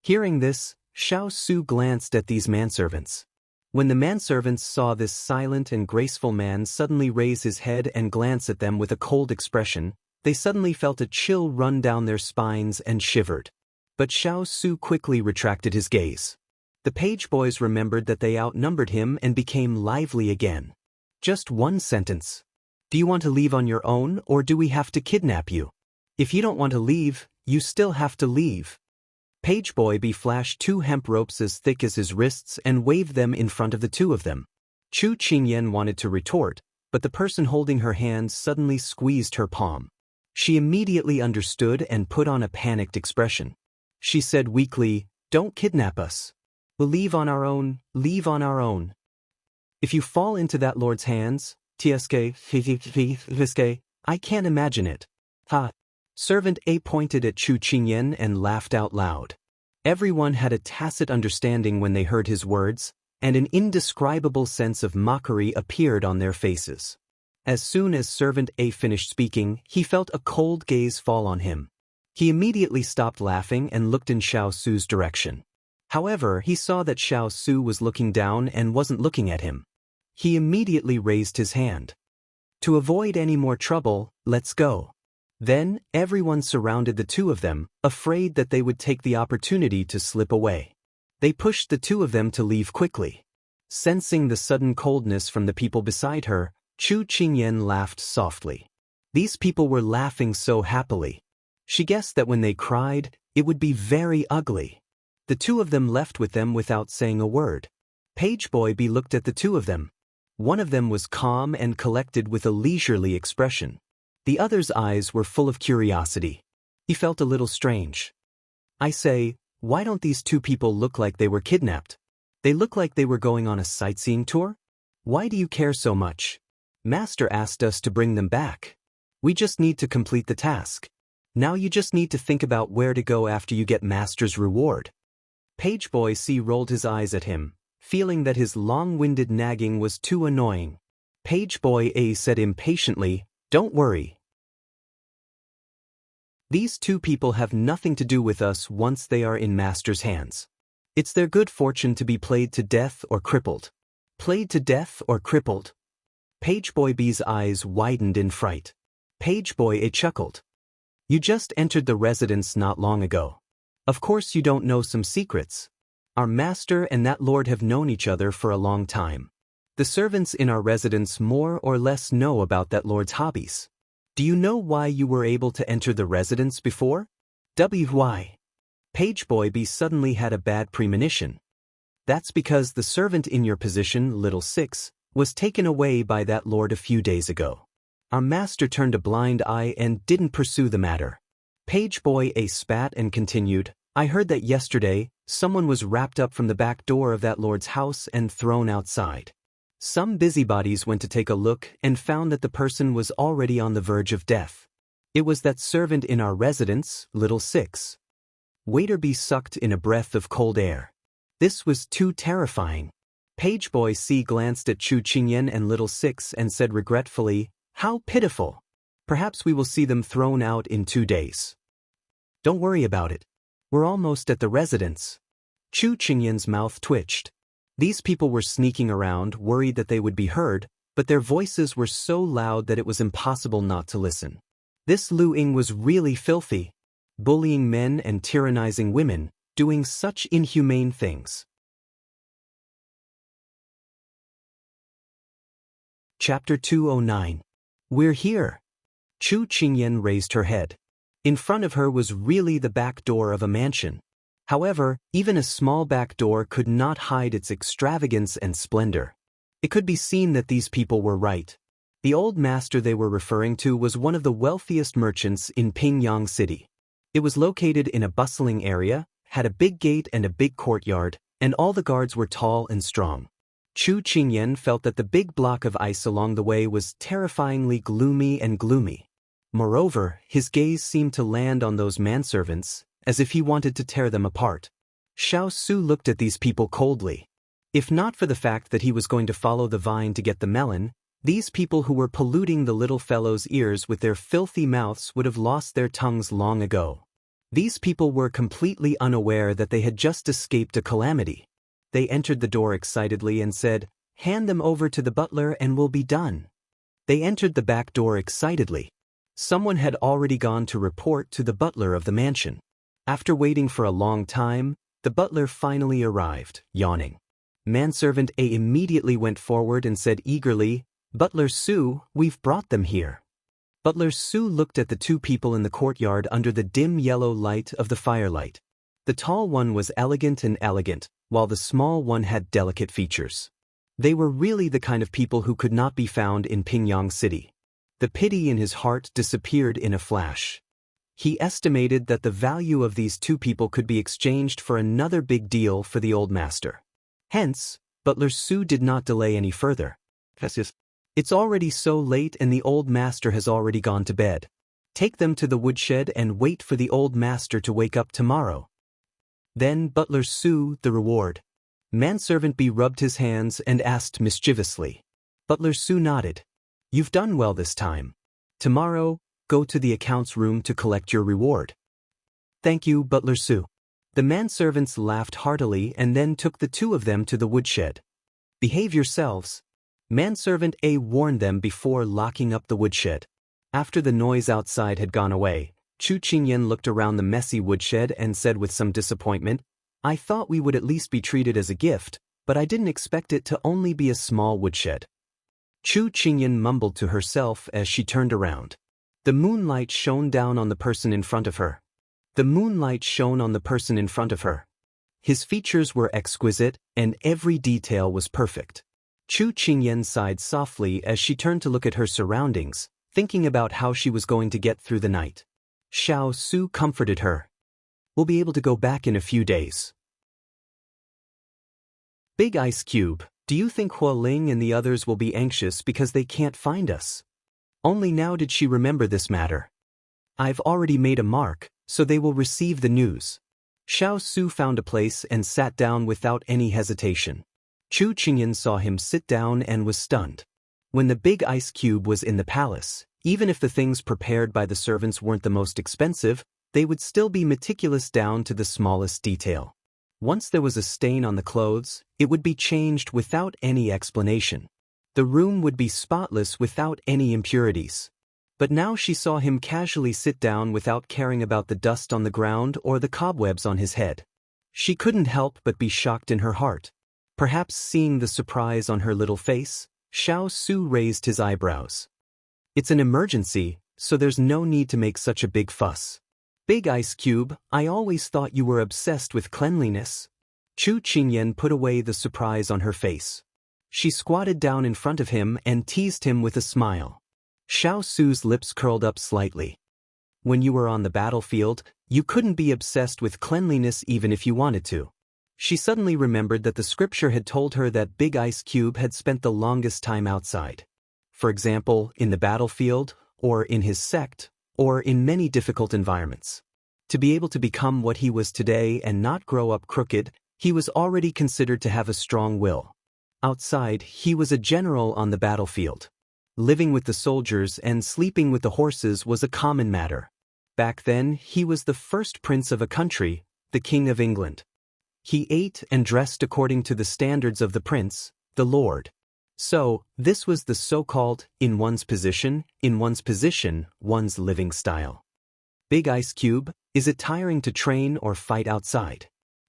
Hearing this, Xiao Su glanced at these manservants. When the manservants saw this silent and graceful man suddenly raise his head and glance at them with a cold expression, they suddenly felt a chill run down their spines and shivered. But Xiao Su quickly retracted his gaze. The page boys remembered that they outnumbered him and became lively again. "Just one sentence. Do you want to leave on your own or do we have to kidnap you? If you don't want to leave, you still have to leave." Page boy flashed 2 hemp ropes as thick as his wrists and waved them in front of the two of them. Chu Qingyan wanted to retort, but the person holding her hand suddenly squeezed her palm. She immediately understood and put on a panicked expression. She said weakly, "Don't kidnap us. We'll leave on our own, leave on our own. If you fall into that lord's hands, I can't imagine it." "Ha." Servant A pointed at Chu Qingyan and laughed out loud. Everyone had a tacit understanding when they heard his words, and an indescribable sense of mockery appeared on their faces. As soon as Servant A finished speaking, he felt a cold gaze fall on him. He immediately stopped laughing and looked in Xiao Su's direction. However, he saw that Xiao Su was looking down and wasn't looking at him. He immediately raised his hand. "To avoid any more trouble, let's go." Then, everyone surrounded the two of them, afraid that they would take the opportunity to slip away. They pushed the two of them to leave quickly. Sensing the sudden coldness from the people beside her, Chu Qingyan laughed softly. These people were laughing so happily. She guessed that when they cried, it would be very ugly. The two of them left with them without saying a word. Page boy looked at the two of them. One of them was calm and collected with a leisurely expression. The other's eyes were full of curiosity. He felt a little strange. "I say, why don't these two people look like they were kidnapped? They look like they were going on a sightseeing tour? Why do you care so much? Master asked us to bring them back. We just need to complete the task. Now you just need to think about where to go after you get Master's reward." Page boy rolled his eyes at him, feeling that his long-winded nagging was too annoying. Page boy A said impatiently, "Don't worry. These two people have nothing to do with us once they are in Master's hands. It's their good fortune to be played to death or crippled." "Played to death or crippled?" Page boy B's eyes widened in fright. Page boy A chuckled. You just entered the residence not long ago. Of course you don't know some secrets. Our master and that lord have known each other for a long time. The servants in our residence more or less know about that lord's hobbies. Do you know why you were able to enter the residence before? Why? Pageboy B suddenly had a bad premonition. That's because the servant in your position, little 6, was taken away by that lord a few days ago. Our master turned a blind eye and didn't pursue the matter. Pageboy A spat and continued, I heard that yesterday, someone was wrapped up from the back door of that lord's house and thrown outside. Some busybodies went to take a look and found that the person was already on the verge of death. It was that servant in our residence, little 6. Waiter B sucked in a breath of cold air. This was too terrifying. Pageboy C glanced at Chu Qingyan and little 6 and said regretfully, how pitiful. Perhaps we will see them thrown out in 2 days. Don't worry about it. We're almost at the residence. Chu Qingyan's mouth twitched. These people were sneaking around, worried that they would be heard, but their voices were so loud that it was impossible not to listen. This Lu Ying was really filthy. Bullying men and tyrannizing women, doing such inhumane things. Chapter 209. We're here. Chu Qingyan raised her head. In front of her was really the back door of a mansion. However, even a small back door could not hide its extravagance and splendor. It could be seen that these people were right. The old master they were referring to was one of the wealthiest merchants in Pingyang City. It was located in a bustling area, had a big gate and a big courtyard, and all the guards were tall and strong. Chu Qingyan felt that the big block of ice along the way was terrifyingly gloomy and gloomy. Moreover, his gaze seemed to land on those manservants, as if he wanted to tear them apart. Xiao Su looked at these people coldly. If not for the fact that he was going to follow the vine to get the melon, these people who were polluting the little fellow's ears with their filthy mouths would have lost their tongues long ago. These people were completely unaware that they had just escaped a calamity. They entered the door excitedly and said, hand them over to the butler and we'll be done. They entered the back door excitedly. Someone had already gone to report to the butler of the mansion. After waiting for a long time, the butler finally arrived, yawning. Manservant A immediately went forward and said eagerly, Butler Su, we've brought them here. Butler Su looked at the 2 people in the courtyard under the dim yellow light of the firelight. The tall one was elegant and elegant, while the small one had delicate features. They were really the kind of people who could not be found in Pingyang City. The pity in his heart disappeared in a flash. He estimated that the value of these 2 people could be exchanged for another big deal for the old master. Hence, Butler Su did not delay any further. It's already so late and the old master has already gone to bed. Take them to the woodshed and wait for the old master to wake up tomorrow. Then Butler Su, the reward. Manservant B rubbed his hands and asked mischievously. Butler Su nodded. You've done well this time. Tomorrow, go to the accounts room to collect your reward. Thank you, Butler Su. The manservants laughed heartily and then took the 2 of them to the woodshed. Behave yourselves. Manservant A warned them before locking up the woodshed. After the noise outside had gone away, Chu Qingyan looked around the messy woodshed and said with some disappointment, I thought we would at least be treated as a gift, but I didn't expect it to only be a small woodshed. Chu Qingyan mumbled to herself as she turned around. The moonlight shone down on the person in front of her. The moonlight shone on the person in front of her. His features were exquisite, and every detail was perfect. Chu Qingyan sighed softly as she turned to look at her surroundings, thinking about how she was going to get through the night. Xiao Su comforted her. We'll be able to go back in a few days. Big Ice Cube, do you think Hua Ling and the others will be anxious because they can't find us? Only now did she remember this matter. I've already made a mark, so they will receive the news. Xiao Su found a place and sat down without any hesitation. Chu Qingyan saw him sit down and was stunned. When the big ice cube was in the palace, even if the things prepared by the servants weren't the most expensive, they would still be meticulous down to the smallest detail. Once there was a stain on the clothes, it would be changed without any explanation. The room would be spotless without any impurities. But now she saw him casually sit down without caring about the dust on the ground or the cobwebs on his head. She couldn't help but be shocked in her heart. Perhaps seeing the surprise on her little face, Xiao Su raised his eyebrows. It's an emergency, so there's no need to make such a big fuss. Big Ice Cube, I always thought you were obsessed with cleanliness. Chu Qingyan put away the surprise on her face. She squatted down in front of him and teased him with a smile. Xiao Su's lips curled up slightly. When you were on the battlefield, you couldn't be obsessed with cleanliness even if you wanted to. She suddenly remembered that the scripture had told her that Big Ice Cube had spent the longest time outside. For example, in the battlefield, or in his sect, or in many difficult environments. To be able to become what he was today and not grow up crooked, he was already considered to have a strong will. Outside, he was a general on the battlefield. Living with the soldiers and sleeping with the horses was a common matter. Back then, he was the first prince of a country, the King of England. He ate and dressed according to the standards of the prince, the lord. So, this was the so-called, in one's position, one's living style. Big Ice Cube, is it tiring to train or fight outside?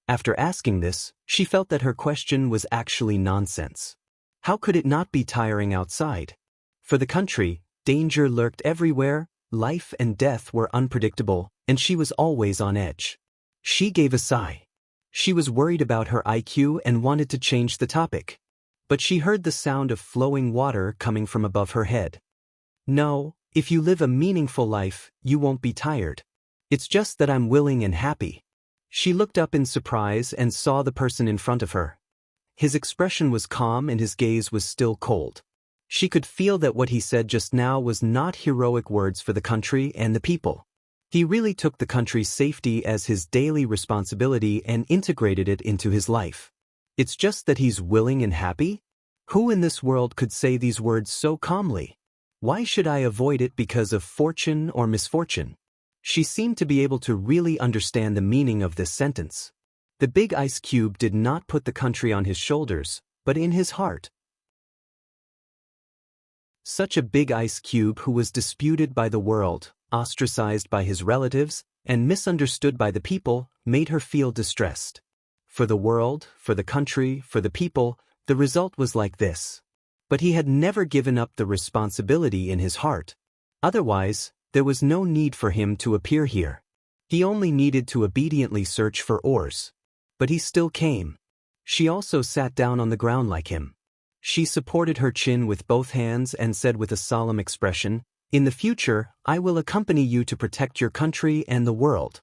After asking this, she felt that her question was actually nonsense. How could it not be tiring outside? For the country, danger lurked everywhere, life and death were unpredictable, and she was always on edge. She gave a sigh. She was worried about her IQ and wanted to change the topic. But she heard the sound of flowing water coming from above her head. No, if you live a meaningful life, you won't be tired. It's just that I'm willing and happy. She looked up in surprise and saw the person in front of her. His expression was calm and his gaze was still cold. She could feel that what he said just now was not heroic words for the country and the people. He really took the country's safety as his daily responsibility and integrated it into his life. It's just that he's willing and happy? Who in this world could say these words so calmly? Why should I avoid it because of fortune or misfortune? She seemed to be able to really understand the meaning of this sentence. The Big Ice Cube did not put the country on his shoulders, but in his heart. Such a Big Ice Cube who was disputed by the world, ostracized by his relatives, and misunderstood by the people, made her feel distressed. For the world, for the country, for the people, the result was like this. But he had never given up the responsibility in his heart. Otherwise, there was no need for him to appear here. He only needed to obediently search for oars. But he still came. She also sat down on the ground like him. She supported her chin with both hands and said with a solemn expression, "In the future, I will accompany you to protect your country and the world."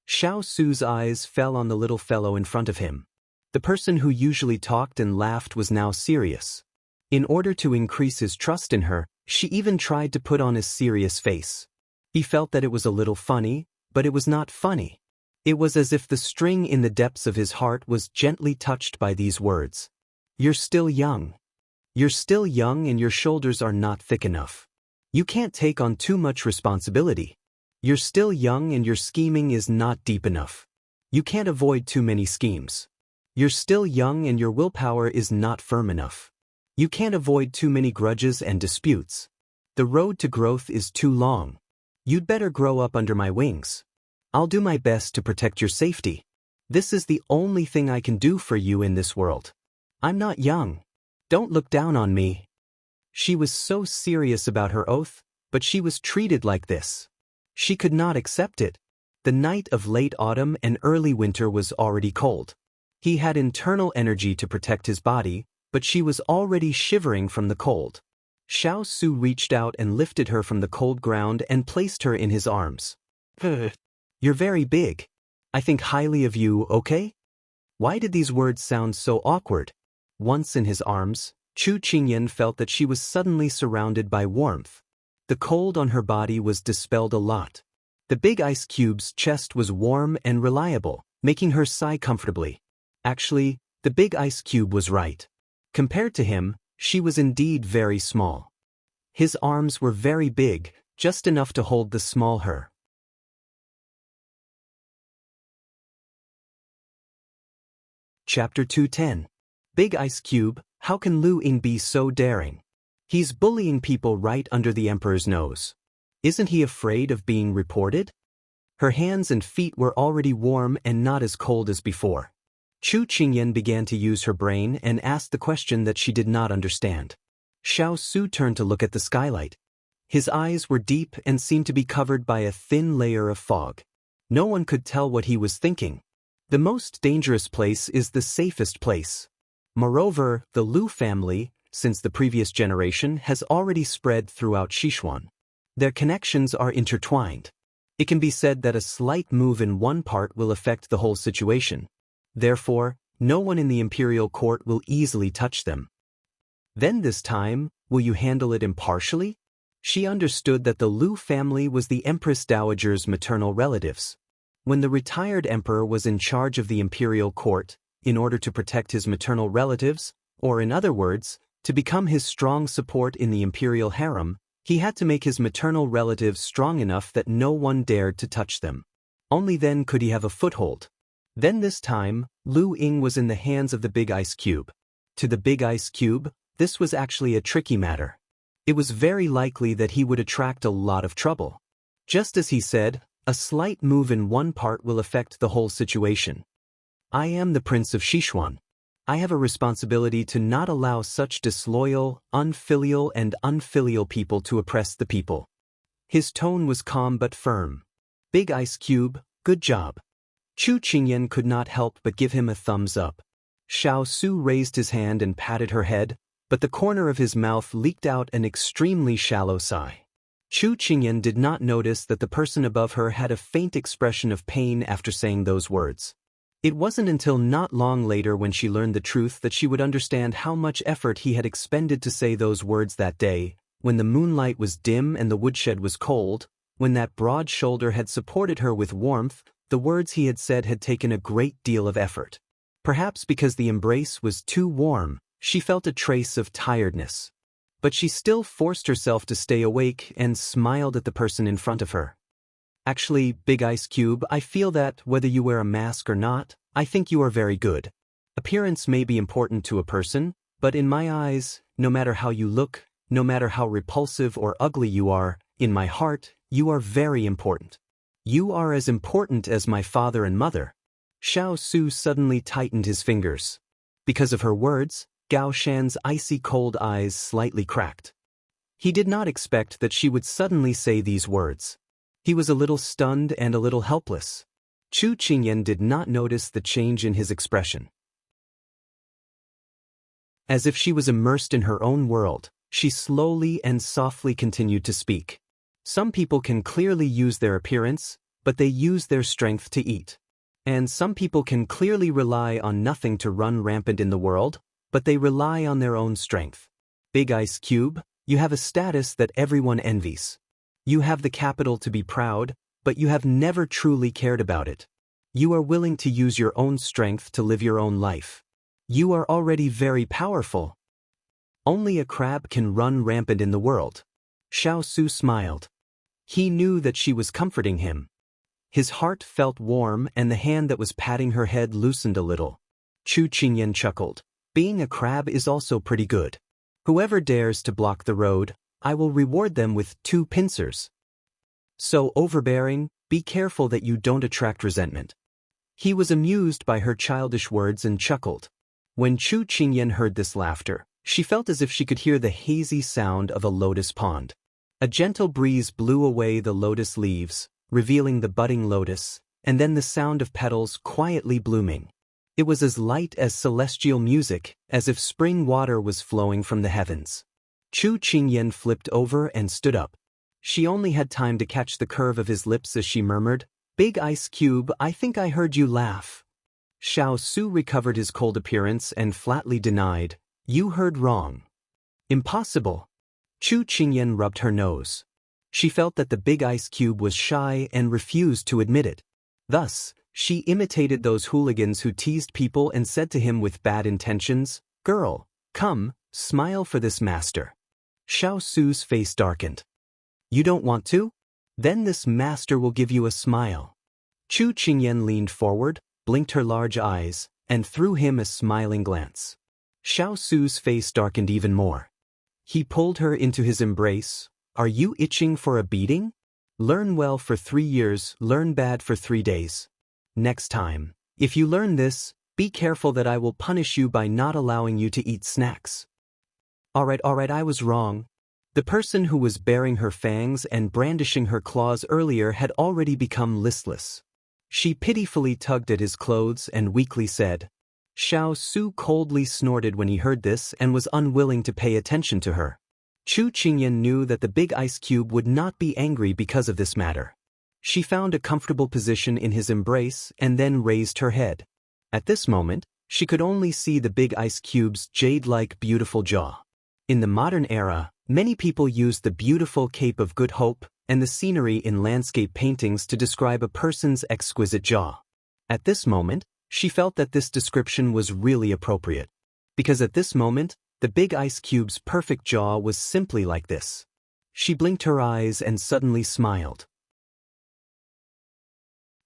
Xiao Su's eyes fell on the little fellow in front of him. The person who usually talked and laughed was now serious. In order to increase his trust in her, she even tried to put on a serious face. He felt that it was a little funny, but it was not funny. It was as if the string in the depths of his heart was gently touched by these words. You're still young. You're still young and your shoulders are not thick enough. You can't take on too much responsibility. You're still young and your scheming is not deep enough. You can't avoid too many schemes. You're still young and your willpower is not firm enough. You can't avoid too many grudges and disputes. The road to growth is too long. You'd better grow up under my wings. I'll do my best to protect your safety. This is the only thing I can do for you in this world. I'm not young. Don't look down on me. She was so serious about her oath, but she was treated like this. She could not accept it. The night of late autumn and early winter was already cold. He had internal energy to protect his body, but she was already shivering from the cold. Xiao Su reached out and lifted her from the cold ground and placed her in his arms. You're very big. I think highly of you, okay? Why did these words sound so awkward? Once in his arms, Chu Qingyan felt that she was suddenly surrounded by warmth. The cold on her body was dispelled a lot. The Big Ice Cube's chest was warm and reliable, making her sigh comfortably. Actually, the Big Ice Cube was right. Compared to him, she was indeed very small. His arms were very big, just enough to hold the small her. Chapter 210. Big Ice Cube, how can Lu Ying be so daring? He's bullying people right under the emperor's nose. Isn't he afraid of being reported? Her hands and feet were already warm and not as cold as before. Chu Qingyan began to use her brain and asked the question that she did not understand. Xiao Su turned to look at the skylight. His eyes were deep and seemed to be covered by a thin layer of fog. No one could tell what he was thinking. The most dangerous place is the safest place. Moreover, the Lu family, since the previous generation, has already spread throughout Sichuan. Their connections are intertwined. It can be said that a slight move in one part will affect the whole situation. Therefore, no one in the imperial court will easily touch them. Then this time, will you handle it impartially? She understood that the Lu family was the Empress Dowager's maternal relatives. When the retired emperor was in charge of the imperial court, in order to protect his maternal relatives, or in other words, to become his strong support in the imperial harem, he had to make his maternal relatives strong enough that no one dared to touch them. Only then could he have a foothold. Then this time, Lu Ying was in the hands of the Big Ice Cube. To the Big Ice Cube, this was actually a tricky matter. It was very likely that he would attract a lot of trouble. Just as he said, a slight move in one part will affect the whole situation. I am the Prince of Sichuan. I have a responsibility to not allow such disloyal, unfilial and unfilial people to oppress the people. His tone was calm but firm. Big Ice Cube, good job. Chu Qingyan could not help but give him a thumbs up. Xiao Su raised his hand and patted her head, but the corner of his mouth leaked out an extremely shallow sigh. Chu Qingyan did not notice that the person above her had a faint expression of pain after saying those words. It wasn't until not long later when she learned the truth that she would understand how much effort he had expended to say those words that day, when the moonlight was dim and the woodshed was cold, when that broad shoulder had supported her with warmth. The words he had said had taken a great deal of effort. Perhaps because the embrace was too warm, she felt a trace of tiredness. But she still forced herself to stay awake and smiled at the person in front of her. Actually, Big Ice Cube, I feel that, whether you wear a mask or not, I think you are very good. Appearance may be important to a person, but in my eyes, no matter how you look, no matter how repulsive or ugly you are, in my heart, you are very important. You are as important as my father and mother. Xiao Su suddenly tightened his fingers. Because of her words, Gao Shan's icy cold eyes slightly cracked. He did not expect that she would suddenly say these words. He was a little stunned and a little helpless. Chu Qingyan did not notice the change in his expression. As if she was immersed in her own world, she slowly and softly continued to speak. Some people can clearly use their appearance, but they use their strength to eat. And some people can clearly rely on nothing to run rampant in the world, but they rely on their own strength. Big Ice Cube, you have a status that everyone envies. You have the capital to be proud, but you have never truly cared about it. You are willing to use your own strength to live your own life. You are already very powerful. Only a crab can run rampant in the world. Xiao Su smiled. He knew that she was comforting him. His heart felt warm and the hand that was patting her head loosened a little. Chu Qingyan chuckled. Being a crab is also pretty good. Whoever dares to block the road, I will reward them with 2 pincers. So overbearing, be careful that you don't attract resentment. He was amused by her childish words and chuckled. When Chu Qingyan heard this laughter, she felt as if she could hear the hazy sound of a lotus pond. A gentle breeze blew away the lotus leaves, revealing the budding lotus, and then the sound of petals quietly blooming. It was as light as celestial music, as if spring water was flowing from the heavens. Chu Qingyan flipped over and stood up. She only had time to catch the curve of his lips as she murmured, Big Ice Cube, I think I heard you laugh. Xiao Su recovered his cold appearance and flatly denied, You heard wrong. Impossible. Chu Qingyan rubbed her nose. She felt that the Big Ice Cube was shy and refused to admit it. Thus, she imitated those hooligans who teased people and said to him with bad intentions, Girl, come, smile for this master. Xiao Su's face darkened. You don't want to? Then this master will give you a smile. Chu Qingyan leaned forward, blinked her large eyes, and threw him a smiling glance. Xiao Su's face darkened even more. He pulled her into his embrace, Are you itching for a beating? Learn well for 3 years, learn bad for 3 days. Next time, if you learn this, be careful that I will punish you by not allowing you to eat snacks. Alright, I was wrong. The person who was baring her fangs and brandishing her claws earlier had already become listless. She pitifully tugged at his clothes and weakly said. Xiao Su coldly snorted when he heard this and was unwilling to pay attention to her. Chu Qingyan knew that the big ice cube would not be angry because of this matter. She found a comfortable position in his embrace and then raised her head. At this moment, she could only see the big ice cube's jade-like beautiful jaw. In the modern era, many people use the beautiful Cape of Good Hope and the scenery in landscape paintings to describe a person's exquisite jaw. At this moment, she felt that this description was really appropriate. Because at this moment, the big ice cube's perfect jaw was simply like this. She blinked her eyes and suddenly smiled.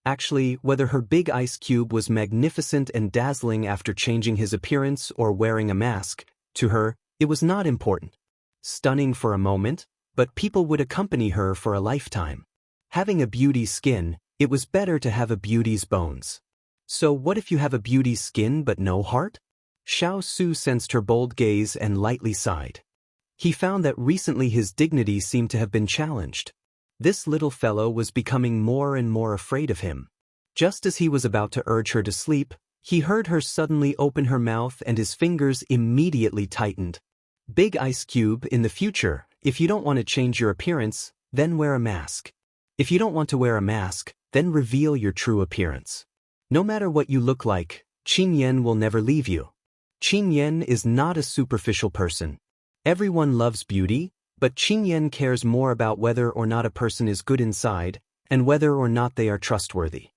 Actually, whether her big ice cube was magnificent and dazzling after changing his appearance or wearing a mask, to her, it was not important. Stunning for a moment, but people would accompany her for a lifetime. Having a beauty skin, it was better to have a beauty's bones. So what if you have a beauty's skin but no heart? Xiao Su sensed her bold gaze and lightly sighed. He found that recently his dignity seemed to have been challenged. This little fellow was becoming more and more afraid of him. Just as he was about to urge her to sleep, he heard her suddenly open her mouth and his fingers immediately tightened. Big Ice Cube, in the future, if you don't want to change your appearance, then wear a mask. If you don't want to wear a mask, then reveal your true appearance. No matter what you look like, Qingyan will never leave you. Qingyan is not a superficial person. Everyone loves beauty, but Qingyan cares more about whether or not a person is good inside, and whether or not they are trustworthy.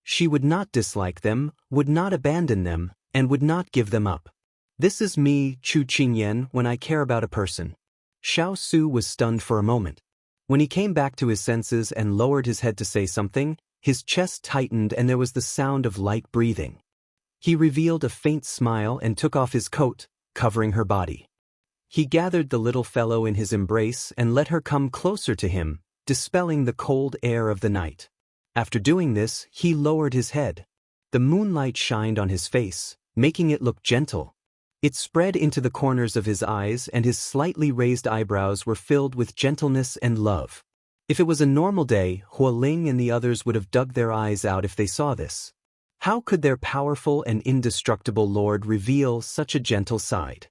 She would not dislike them, would not abandon them, and would not give them up. This is me, Chu Qingyan, when I care about a person. Xiao Su was stunned for a moment. When he came back to his senses and lowered his head to say something, his chest tightened and there was the sound of light breathing. He revealed a faint smile and took off his coat, covering her body. He gathered the little fellow in his embrace and let her come closer to him, dispelling the cold air of the night. After doing this, he lowered his head. The moonlight shined on his face, making it look gentle. It spread into the corners of his eyes and his slightly raised eyebrows were filled with gentleness and love. If it was a normal day, Hualing and the others would have dug their eyes out if they saw this. How could their powerful and indestructible lord reveal such a gentle side?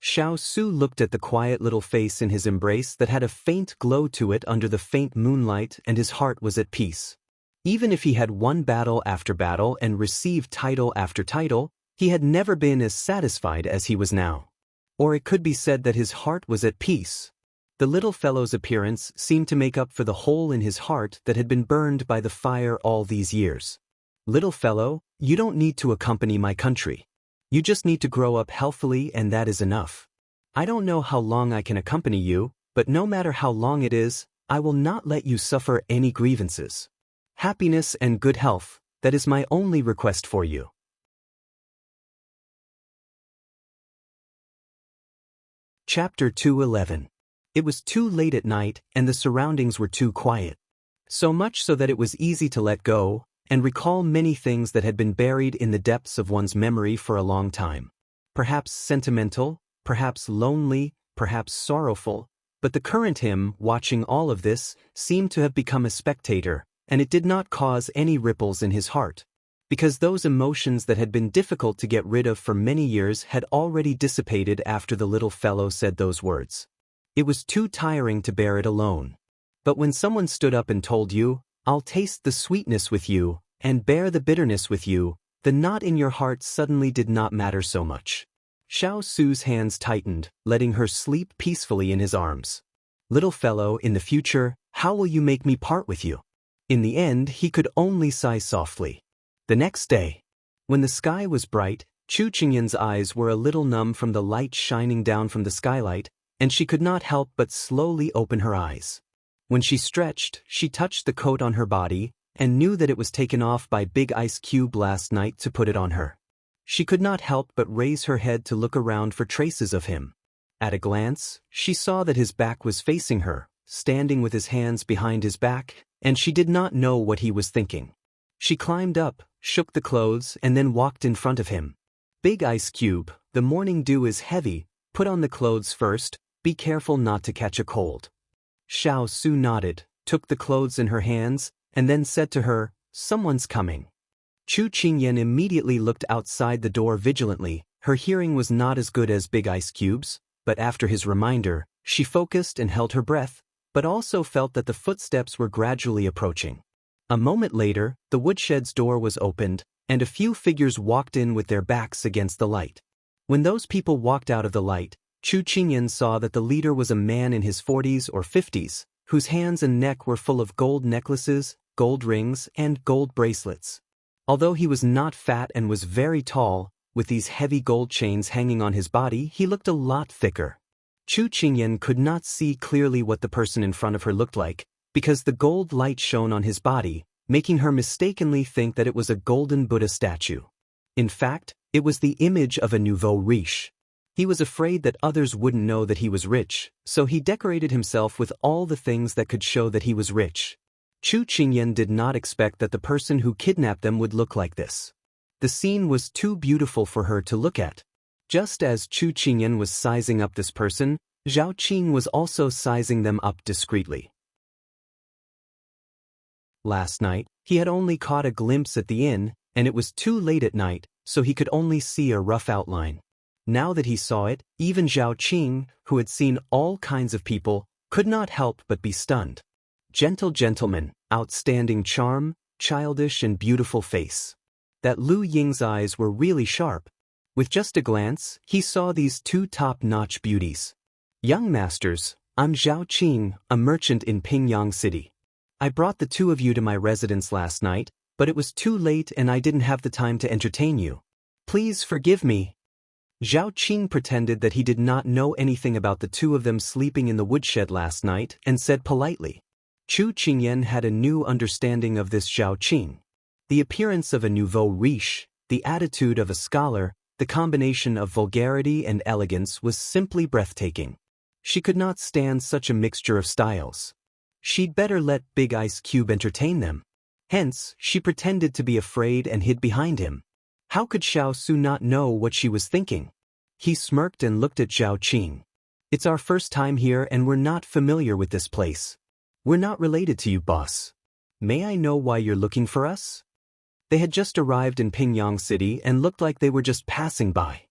Xiao Su looked at the quiet little face in his embrace that had a faint glow to it under the faint moonlight and his heart was at peace. Even if he had won battle after battle and received title after title, he had never been as satisfied as he was now. Or it could be said that his heart was at peace. The little fellow's appearance seemed to make up for the hole in his heart that had been burned by the fire all these years. Little fellow, you don't need to accompany my country. You just need to grow up healthily and that is enough. I don't know how long I can accompany you, but no matter how long it is, I will not let you suffer any grievances. Happiness and good health, that is my only request for you. Chapter 211. It was too late at night and the surroundings were too quiet. So much so that it was easy to let go and recall many things that had been buried in the depths of one's memory for a long time. Perhaps sentimental, perhaps lonely, perhaps sorrowful, but the current him, watching all of this, seemed to have become a spectator, and it did not cause any ripples in his heart. Because those emotions that had been difficult to get rid of for many years had already dissipated after the little fellow said those words. It was too tiring to bear it alone. But when someone stood up and told you, I'll taste the sweetness with you, and bear the bitterness with you, the knot in your heart suddenly did not matter so much. Xiao Su's hands tightened, letting her sleep peacefully in his arms. Little fellow, in the future, how will you make me part with you? In the end, he could only sigh softly. The next day, when the sky was bright, Chu Qingyan's eyes were a little numb from the light shining down from the skylight, and she could not help but slowly open her eyes. When she stretched, she touched the coat on her body, and knew that it was taken off by Big Ice Cube last night to put it on her. She could not help but raise her head to look around for traces of him. At a glance, she saw that his back was facing her, standing with his hands behind his back, and she did not know what he was thinking. She climbed up, shook the clothes, and then walked in front of him. Big Ice Cube, the morning dew is heavy, put on the clothes first, be careful not to catch a cold. Xiao Su nodded, took the clothes in her hands, and then said to her, someone's coming. Chu Qingyan immediately looked outside the door vigilantly. Her hearing was not as good as Big Ice Cube's, but after his reminder, she focused and held her breath, but also felt that the footsteps were gradually approaching. A moment later, the woodshed's door was opened, and a few figures walked in with their backs against the light. When those people walked out of the light, Chu Qingyan saw that the leader was a man in his 40s or 50s, whose hands and neck were full of gold necklaces, gold rings, and gold bracelets. Although he was not fat and was very tall, with these heavy gold chains hanging on his body, he looked a lot thicker. Chu Qingyan could not see clearly what the person in front of her looked like, because the gold light shone on his body, making her mistakenly think that it was a golden Buddha statue. In fact, it was the image of a nouveau riche. He was afraid that others wouldn't know that he was rich, so he decorated himself with all the things that could show that he was rich. Chu Qingyan did not expect that the person who kidnapped them would look like this. The scene was too beautiful for her to look at. Just as Chu Qingyan was sizing up this person, Zhao Qing was also sizing them up discreetly. Last night, he had only caught a glimpse at the inn, and it was too late at night, so he could only see a rough outline. Now that he saw it, even Zhao Qing, who had seen all kinds of people, could not help but be stunned. Gentle gentleman, outstanding charm, childish and beautiful face. That Lu Ying's eyes were really sharp. With just a glance, he saw these two top-notch beauties. Young masters, I'm Zhao Qing, a merchant in Pingyang City. I brought the two of you to my residence last night, but it was too late and I didn't have the time to entertain you. Please forgive me. Zhao Qing pretended that he did not know anything about the two of them sleeping in the woodshed last night and said politely. Chu Qingyan had a new understanding of this Zhao Qing. The appearance of a nouveau riche, the attitude of a scholar, the combination of vulgarity and elegance was simply breathtaking. She could not stand such a mixture of styles. She'd better let Big Ice Cube entertain them. Hence, she pretended to be afraid and hid behind him. How could Xiao Su not know what she was thinking? He smirked and looked at Zhao Qing. It's our first time here and we're not familiar with this place. We're not related to you, boss. May I know why you're looking for us? They had just arrived in Pingyang City and looked like they were just passing by.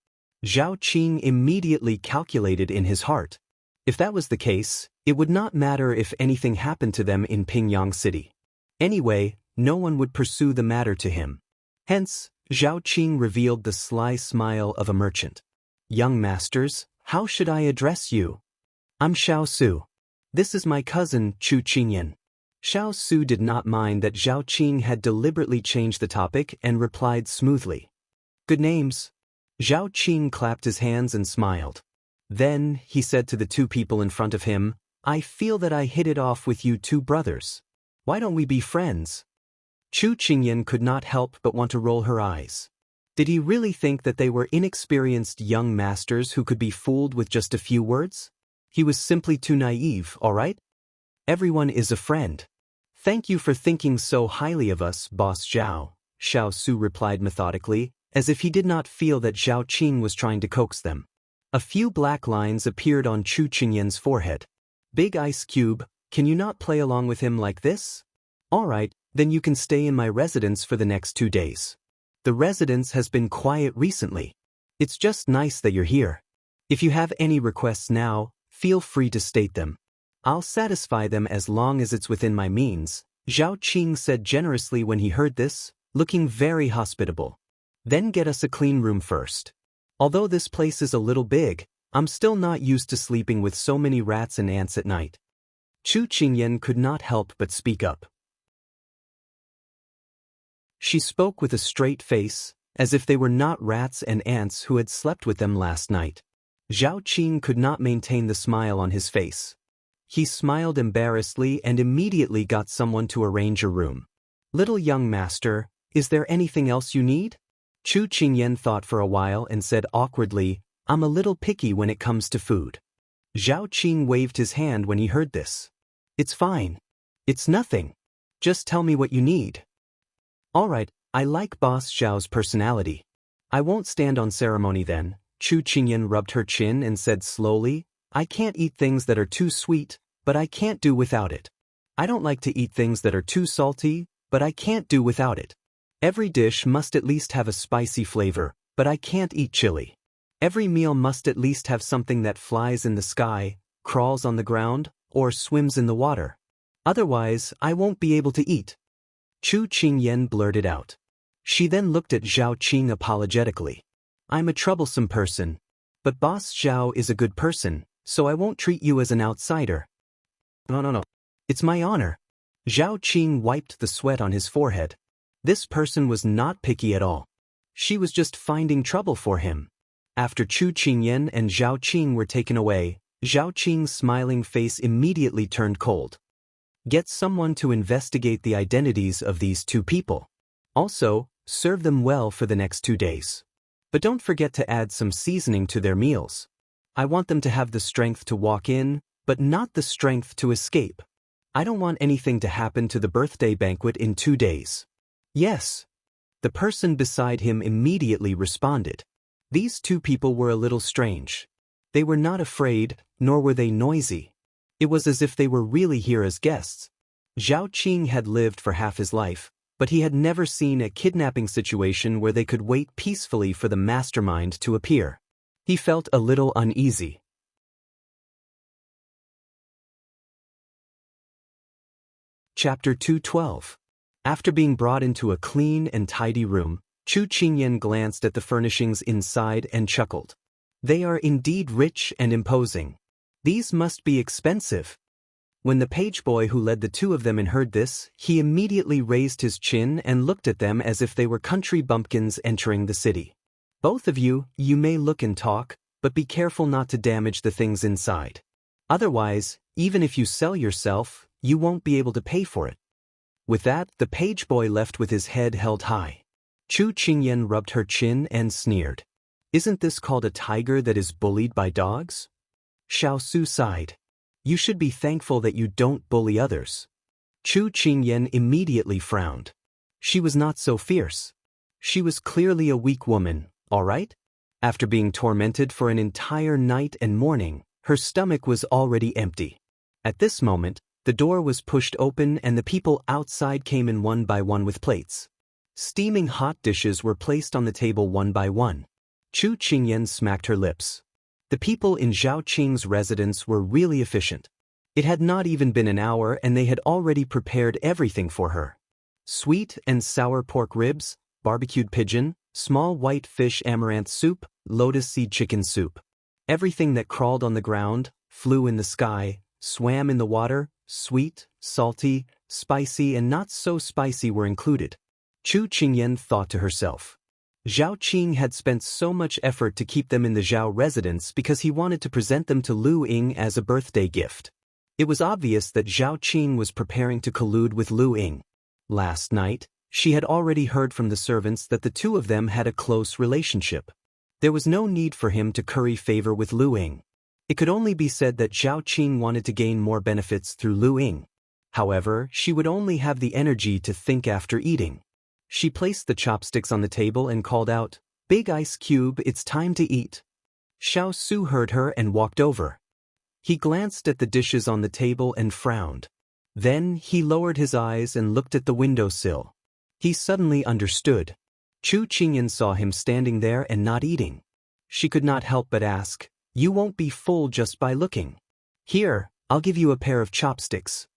Zhao Qing immediately calculated in his heart. If that was the case, it would not matter if anything happened to them in Pingyang City. Anyway, no one would pursue the matter to him. Hence, Zhao Qing revealed the sly smile of a merchant. Young masters, how should I address you? I'm Xiao Su. This is my cousin, Chu Qingyan. Xiao Su did not mind that Zhao Qing had deliberately changed the topic and replied smoothly. Good names. Zhao Qing clapped his hands and smiled. Then, he said to the two people in front of him, I feel that I hit it off with you two brothers. Why don't we be friends? Chu Qingyan could not help but want to roll her eyes. Did he really think that they were inexperienced young masters who could be fooled with just a few words? He was simply too naive, all right? Everyone is a friend. Thank you for thinking so highly of us, Boss Zhao, Xiao Su replied methodically, as if he did not feel that Zhao Qing was trying to coax them. A few black lines appeared on Chu Qingyan's forehead. Big Ice Cube, can you not play along with him like this? All right, then you can stay in my residence for the next 2 days. The residence has been quiet recently. It's just nice that you're here. If you have any requests now, feel free to state them. I'll satisfy them as long as it's within my means, Zhao Qing said generously when he heard this, looking very hospitable. Then get us a clean room first. Although this place is a little big, I'm still not used to sleeping with so many rats and ants at night. Chu Qingyan could not help but speak up. She spoke with a straight face, as if they were not rats and ants who had slept with them last night. Zhao Qing could not maintain the smile on his face. He smiled embarrassedly and immediately got someone to arrange a room. Little young master, is there anything else you need? Chu Qingyan thought for a while and said awkwardly, I'm a little picky when it comes to food. Zhao Qing waved his hand when he heard this. It's fine. It's nothing. Just tell me what you need. Alright, I like Boss Xiao's personality. I won't stand on ceremony then. Chu Qingyan rubbed her chin and said slowly, I can't eat things that are too sweet, but I can't do without it. I don't like to eat things that are too salty, but I can't do without it. Every dish must at least have a spicy flavor, but I can't eat chili. Every meal must at least have something that flies in the sky, crawls on the ground, or swims in the water. Otherwise, I won't be able to eat. Chu Qingyan blurted out. She then looked at Zhao Qing apologetically. I'm a troublesome person. But Boss Xiao is a good person, so I won't treat you as an outsider. No. It's my honor. Zhao Qing wiped the sweat on his forehead. This person was not picky at all. She was just finding trouble for him. After Chu Qingyan and Zhao Qing were taken away, Zhao Qing's smiling face immediately turned cold. Get someone to investigate the identities of these two people. Also, serve them well for the next 2 days. But don't forget to add some seasoning to their meals. I want them to have the strength to walk in, but not the strength to escape. I don't want anything to happen to the birthday banquet in 2 days. Yes. The person beside him immediately responded. These two people were a little strange. They were not afraid, nor were they noisy. It was as if they were really here as guests. Zhao Qing had lived for half his life, but he had never seen a kidnapping situation where they could wait peacefully for the mastermind to appear. He felt a little uneasy. Chapter 212. After being brought into a clean and tidy room, Chu Qingyan glanced at the furnishings inside and chuckled. They are indeed rich and imposing. These must be expensive. When the page boy who led the two of them in heard this, he immediately raised his chin and looked at them as if they were country bumpkins entering the city. Both of you may look and talk, but be careful not to damage the things inside. Otherwise, even if you sell yourself, you won't be able to pay for it. With that, the page boy left with his head held high. Chu Qingyan rubbed her chin and sneered. Isn't this called a tiger that is bullied by dogs? Xiao Su sighed. You should be thankful that you don't bully others. Chu Qingyan immediately frowned. She was not so fierce. She was clearly a weak woman, all right? After being tormented for an entire night and morning, her stomach was already empty. At this moment, the door was pushed open and the people outside came in one by one with plates. Steaming hot dishes were placed on the table one by one. Chu Qingyan smacked her lips. The people in Zhao Qing's residence were really efficient. It had not even been an hour and they had already prepared everything for her. Sweet and sour pork ribs, barbecued pigeon, small white fish amaranth soup, lotus seed chicken soup. Everything that crawled on the ground, flew in the sky, swam in the water, sweet, salty, spicy and not so spicy were included. Chu Qingyan thought to herself. Zhao Qing had spent so much effort to keep them in the Xiao residence because he wanted to present them to Lu Ying as a birthday gift. It was obvious that Zhao Qing was preparing to collude with Lu Ying. Last night, she had already heard from the servants that the two of them had a close relationship. There was no need for him to curry favor with Lu Ying. It could only be said that Zhao Qing wanted to gain more benefits through Lu Ying. However, she would only have the energy to think after eating. She placed the chopsticks on the table and called out, Big Ice Cube, it's time to eat. Xiao Su heard her and walked over. He glanced at the dishes on the table and frowned. Then he lowered his eyes and looked at the windowsill. He suddenly understood. Chu Qingyan saw him standing there and not eating. She could not help but ask, You won't be full just by looking. Here, I'll give you a pair of chopsticks.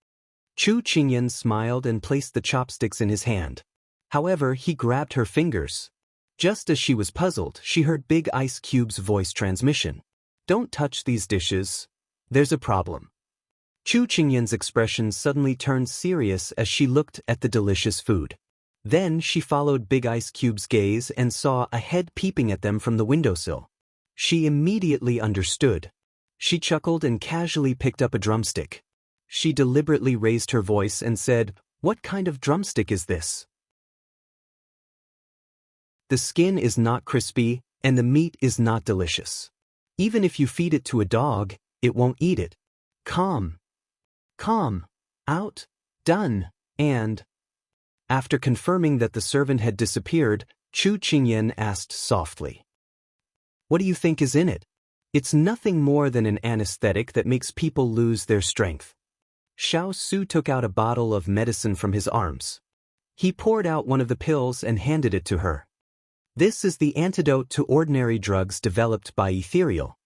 Chu Qingyan smiled and placed the chopsticks in his hand. However, he grabbed her fingers. Just as she was puzzled, she heard Big Ice Cube's voice transmission. Don't touch these dishes. There's a problem. Chu Qingyan's expression suddenly turned serious as she looked at the delicious food. Then she followed Big Ice Cube's gaze and saw a head peeping at them from the windowsill. She immediately understood. She chuckled and casually picked up a drumstick. She deliberately raised her voice and said, What kind of drumstick is this? The skin is not crispy, and the meat is not delicious. Even if you feed it to a dog, it won't eat it. Calm. Out. Done. And, after confirming that the servant had disappeared, Chu Qingyan asked softly, "What do you think is in it?" "It's nothing more than an anesthetic that makes people lose their strength." Xiao Su took out a bottle of medicine from his arms. He poured out one of the pills and handed it to her. "This is the antidote to ordinary drugs developed by Ethereal."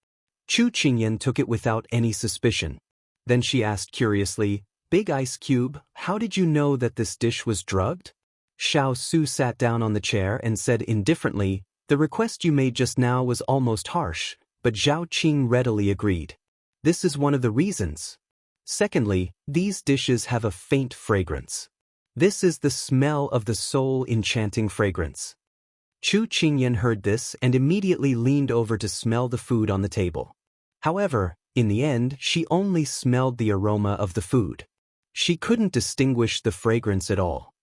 Chu Qingyan took it without any suspicion. Then she asked curiously, "Big Ice Cube, how did you know that this dish was drugged?" Xiao Su sat down on the chair and said indifferently, "The request you made just now was almost harsh, but Zhao Qing readily agreed. This is one of the reasons. Secondly, these dishes have a faint fragrance. This is the smell of the soul-enchanting fragrance." Chu Qingyan heard this and immediately leaned over to smell the food on the table. However, in the end, she only smelled the aroma of the food. She couldn't distinguish the fragrance at all.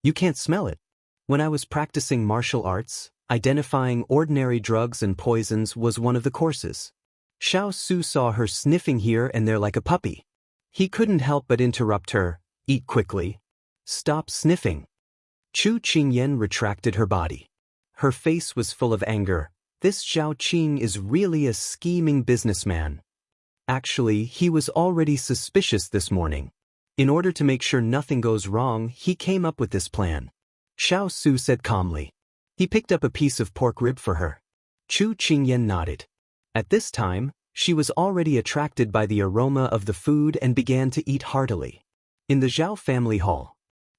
"You can't smell it. When I was practicing martial arts, identifying ordinary drugs and poisons was one of the courses." Xiao Su saw her sniffing here and there like a puppy. He couldn't help but interrupt her, "Eat quickly. Stop sniffing." Chu Qingyan retracted her body. Her face was full of anger. This Zhao Qing is really a scheming businessman. Actually, he was already suspicious this morning. In order to make sure nothing goes wrong, he came up with this plan. Xiao Su said calmly. He picked up a piece of pork rib for her. Chu Qingyan nodded. At this time, she was already attracted by the aroma of the food and began to eat heartily. In the Xiao family hall,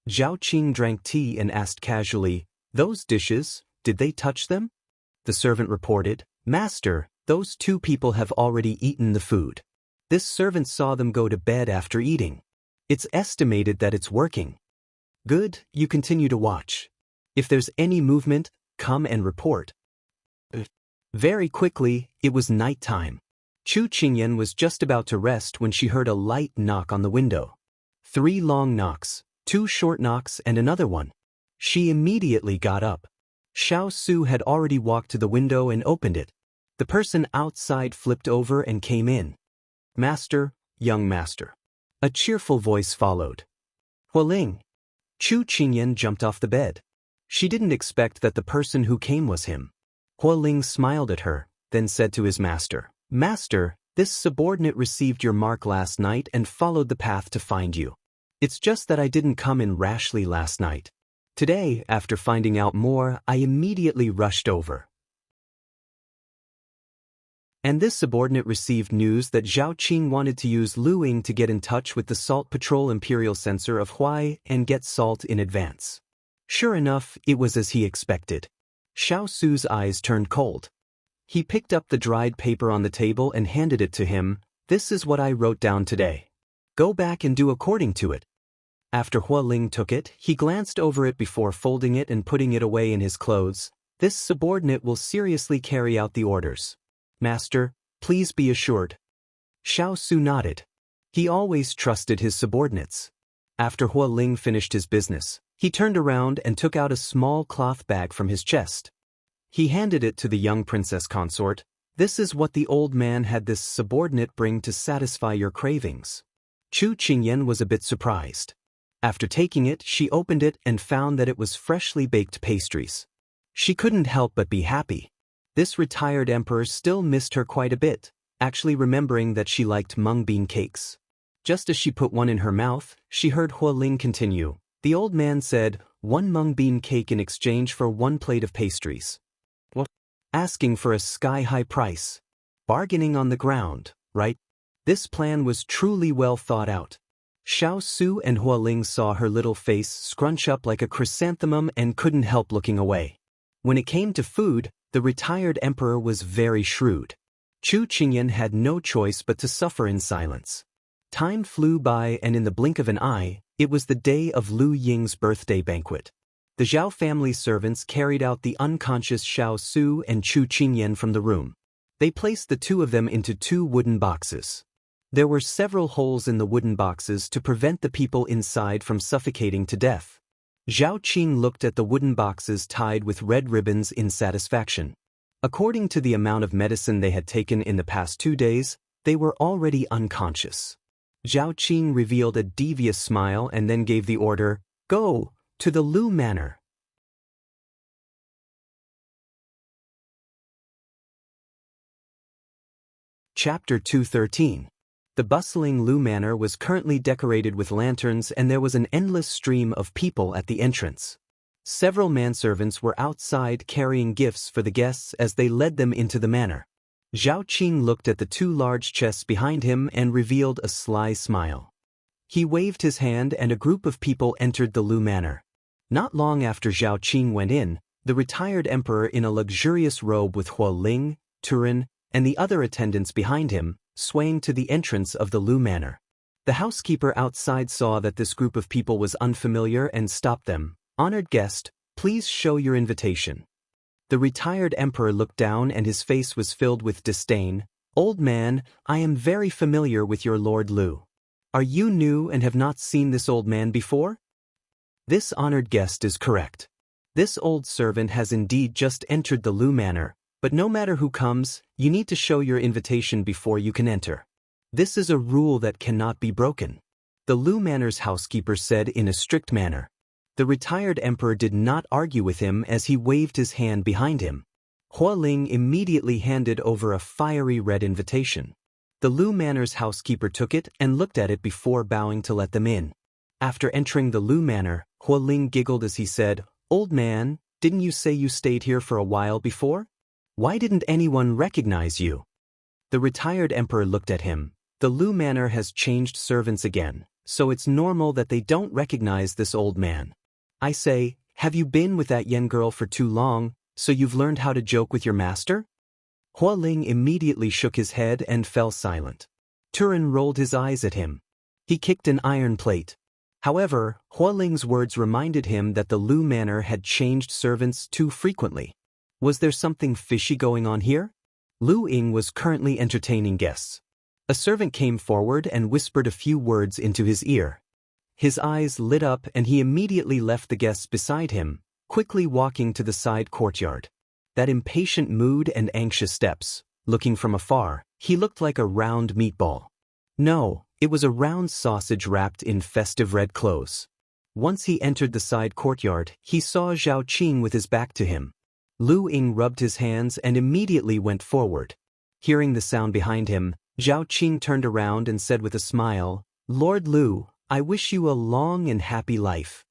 Zhao Qing drank tea and asked casually, "Those dishes, did they touch them?" The servant reported, "Master, those two people have already eaten the food. This servant saw them go to bed after eating. It's estimated that it's working." "Good, you continue to watch. If there's any movement, come and report." Very quickly, it was night time. Chu Qingyan was just about to rest when she heard a light knock on the window. 3 long knocks, 2 short knocks and another one. She immediately got up. Xiao Su had already walked to the window and opened it. The person outside flipped over and came in. "Master, young master." A cheerful voice followed. "Hualing." Chu Qingyan jumped off the bed. She didn't expect that the person who came was him. Hualing smiled at her, then said to his master, "Master, this subordinate received your mark last night and followed the path to find you. It's just that I didn't come in rashly last night. Today, after finding out more, I immediately rushed over. And this subordinate received news that Zhao Qing wanted to use Lu Ying to get in touch with the Salt Patrol Imperial Censor of Huai and get salt in advance." Sure enough, it was as he expected. Xiao Su's eyes turned cold. He picked up the dried paper on the table and handed it to him. "This is what I wrote down today. Go back and do according to it." After Hualing took it, he glanced over it before folding it and putting it away in his clothes. "This subordinate will seriously carry out the orders. Master, please be assured." Xiao Su nodded. He always trusted his subordinates. After Hualing finished his business, he turned around and took out a small cloth bag from his chest. He handed it to the young princess consort. "This is what the old man had this subordinate bring to satisfy your cravings." Chu Qingyan was a bit surprised. After taking it, she opened it and found that it was freshly baked pastries. She couldn't help but be happy. This retired emperor still missed her quite a bit, actually remembering that she liked mung bean cakes. Just as she put one in her mouth, she heard Hualing continue. "The old man said, 1 mung bean cake in exchange for 1 plate of pastries." What? Asking for a sky-high price. Bargaining on the ground, right? This plan was truly well thought out. Xiao Su and Hualing saw her little face scrunch up like a chrysanthemum and couldn't help looking away. When it came to food, the retired emperor was very shrewd. Chu Qingyan had no choice but to suffer in silence. Time flew by and in the blink of an eye, it was the day of Lu Ying's birthday banquet. The Xiao family servants carried out the unconscious Xiao Su and Chu Qingyan from the room. They placed the two of them into 2 wooden boxes. There were several holes in the wooden boxes to prevent the people inside from suffocating to death. Zhao Qing looked at the wooden boxes tied with red ribbons in satisfaction. According to the amount of medicine they had taken in the past 2 days, they were already unconscious. Zhao Qing revealed a devious smile and then gave the order, "Go to the Lu Manor." Chapter 213. The bustling Lu Manor was currently decorated with lanterns and there was an endless stream of people at the entrance. Several manservants were outside carrying gifts for the guests as they led them into the manor. Zhao Qing looked at the two large chests behind him and revealed a sly smile. He waved his hand and a group of people entered the Lu Manor. Not long after Zhao Qing went in, the retired emperor in a luxurious robe with Hua Ling, Turin, and the other attendants behind him, swaying to the entrance of the Lu Manor. The housekeeper outside saw that this group of people was unfamiliar and stopped them. "Honored guest, please show your invitation." The retired emperor looked down and his face was filled with disdain. "Old man, I am very familiar with your Lord Lu. Are you new and have not seen this old man before?" This honored guest is correct. This old servant has indeed just entered the Lu Manor, but no matter who comes, you need to show your invitation before you can enter. This is a rule that cannot be broken. The Lu Manor's housekeeper said in a strict manner. The retired emperor did not argue with him as he waved his hand behind him. Hua Ling immediately handed over a fiery red invitation. The Lu Manor's housekeeper took it and looked at it before bowing to let them in. After entering the Lu Manor, Hua Ling giggled as he said, "Old man, didn't you say you stayed here for a while before? Why didn't anyone recognize you?" The retired emperor looked at him. The Lu Manor has changed servants again, so it's normal that they don't recognize this old man. I say, have you been with that Yen girl for too long, so you've learned how to joke with your master? Hua Ling immediately shook his head and fell silent. Turin rolled his eyes at him. He kicked an iron plate. However, Hua Ling's words reminded him that the Lu Manor had changed servants too frequently. Was there something fishy going on here? Lu Ying was currently entertaining guests. A servant came forward and whispered a few words into his ear. His eyes lit up and he immediately left the guests beside him, quickly walking to the side courtyard. That impatient mood and anxious steps, looking from afar, he looked like a round meatball. No, it was a round sausage wrapped in festive red clothes. Once he entered the side courtyard, he saw Zhao Qing with his back to him. Lu Ying rubbed his hands and immediately went forward. Hearing the sound behind him, Zhao Qing turned around and said with a smile, "Lord Lu, I wish you a long and happy life."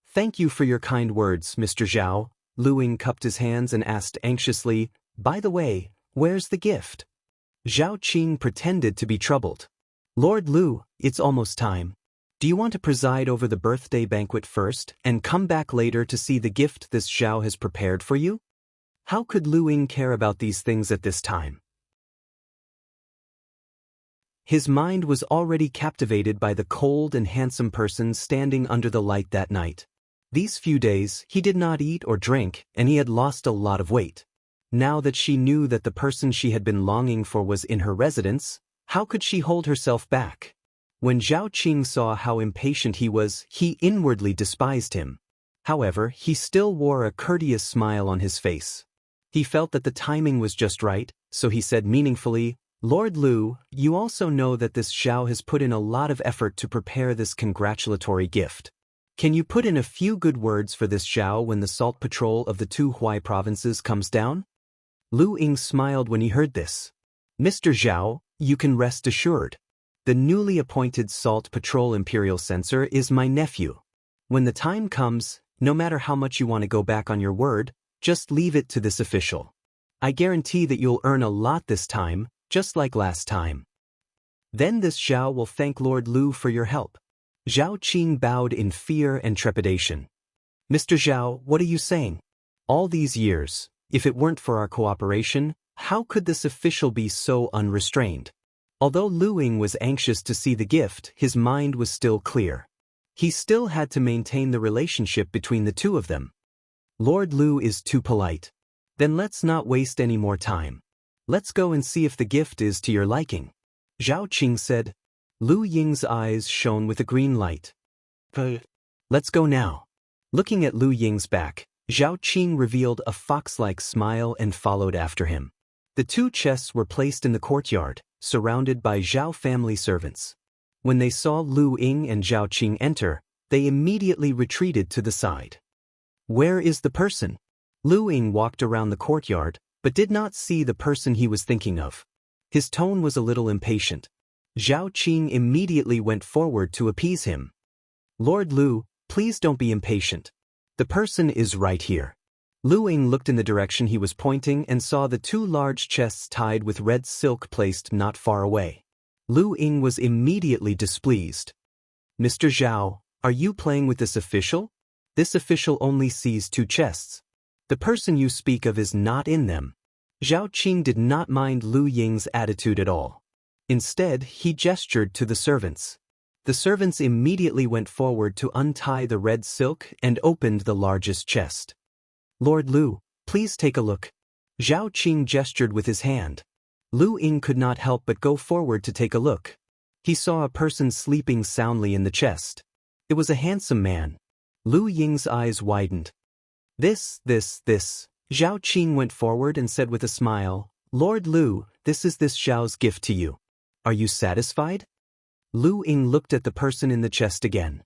"Thank you for your kind words, Mr. Xiao." Lu Ying cupped his hands and asked anxiously, "By the way, where's the gift?" Zhao Qing pretended to be troubled. "Lord Lu, it's almost time. Do you want to preside over the birthday banquet first and come back later to see the gift this Xiao has prepared for you?" How could Lu Ying care about these things at this time? His mind was already captivated by the cold and handsome person standing under the light that night. These few days, he did not eat or drink, and he had lost a lot of weight. Now that she knew that the person she had been longing for was in her residence, how could she hold herself back? When Zhao Qing saw how impatient he was, he inwardly despised him. However, he still wore a courteous smile on his face. He felt that the timing was just right, so he said meaningfully, "Lord Lu, you also know that this Xiao has put in a lot of effort to prepare this congratulatory gift. Can you put in a few good words for this Xiao when the salt patrol of the two Huai provinces comes down?" Lu Ying smiled when he heard this. "Mr. Xiao, you can rest assured. The newly appointed Salt Patrol Imperial Censor is my nephew. When the time comes, no matter how much you want to go back on your word, just leave it to this official. I guarantee that you'll earn a lot this time, just like last time. Then this Xiao will thank Lord Lu for your help." Zhao Qing bowed in fear and trepidation. "Mr. Xiao, what are you saying? All these years, if it weren't for our cooperation, how could this official be so unrestrained?" Although Lu Ying was anxious to see the gift, his mind was still clear. He still had to maintain the relationship between the two of them. Lord Lu is too polite. Then let's not waste any more time. Let's go and see if the gift is to your liking," Zhao Qing said. Lu Ying's eyes shone with a green light. "Let's go now." Looking at Lu Ying's back, Zhao Qing revealed a fox-like smile and followed after him. The two chests were placed in the courtyard, surrounded by Zhao family servants. When they saw Lu Ying and Zhao Qing enter, they immediately retreated to the side. Where is the person? Lu Ying walked around the courtyard, but did not see the person he was thinking of. His tone was a little impatient. Zhao Qing immediately went forward to appease him. Lord Lu, please don't be impatient. The person is right here. Lu Ying looked in the direction he was pointing and saw the two large chests tied with red silk placed not far away. Lu Ying was immediately displeased. Mr. Xiao, are you playing with this official? This official only sees two chests. The person you speak of is not in them. Zhao Qing did not mind Lu Ying's attitude at all. Instead, he gestured to the servants. The servants immediately went forward to untie the red silk and opened the largest chest. Lord Lu, please take a look. Zhao Qing gestured with his hand. Lu Ying could not help but go forward to take a look. He saw a person sleeping soundly in the chest. It was a handsome man. Lu Ying's eyes widened. This. Zhao Qing went forward and said with a smile, Lord Lu, this is this Xiao's gift to you. Are you satisfied? Lu Ying looked at the person in the chest again.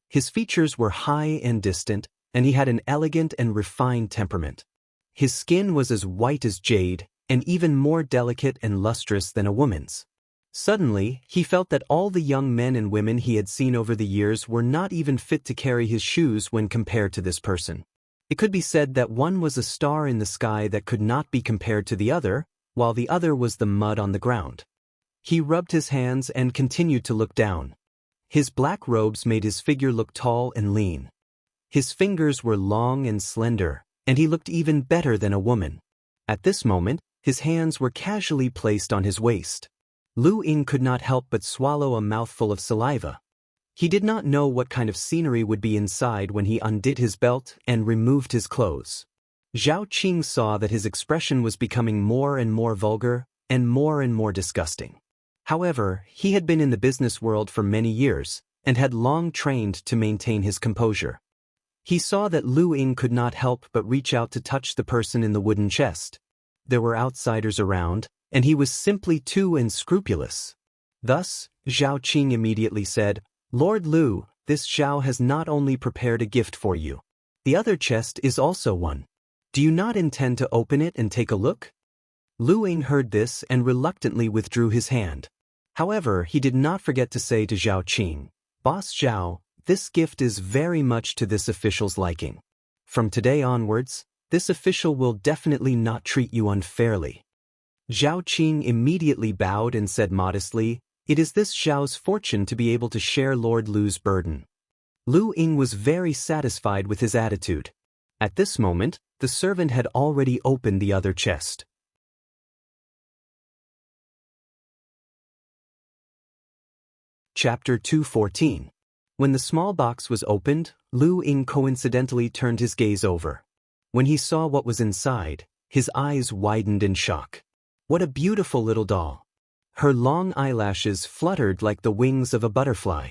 His features were high and distant, and he had an elegant and refined temperament. His skin was as white as jade, and even more delicate and lustrous than a woman's. Suddenly, he felt that all the young men and women he had seen over the years were not even fit to carry his shoes when compared to this person. It could be said that one was a star in the sky that could not be compared to the other, while the other was the mud on the ground. He rubbed his hands and continued to look down. His black robes made his figure look tall and lean. His fingers were long and slender, and he looked even better than a woman. At this moment, his hands were casually placed on his waist. Lu Ying could not help but swallow a mouthful of saliva. He did not know what kind of scenery would be inside when he undid his belt and removed his clothes. Zhao Qing saw that his expression was becoming more and more vulgar and more disgusting. However, he had been in the business world for many years and had long trained to maintain his composure. He saw that Lu Ying could not help but reach out to touch the person in the wooden chest. There were outsiders around, and he was simply too unscrupulous. Thus, Zhao Qing immediately said, Lord Lu, this Xiao has not only prepared a gift for you. The other chest is also one. Do you not intend to open it and take a look? Lu Ying heard this and reluctantly withdrew his hand. However, he did not forget to say to Zhao Qing, Boss Xiao, this gift is very much to this official's liking. From today onwards, this official will definitely not treat you unfairly. Zhao Qing immediately bowed and said modestly, It is this Xiao's fortune to be able to share Lord Lu's burden. Lu Ying was very satisfied with his attitude. At this moment, the servant had already opened the other chest. Chapter 214. When the small box was opened, Lu Ying coincidentally turned his gaze over. When he saw what was inside, his eyes widened in shock. What a beautiful little doll! Her long eyelashes fluttered like the wings of a butterfly.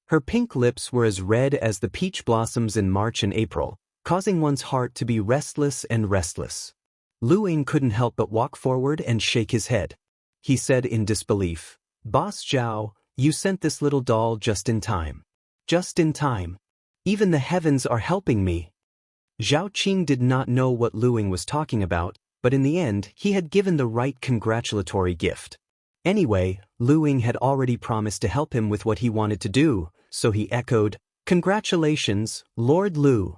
Her pink lips were as red as the peach blossoms in March and April, causing one's heart to be restless and restless. Lu Ying couldn't help but walk forward and shake his head. He said in disbelief, Boss Xiao, you sent this little doll just in time. Just in time. Even the heavens are helping me. Zhao Qing did not know what Lu Ying was talking about, but in the end, he had given the right congratulatory gift. Anyway, Lu Ying had already promised to help him with what he wanted to do, so he echoed, Congratulations, Lord Lu.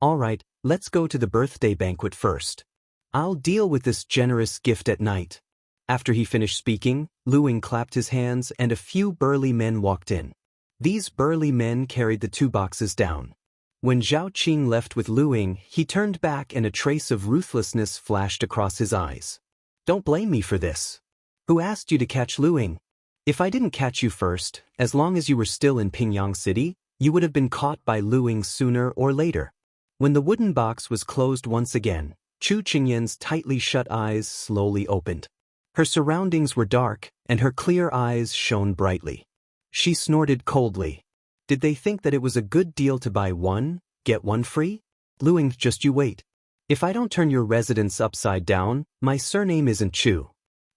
All right, let's go to the birthday banquet first. I'll deal with this generous gift at night. After he finished speaking, Lu Ying clapped his hands and a few burly men walked in. These burly men carried the two boxes down. When Zhao Qing left with Lu Ying, he turned back and a trace of ruthlessness flashed across his eyes. Don't blame me for this. Who asked you to catch Lu Ying? If I didn't catch you first, as long as you were still in Pingyang City, you would have been caught by Lu Ying sooner or later. When the wooden box was closed once again, Chu Qingyan's tightly shut eyes slowly opened. Her surroundings were dark, and her clear eyes shone brightly. She snorted coldly. Did they think that it was a good deal to buy one, get one free? Lu Ying, just you wait. If I don't turn your residence upside down, my surname isn't Chu.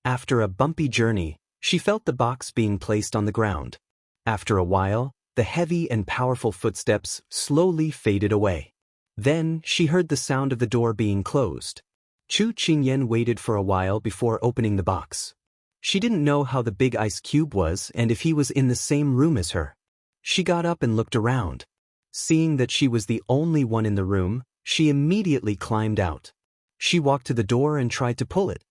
After a bumpy journey, She felt the box being placed on the ground. After a while, the heavy and powerful footsteps slowly faded away. Then, she heard the sound of the door being closed. Chu Qingyan waited for a while before opening the box. She didn't know how the big ice cube was and if he was in the same room as her. She got up and looked around. Seeing that she was the only one in the room, she immediately climbed out. She walked to the door and tried to pull it.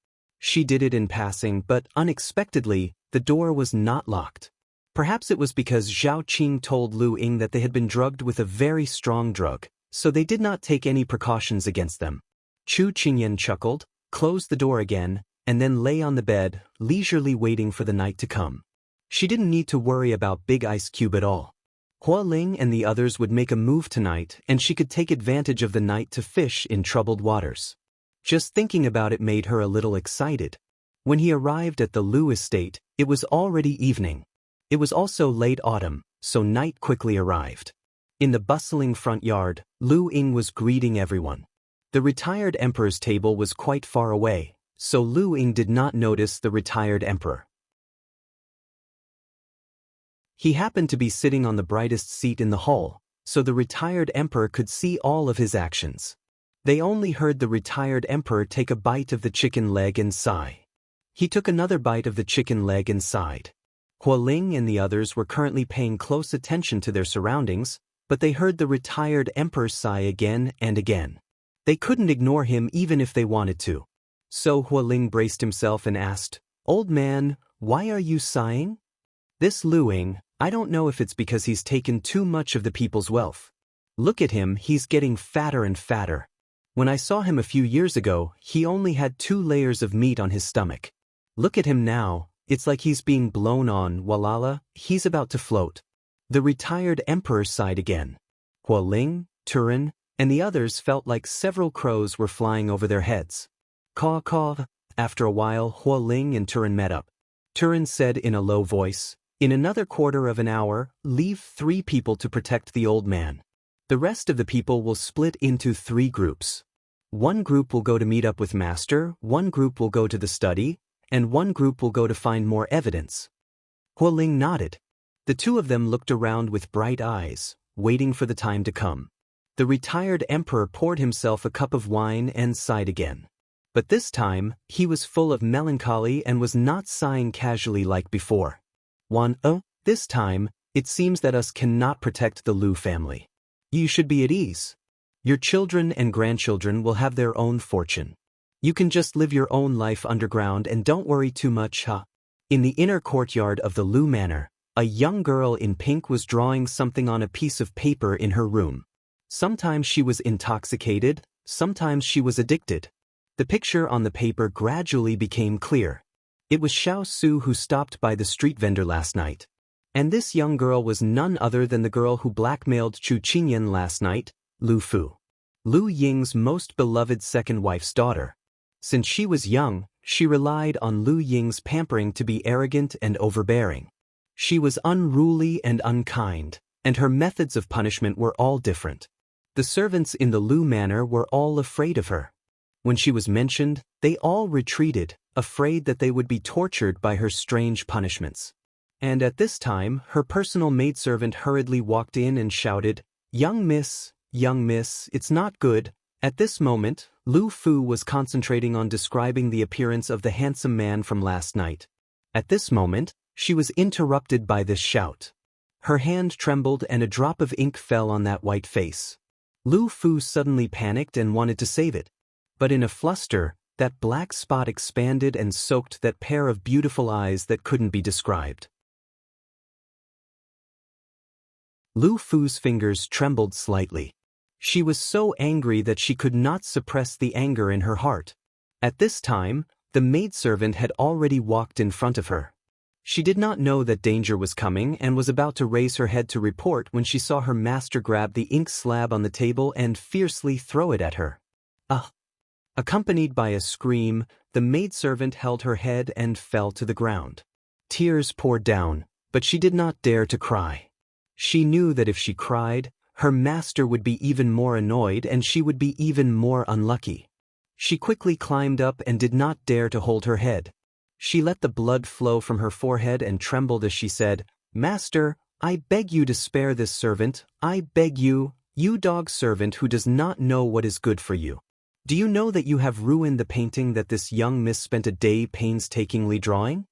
She did it in passing, but unexpectedly, the door was not locked. Perhaps it was because Zhao Qing told Lu Ying that they had been drugged with a very strong drug, so they did not take any precautions against them. Chu Qingyan chuckled, closed the door again, and then lay on the bed, leisurely waiting for the night to come. She didn't need to worry about Big Ice Cube at all. Hua Ling and the others would make a move tonight, and she could take advantage of the night to fish in troubled waters. Just thinking about it made her a little excited. When he arrived at the Lu estate, it was already evening. It was also late autumn, so night quickly arrived. In the bustling front yard, Lu Ying was greeting everyone. The retired emperor's table was quite far away, so Lu Ying did not notice the retired emperor. He happened to be sitting on the brightest seat in the hall, so the retired emperor could see all of his actions. They only heard the retired emperor take a bite of the chicken leg and sigh. He took another bite of the chicken leg and sighed. Hua Ling and the others were currently paying close attention to their surroundings, but they heard the retired emperor sigh again and again. They couldn't ignore him even if they wanted to. So Hua Ling braced himself and asked, "Old man, why are you sighing?" "This Lu Ying, I don't know if it's because he's taken too much of the people's wealth. Look at him, he's getting fatter and fatter. When I saw him a few years ago, he only had 2 layers of meat on his stomach. Look at him now, it's like he's being blown on, walala, he's about to float." The retired emperor sighed again. Hua Ling, Turin, and the others felt like several crows were flying over their heads. Caw caw. After a while, Hua Ling and Turin met up. Turin said in a low voice, "In another quarter of an hour, leave 3 people to protect the old man. The rest of the people will split into 3 groups. 1 group will go to meet up with Master, 1 group will go to the study, and 1 group will go to find more evidence." Hua Ling nodded. The 2 of them looked around with bright eyes, waiting for the time to come. The retired emperor poured himself a cup of wine and sighed again. But this time, he was full of melancholy and was not sighing casually like before. This time, it seems that us cannot protect the Lu family. You should be at ease. Your children and grandchildren will have their own fortune. You can just live your own life underground and don't worry too much, huh?" In the inner courtyard of the Lu Manor, a young girl in pink was drawing something on a piece of paper in her room. Sometimes she was intoxicated, sometimes she was addicted. The picture on the paper gradually became clear. It was Xiao Su who stopped by the street vendor last night. And this young girl was none other than the girl who blackmailed Chu Qingyan last night, Lu Fu. Lu Ying's most beloved second wife's daughter. Since she was young, she relied on Lu Ying's pampering to be arrogant and overbearing. She was unruly and unkind, and her methods of punishment were all different. The servants in the Lu Manor were all afraid of her. When she was mentioned, they all retreated, afraid that they would be tortured by her strange punishments. And at this time, her personal maidservant hurriedly walked in and shouted, young miss, it's not good." At this moment, Lu Fu was concentrating on describing the appearance of the handsome man from last night. At this moment, she was interrupted by this shout. Her hand trembled and a drop of ink fell on that white face. Lu Fu suddenly panicked and wanted to save it. But in a fluster, that black spot expanded and soaked that pair of beautiful eyes that couldn't be described. Lu Fu's fingers trembled slightly. She was so angry that she could not suppress the anger in her heart. At this time, the maidservant had already walked in front of her. She did not know that danger was coming and was about to raise her head to report when she saw her master grab the ink slab on the table and fiercely throw it at her. Accompanied by a scream, the maidservant held her head and fell to the ground. Tears poured down, but she did not dare to cry. She knew that if she cried, her master would be even more annoyed and she would be even more unlucky. She quickly climbed up and did not dare to hold her head. She let the blood flow from her forehead and trembled as she said, "Master, I beg you to spare this servant, I beg you, you dog servant who does not know what is good for you. Do you know that you have ruined the painting that this young miss spent a day painstakingly drawing?"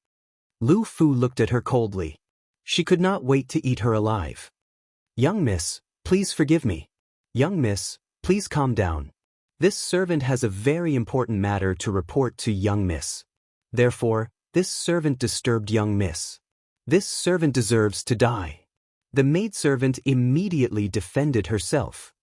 Lu Fu looked at her coldly. She could not wait to eat her alive. "Young miss, please forgive me. Young miss, please calm down. This servant has a very important matter to report to young miss. Therefore, this servant disturbed young miss. This servant deserves to die." The maidservant immediately defended herself.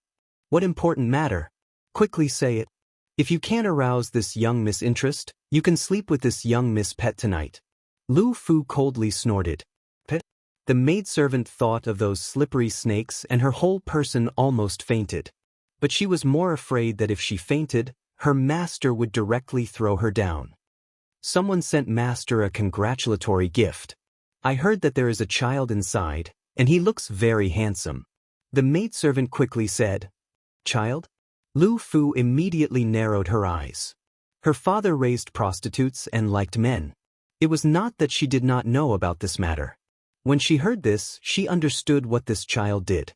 "What important matter? Quickly say it. If you can't arouse this young miss' interest, you can sleep with this young miss pet tonight." Lu Fu coldly snorted. "Pet?" The maidservant thought of those slippery snakes and her whole person almost fainted. But she was more afraid that if she fainted, her master would directly throw her down. Someone sent master a congratulatory gift. "I heard that there is a child inside, and he looks very handsome." The maidservant quickly said, "Child?" Lu Fu immediately narrowed her eyes. Her father raised prostitutes and liked men. It was not that she did not know about this matter. When she heard this, she understood what this child did.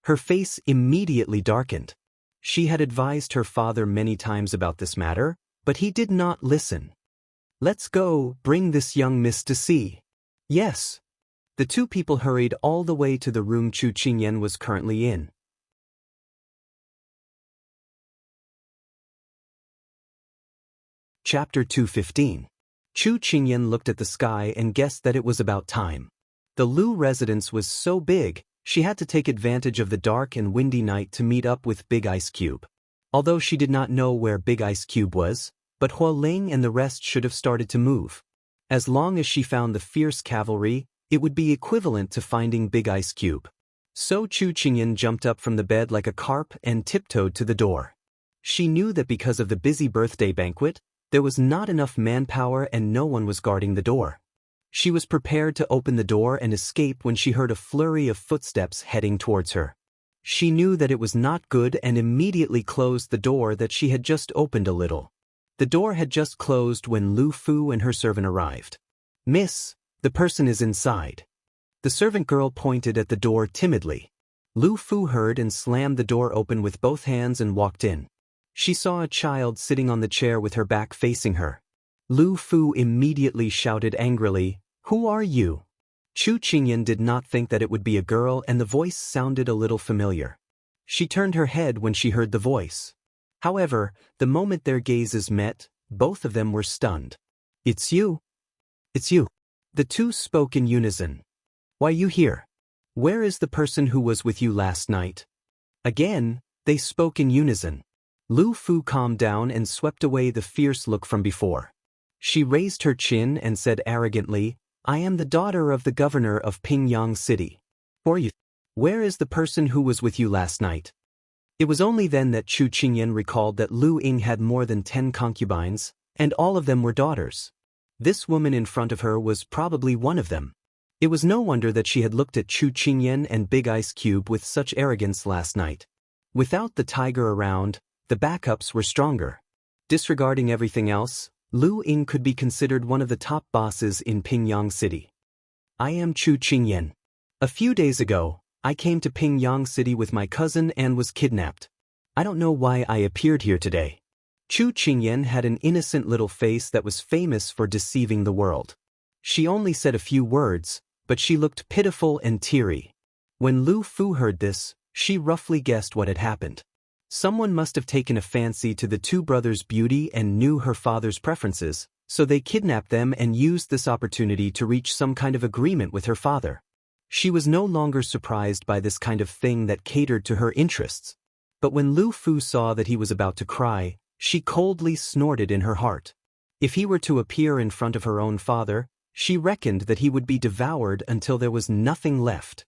Her face immediately darkened. She had advised her father many times about this matter, but he did not listen. "Let's go, bring this young miss to see." "Yes." The two people hurried all the way to the room Chu Qingyan was currently in. Chapter 215. Chu Qingyan looked at the sky and guessed that it was about time. The Lu residence was so big, she had to take advantage of the dark and windy night to meet up with Big Ice Cube. Although she did not know where Big Ice Cube was, but Hua Ling and the rest should have started to move. As long as she found the fierce cavalry, it would be equivalent to finding Big Ice Cube. So Chu Qingyan jumped up from the bed like a carp and tiptoed to the door. She knew that because of the busy birthday banquet, there was not enough manpower and no one was guarding the door. She was prepared to open the door and escape when she heard a flurry of footsteps heading towards her. She knew that it was not good and immediately closed the door that she had just opened a little. The door had just closed when Lu Fu and her servant arrived. "Miss, the person is inside." The servant girl pointed at the door timidly. Lu Fu heard and slammed the door open with both hands and walked in. She saw a child sitting on the chair with her back facing her. Lu Fu immediately shouted angrily, "Who are you?" Chu Qingyan did not think that it would be a girl and the voice sounded a little familiar. She turned her head when she heard the voice. However, the moment their gazes met, both of them were stunned. "It's you. It's you." The two spoke in unison. "Why you here? Where is the person who was with you last night?" Again, they spoke in unison. Lu Fu calmed down and swept away the fierce look from before. She raised her chin and said arrogantly, "I am the daughter of the governor of Pingyang City. Who are you? Where is the person who was with you last night?" It was only then that Chu Qingyan recalled that Lu Ying had more than 10 concubines, and all of them were daughters. This woman in front of her was probably one of them. It was no wonder that she had looked at Chu Qingyan and Big Ice Cube with such arrogance last night. Without the tiger around, the backups were stronger. Disregarding everything else, Lu Ying could be considered one of the top bosses in Pingyang City. "I am Chu Qingyan. A few days ago, I came to Pingyang City with my cousin and was kidnapped. I don't know why I appeared here today." Chu Qingyan had an innocent little face that was famous for deceiving the world. She only said a few words, but she looked pitiful and teary. When Lu Fu heard this, she roughly guessed what had happened. Someone must have taken a fancy to the two brothers' beauty and knew her father's preferences, so they kidnapped them and used this opportunity to reach some kind of agreement with her father. She was no longer surprised by this kind of thing that catered to her interests. But when Lu Fu saw that he was about to cry, she coldly snorted in her heart. If he were to appear in front of her own father, she reckoned that he would be devoured until there was nothing left.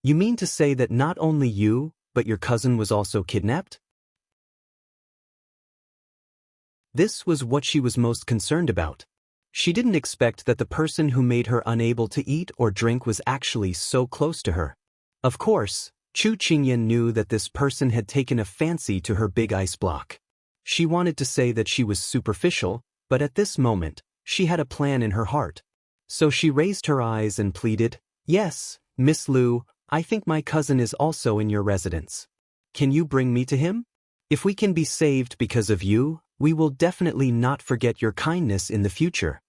"You mean to say that not only you, but your cousin was also kidnapped?" This was what she was most concerned about. She didn't expect that the person who made her unable to eat or drink was actually so close to her. Of course, Chu Qingyan knew that this person had taken a fancy to her big ice block. She wanted to say that she was superficial, but at this moment, She had a plan in her heart. So she raised her eyes and pleaded, "Yes, Miss Lu, I think my cousin is also in your residence. Can you bring me to him? If we can be saved because of you, we will definitely not forget your kindness in the future."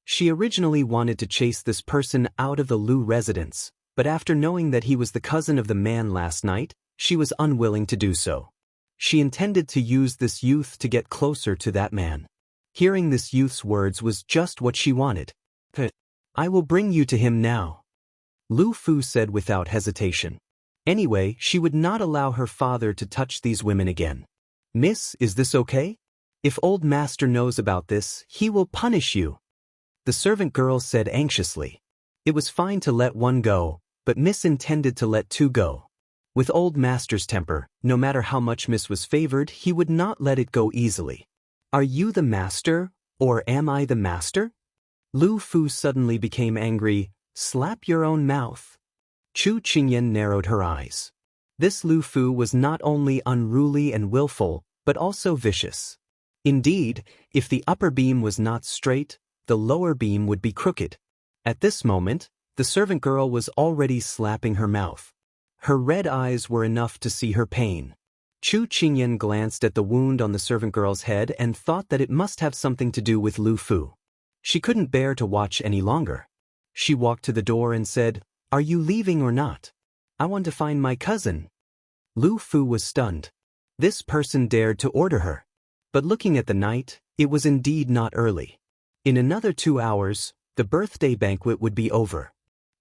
She originally wanted to chase this person out of the Lu residence, but after knowing that he was the cousin of the man last night, she was unwilling to do so. She intended to use this youth to get closer to that man. Hearing this youth's words was just what she wanted. "I will bring you to him now," Lu Fu said without hesitation. Anyway, she would not allow her father to touch these women again. "Miss, is this okay? If old master knows about this, he will punish you," the servant girl said anxiously. It was fine to let one go, but Miss intended to let two go. With old master's temper, no matter how much Miss was favored, he would not let it go easily. "Are you the master, or am I the master?" Lu Fu suddenly became angry. "Slap your own mouth." Chu Qingyan narrowed her eyes. This Lu Fu was not only unruly and willful, but also vicious. Indeed, if the upper beam was not straight, the lower beam would be crooked. At this moment, the servant girl was already slapping her mouth. Her red eyes were enough to see her pain. Chu Qingyan glanced at the wound on the servant girl's head and thought that it must have something to do with Lu Fu. She couldn't bear to watch any longer. She walked to the door and said, "Are you leaving or not? I want to find my cousin." Lu Fu was stunned. This person dared to order her. But looking at the night, it was indeed not early. In another 2 hours, the birthday banquet would be over.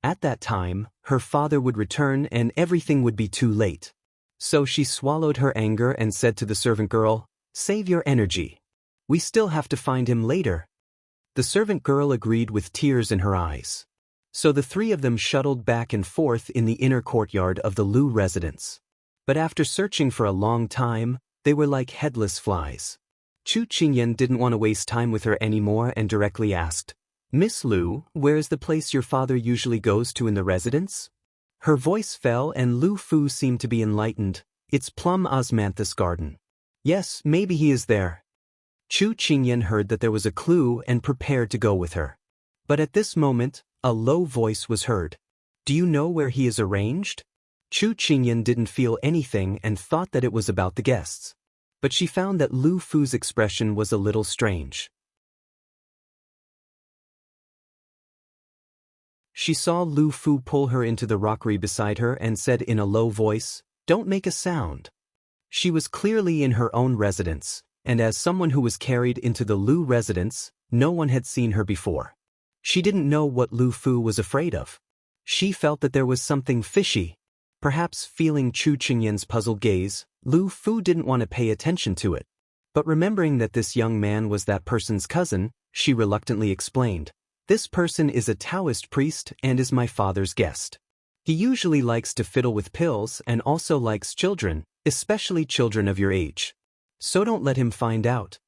At that time, her father would return and everything would be too late. So she swallowed her anger and said to the servant girl, "Save your energy. We still have to find him later." The servant girl agreed with tears in her eyes. So the three of them shuttled back and forth in the inner courtyard of the Lu residence. But after searching for a long time, they were like headless flies. Chu Qingyan didn't want to waste time with her anymore and directly asked, "Miss Lu, where is the place your father usually goes to in the residence?" Her voice fell and Lu Fu seemed to be enlightened. "It's Plum Osmanthus Garden." "Yes, maybe he is there." Chu Qingyan heard that there was a clue and prepared to go with her. But at this moment, a low voice was heard. "Do you know where he is arranged?" Chu Qingyan didn't feel anything and thought that it was about the guests. But she found that Lu Fu's expression was a little strange. She saw Lu Fu pull her into the rockery beside her and said in a low voice, "Don't make a sound." She was clearly in her own residence, and as someone who was carried into the Lu residence, no one had seen her before. She didn't know what Lu Fu was afraid of. She felt that there was something fishy. Perhaps feeling Chu Qingyan's puzzled gaze, Lu Fu didn't want to pay attention to it. But remembering that this young man was that person's cousin, she reluctantly explained, "This person is a Taoist priest and is my father's guest. He usually likes to fiddle with pills and also likes children, especially children of your age. So don't let him find out."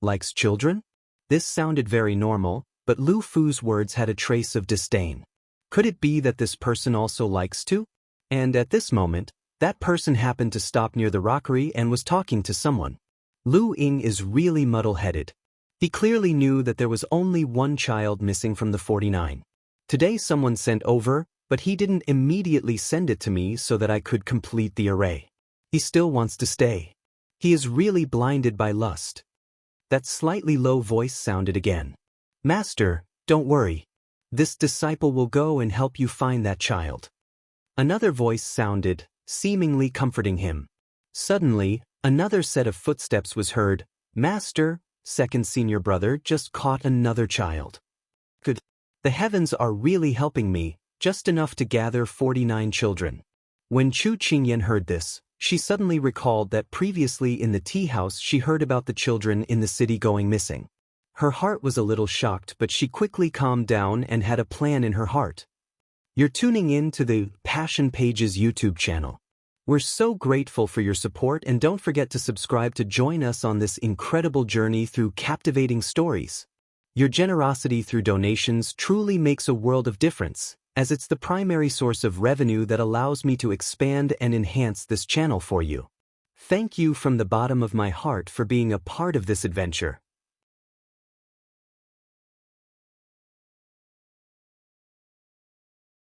Likes children? This sounded very normal, but Lu Fu's words had a trace of disdain. Could it be that this person also likes to? And at this moment, that person happened to stop near the rockery and was talking to someone. Lu Ying is really muddle-headed. He clearly knew that there was only one child missing from the 49. Today someone sent over, but he didn't immediately send it to me so that I could complete the array. He still wants to stay. He is really blinded by lust. That slightly low voice sounded again. "Master, don't worry. This disciple will go and help you find that child." Another voice sounded, seemingly comforting him. Suddenly, another set of footsteps was heard. "Master, second senior brother just caught another child. Good. The heavens are really helping me, just enough to gather 49 children." When Chu Qingyan heard this, she suddenly recalled that previously in the tea house she heard about the children in the city going missing. Her heart was a little shocked, but she quickly calmed down and had a plan in her heart. You're tuning in to the Passion Pages YouTube channel. We're so grateful for your support, and don't forget to subscribe to join us on this incredible journey through captivating stories. Your generosity through donations truly makes a world of difference, as it's the primary source of revenue that allows me to expand and enhance this channel for you. Thank you from the bottom of my heart for being a part of this adventure.